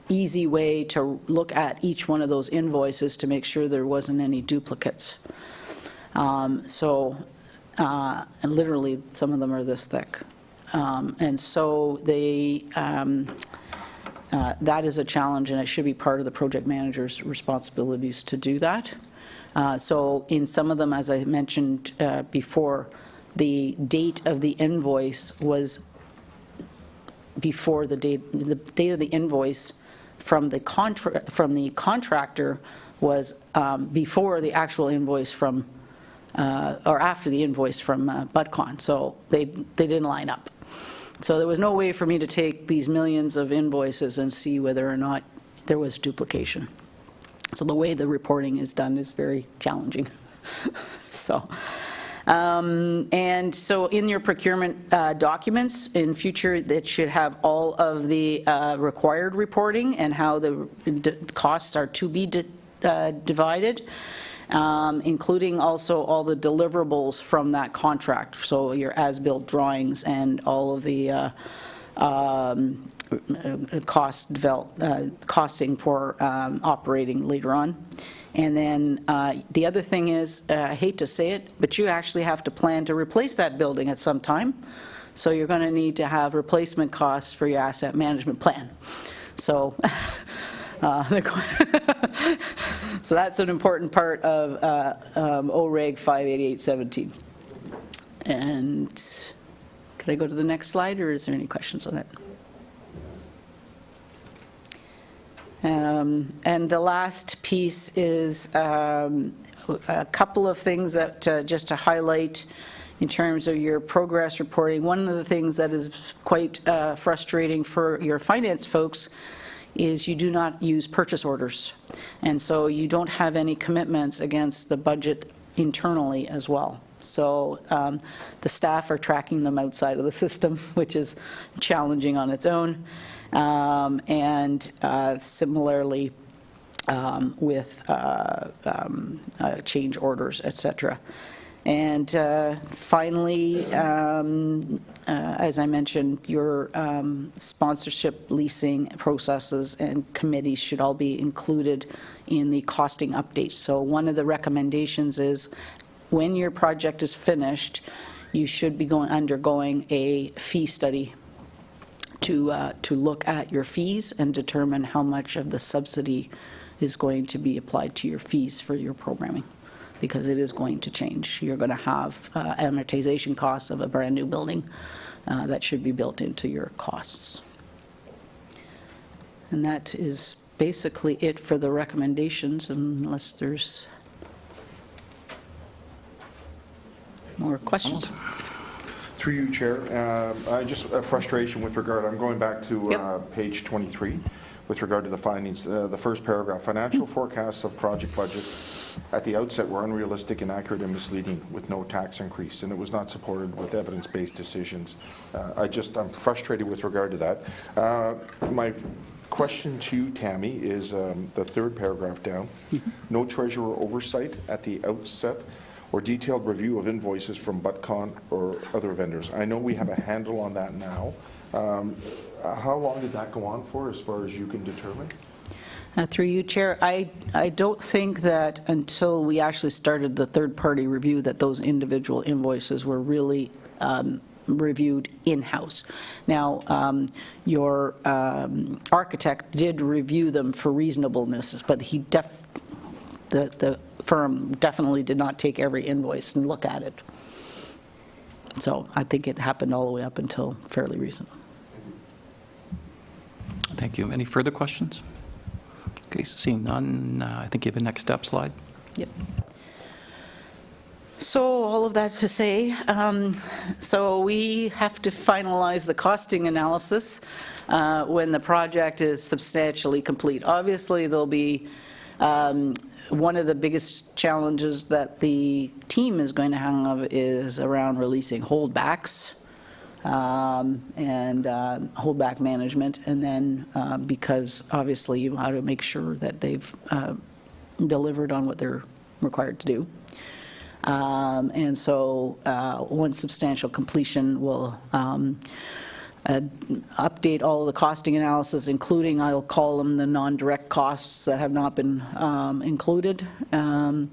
easy way to look at each one of those invoices to make sure there wasn't any duplicates. And literally, some of them are this thick. And so that is a challenge, and it should be part of the project manager's responsibilities to do that. So in some of them, as I mentioned before, the date of the invoice was before the date of the invoice from the contractor was before the actual invoice from or after the invoice from BudCon. So they didn't line up. So there was no way for me to take these millions of invoices and see whether or not there was duplication. So the way the reporting is done is very challenging. And so in your procurement documents in future, it should have all of the required reporting and how the costs are to be divided, including also all the deliverables from that contract. So your as-built drawings and all of the costing for operating later on. And then the other thing is, I hate to say it, but you actually have to plan to replace that building at some time. So you're going to need to have replacement costs for your asset management plan. So, so that's an important part of OREG 58817. And could I go to the next slide, or is there any questions on that? And the last piece is a couple of things that just to highlight in terms of your progress reporting. One of the things that is quite frustrating for your finance folks is you do not use purchase orders. And so you don't have any commitments against the budget internally as well. So the staff are tracking them outside of the system, which is challenging on its own. And similarly with change orders, etc. And finally, as I mentioned, your sponsorship leasing processes and committees should all be included in the costing updates. So one of the recommendations is when your project is finished, you should be undergoing a fee study to look at your fees and determine how much of the subsidy is going to be applied to your fees for your programming, because it is going to change. You're going to have amortization costs of a brand new building that should be built into your costs. And that is basically it for the recommendations, unless there's more questions. Through you, Chair, just a frustration with regard, I'm going back to page 23 with regard to the findings, the first paragraph. Financial forecasts of project budget at the outset were unrealistic, inaccurate, and misleading with no tax increase, and it was not supported with evidence-based decisions. I'm frustrated with regard to that. My question to you, Tammy, is the third paragraph down. No treasurer oversight at the outset or detailed review of invoices from BudCon or other vendors. I know we have a handle on that now. How long did that go on for, as far as you can determine? Through you, Chair, I don't think that until we actually started the third-party review that those individual invoices were really reviewed in-house. Now, your architect did review them for reasonableness, but the firm definitely did not take every invoice and look at it. So I think it happened all the way up until fairly recent. Thank you. Any further questions? In case, seeing none, I think you have a next step slide. Yep. So all of that to say, so we have to finalize the costing analysis when the project is substantially complete. Obviously, there'll be one of the biggest challenges that the team is going to have is around releasing holdbacks and holdback management, and then because obviously you have to make sure that they've delivered on what they're required to do. And so once substantial completion, will update all the costing analysis, including, I'll call them the non-direct costs that have not been included. And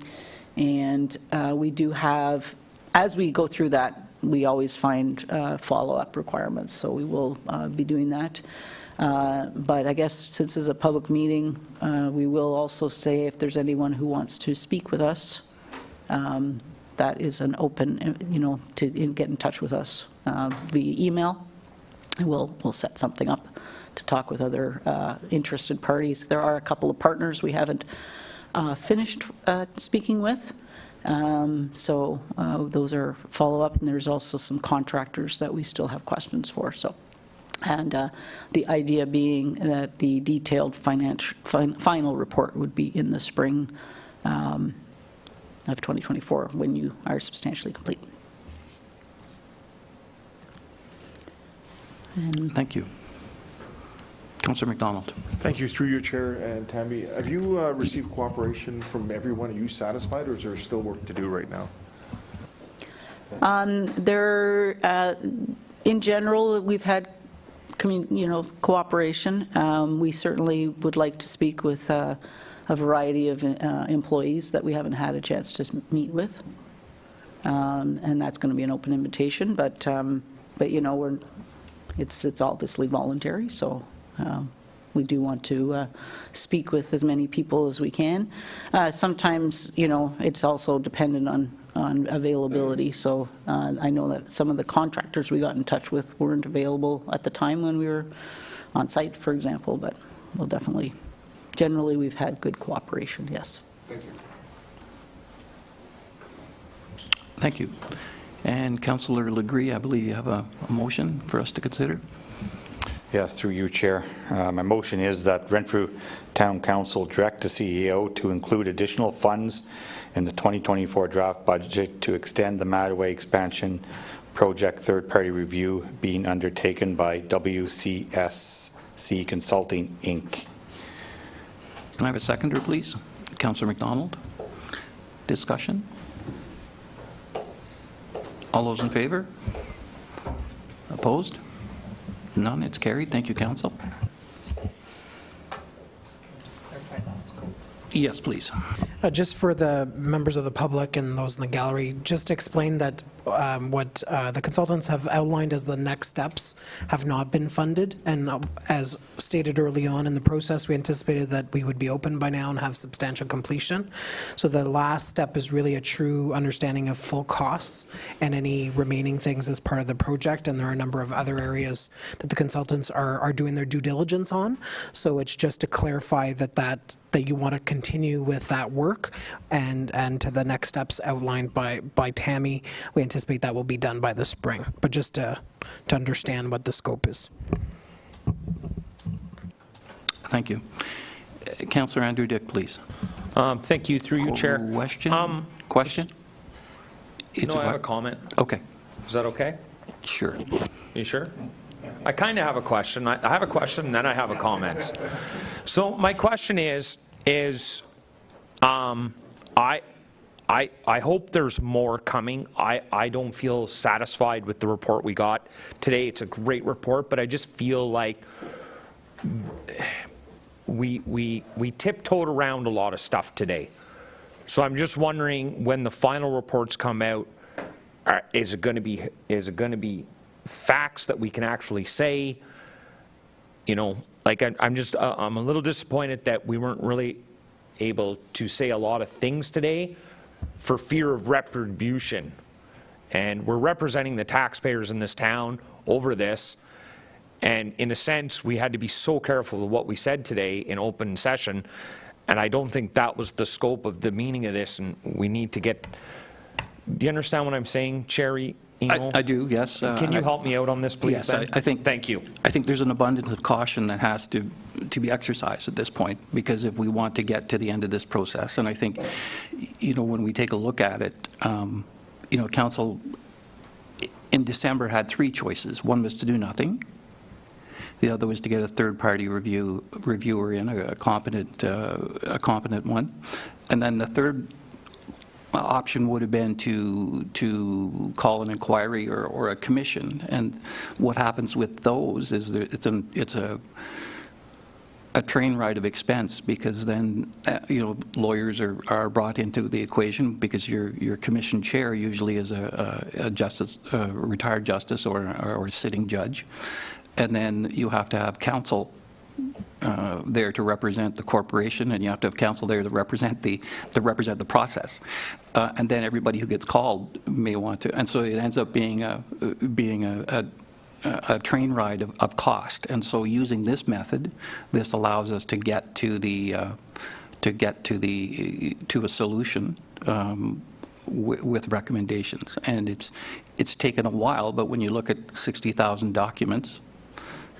we do have, as we go through that, we always find follow-up requirements, so we will be doing that. But I guess since it's a public meeting, we will also say if there's anyone who wants to speak with us, that is an open, to get in touch with us via email. We'll set something up to talk with other interested parties. There are a couple of partners we haven't finished speaking with. So those are follow-up, and there's also some contractors that we still have questions for. So, and the idea being that the detailed final report would be in the spring of 2024 when you are substantially complete. And Thank you. Councillor McDonald. Thank you, through your chair, and Tammy. Have you received cooperation from everyone? Are you satisfied, or is there still work to do right now? In general, we've had cooperation. We certainly would like to speak with a variety of employees that we haven't had a chance to meet with, and that's going to be an open invitation. But it's obviously voluntary, so we do want to speak with as many people as we can. Sometimes, it's also dependent on availability. So I know that some of the contractors we got in touch with weren't available at the time when we were on site, for example, but we'll definitely, generally we've had good cooperation, yes. Thank you. Thank you. And Councillor Legree, I believe you have a motion for us to consider. Yes, through you, Chair. My motion is that Renfrew Town Council direct the CEO to include additional funds in the 2024 draft budget to extend the Mattaway expansion project third-party review being undertaken by WCSC Consulting, Inc. Can I have a seconder, please? Councillor McDonald. Discussion? All those in favor? Opposed? None, it's carried. Thank you, Council. Yes, please. Just for the members of the public and those in the gallery, just explain that what the consultants have outlined as the next steps have not been funded, and as stated early on in the process, we anticipated that we would be open by now and have substantial completion. So the last step is really a true understanding of full costs and any remaining things as part of the project, and there are a number of other areas that the consultants are doing their due diligence on. So it's just to clarify that you want to continue with that work, and to the next steps outlined by Tammy. We anticipate that will be done by the spring, but just to understand what the scope is. Thank you. Councillor Andrew Dick, please. Thank you, through you, Chair. Question? Question? No, I have a comment. Okay. Is that okay? Sure. You sure? I kind of have a question. I have a question, and then I have a comment. So my question is I hope there's more coming. I don't feel satisfied with the report we got today. It's a great report, but I just feel like we tiptoed around a lot of stuff today. So I'm just wondering, when the final reports come out, is it going to be facts that we can actually say? Like I'm a little disappointed that we weren't really able to say a lot of things today for fear of retribution. And we're representing the taxpayers in this town over this. And in a sense, we had to be so careful of what we said today in open session. And I don't think that was the scope of the meaning of this. And we need to get Do you understand what I'm saying, Cherry? Emo? I do, yes. Can you help me out on this, please? Yes, then? I think. Thank you. I think there's an abundance of caution that has to be exercised at this point, because if we want to get to the end of this process, and I think, when we take a look at it, council in December had 3 choices. One was to do nothing. The other was to get a third-party reviewer in, a competent one, and then the third option would have been to call an inquiry or a commission. And what happens with those is it's a train ride of expense, because then lawyers are brought into the equation, because your commission chair usually is a retired justice or a sitting judge, and then you have to have counsel there to represent the corporation, and you have to have counsel there to represent the process, and then everybody who gets called may want to, and so it ends up being a train ride of cost. And so using this method, this allows us to get to a solution with recommendations. And it's taken a while, but when you look at 60,000 documents,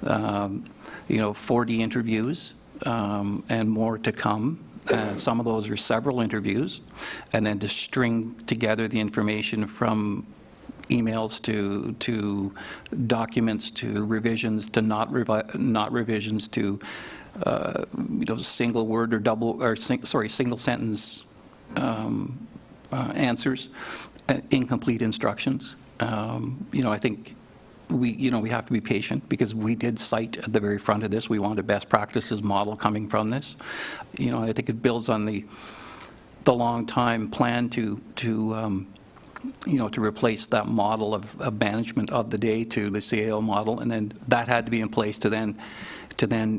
40 interviews, and more to come. Some of those are several interviews, and then to string together the information from emails to documents to revisions to not revisions to single word or single sentence answers, incomplete instructions. I think we have to be patient, because we did cite at the very front of this, we want a best practices model coming from this. I think it builds on the long time plan to replace that model of management of the day to the CAO model, and then that had to be in place to then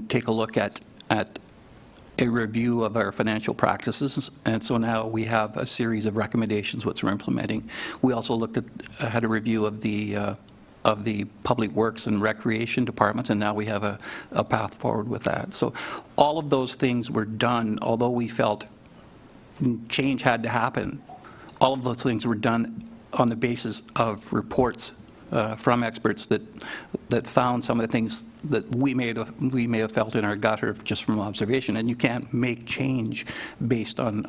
take a look at a review of our financial practices. And so now we have a series of recommendations which we're implementing. We also had a review of the public works and recreation departments, and now we have a path forward with that. So all of those things were done, although we felt change had to happen. All of those things were done on the basis of reports from experts that found some of the things that we may have felt in our gut, or just from observation. And you can't make change based on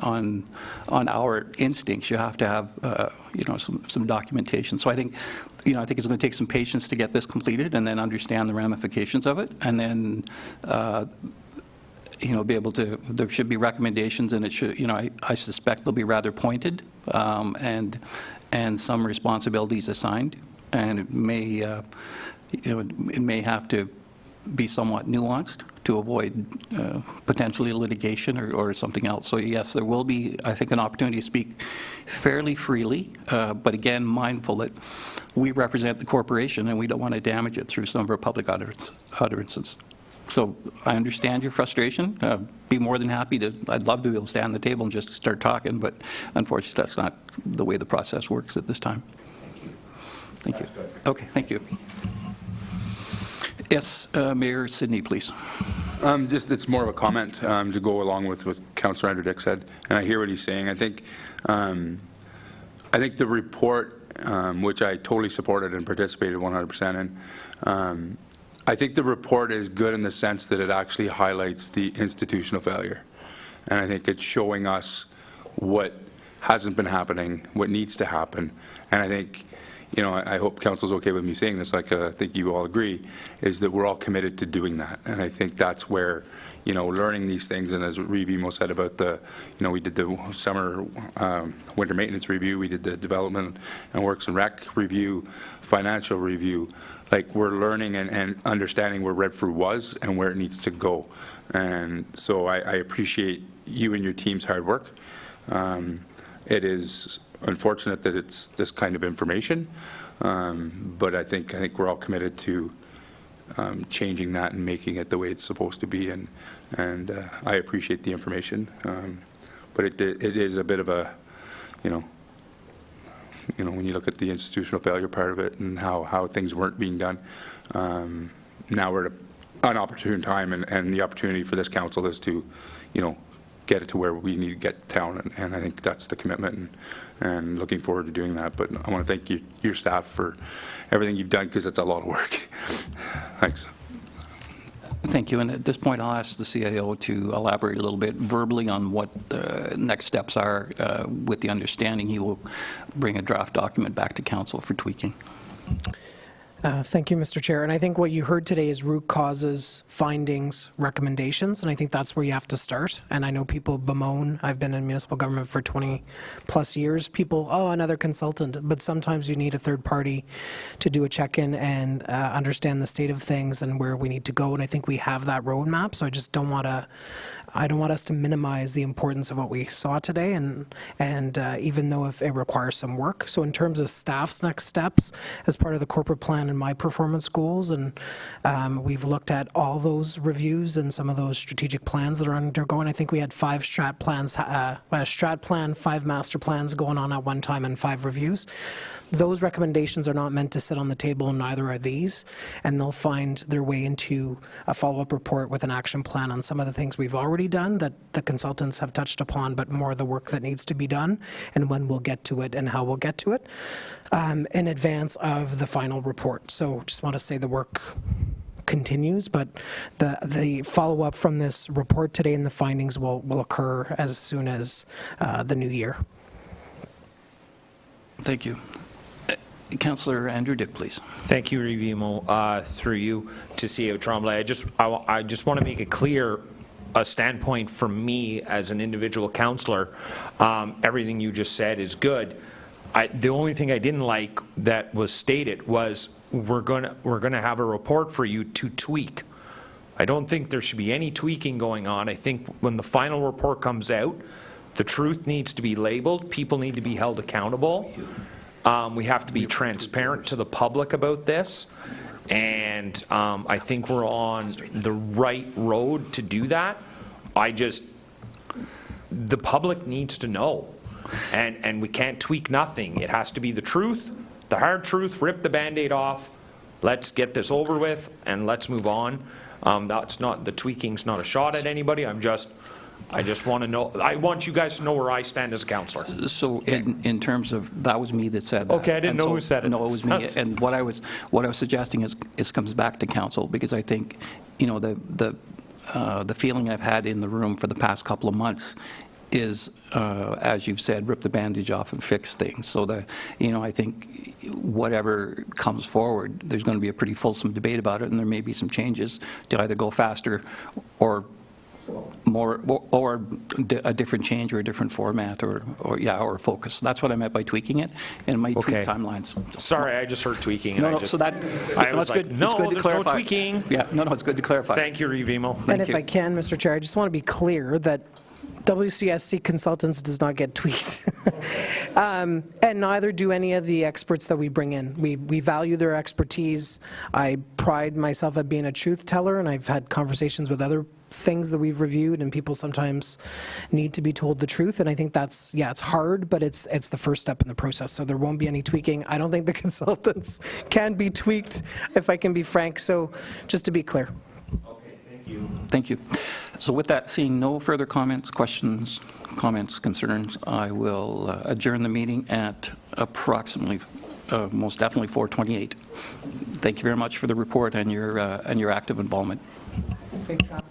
our instincts. You have to have some documentation. So I think it's going to take some patience to get this completed, and then understand the ramifications of it, and then be able to. There should be recommendations, and it should. I suspect they'll be rather pointed, and some responsibilities assigned. And it may, it may have to be somewhat nuanced to avoid potentially litigation or something else. So yes, there will be, I think, an opportunity to speak fairly freely, but again, mindful that we represent the corporation and we don't want to damage it through some of our public utterances. So I understand your frustration. Be more than happy to. I'd love to be able to stand on the table and just start talking, but unfortunately, that's not the way the process works at this time. Thank you. Okay, thank you. Yes, Mayor Sidney, please. It's more of a comment to go along with what Councillor Andrew Dick said, and I hear what he's saying. I think the report, which I totally supported and participated 100% in, I think the report is good in the sense that it actually highlights the institutional failure, and I think it's showing us what hasn't been happening, what needs to happen, and I think. I hope Council's okay with me saying this, like I think you all agree, is that we're all committed to doing that. And I think that's where, learning these things, and as Revimo said about we did the summer winter maintenance review, we did the development and works and rec review, financial review, like we're learning and understanding where Renfrew was and where it needs to go. And so I appreciate you and your team's hard work. It is unfortunate that it's this kind of information, but I think we're all committed to changing that and making it the way it's supposed to be, and I appreciate the information, but it is a bit of a, when you look at the institutional failure part of it and how things weren't being done, now we're at an opportune time, and the opportunity for this council is to, get it to where we need to get town, and I think that's the commitment, and looking forward to doing that. But I want to thank your staff for everything you've done, because it's a lot of work. Thanks. Thank you. And at this point, I'll ask the CAO to elaborate a little bit verbally on what the next steps are, with the understanding he will bring a draft document back to council for tweaking. Thank you, Mr. Chair. And I think what you heard today is root causes, findings, recommendations, and I think that's where you have to start. And I know people bemoan, I've been in municipal government for 20+ years, people, oh, another consultant, but sometimes you need a third party to do a check-in and understand the state of things and where we need to go, and I think we have that roadmap, so I just don't want to, I don't want us to minimize the importance of what we saw today, and even though if it requires some work. So in terms of staff's next steps, as part of the corporate plan and my performance goals, and we've looked at all those reviews and some of those strategic plans that are undergoing. I think we had 5 strat plans, a strat plan, 5 master plans going on at one time, and 5 reviews. Those recommendations are not meant to sit on the table, and neither are these, and they'll find their way into a follow-up report with an action plan on some of the things we've already done that the consultants have touched upon, but more of the work that needs to be done, and when we'll get to it and how we'll get to it in advance of the final report. So just want to say the work continues, but the follow-up from this report today and the findings will occur as soon as the new year. Thank you. Councillor Andrew Dick, please. Thank you, Revimo, through you to CEO Tremblay. I just want to make it clear, a standpoint from me as an individual councillor. Everything you just said is good. The only thing I didn't like that was stated was we're gonna have a report for you to tweak. I don't think there should be any tweaking going on. I think when the final report comes out, the truth needs to be labeled. People need to be held accountable. We have to be transparent to the public about this, and I think we're on the right road to do that. The public needs to know, and we can't tweak nothing. It has to be the truth, the hard truth, rip the Band-Aid off, let's get this over with, and let's move on. That's not, the tweaking's not a shot at anybody. I just want to know, I want you guys to know where I stand as a councillor. So in terms of, that was me that said that. Okay, I didn't know who said it. No, it was me. And what I was suggesting is comes back to council, because I think, you know, the feeling I've had in the room for the past couple of months is, as you've said, rip the bandage off and fix things. So that, you know, I think whatever comes forward, there's going to be a pretty fulsome debate about it, and there may be some changes to either go faster or more, or a different change or a different format, or focus. That's what I meant by tweaking it, and my tweak timelines. Sorry, I just heard tweaking. And No, I so that, I was good. Like, no, it's good to there's clarify. no tweaking. Yeah, no, it's good to clarify. Thank you, Revimo. And if I can, Mr. Chair, I just want to be clear that WCSC consultants does not get tweaked. And neither do any of the experts that we bring in. We value their expertise. I pride myself at being a truth teller, and I've had conversations with other things that we've reviewed, and people sometimes need to be told the truth, and I think that's, yeah, it's hard, but it's the first step in the process, so there won't be any tweaking. I don't think the consultants can be tweaked, if I can be frank, so just to be clear. Okay, thank you. Thank you. So with that, seeing no further comments, questions, concerns, I will adjourn the meeting at approximately, most definitely 4:28. Thank you very much for the report and your active involvement. Safe travel.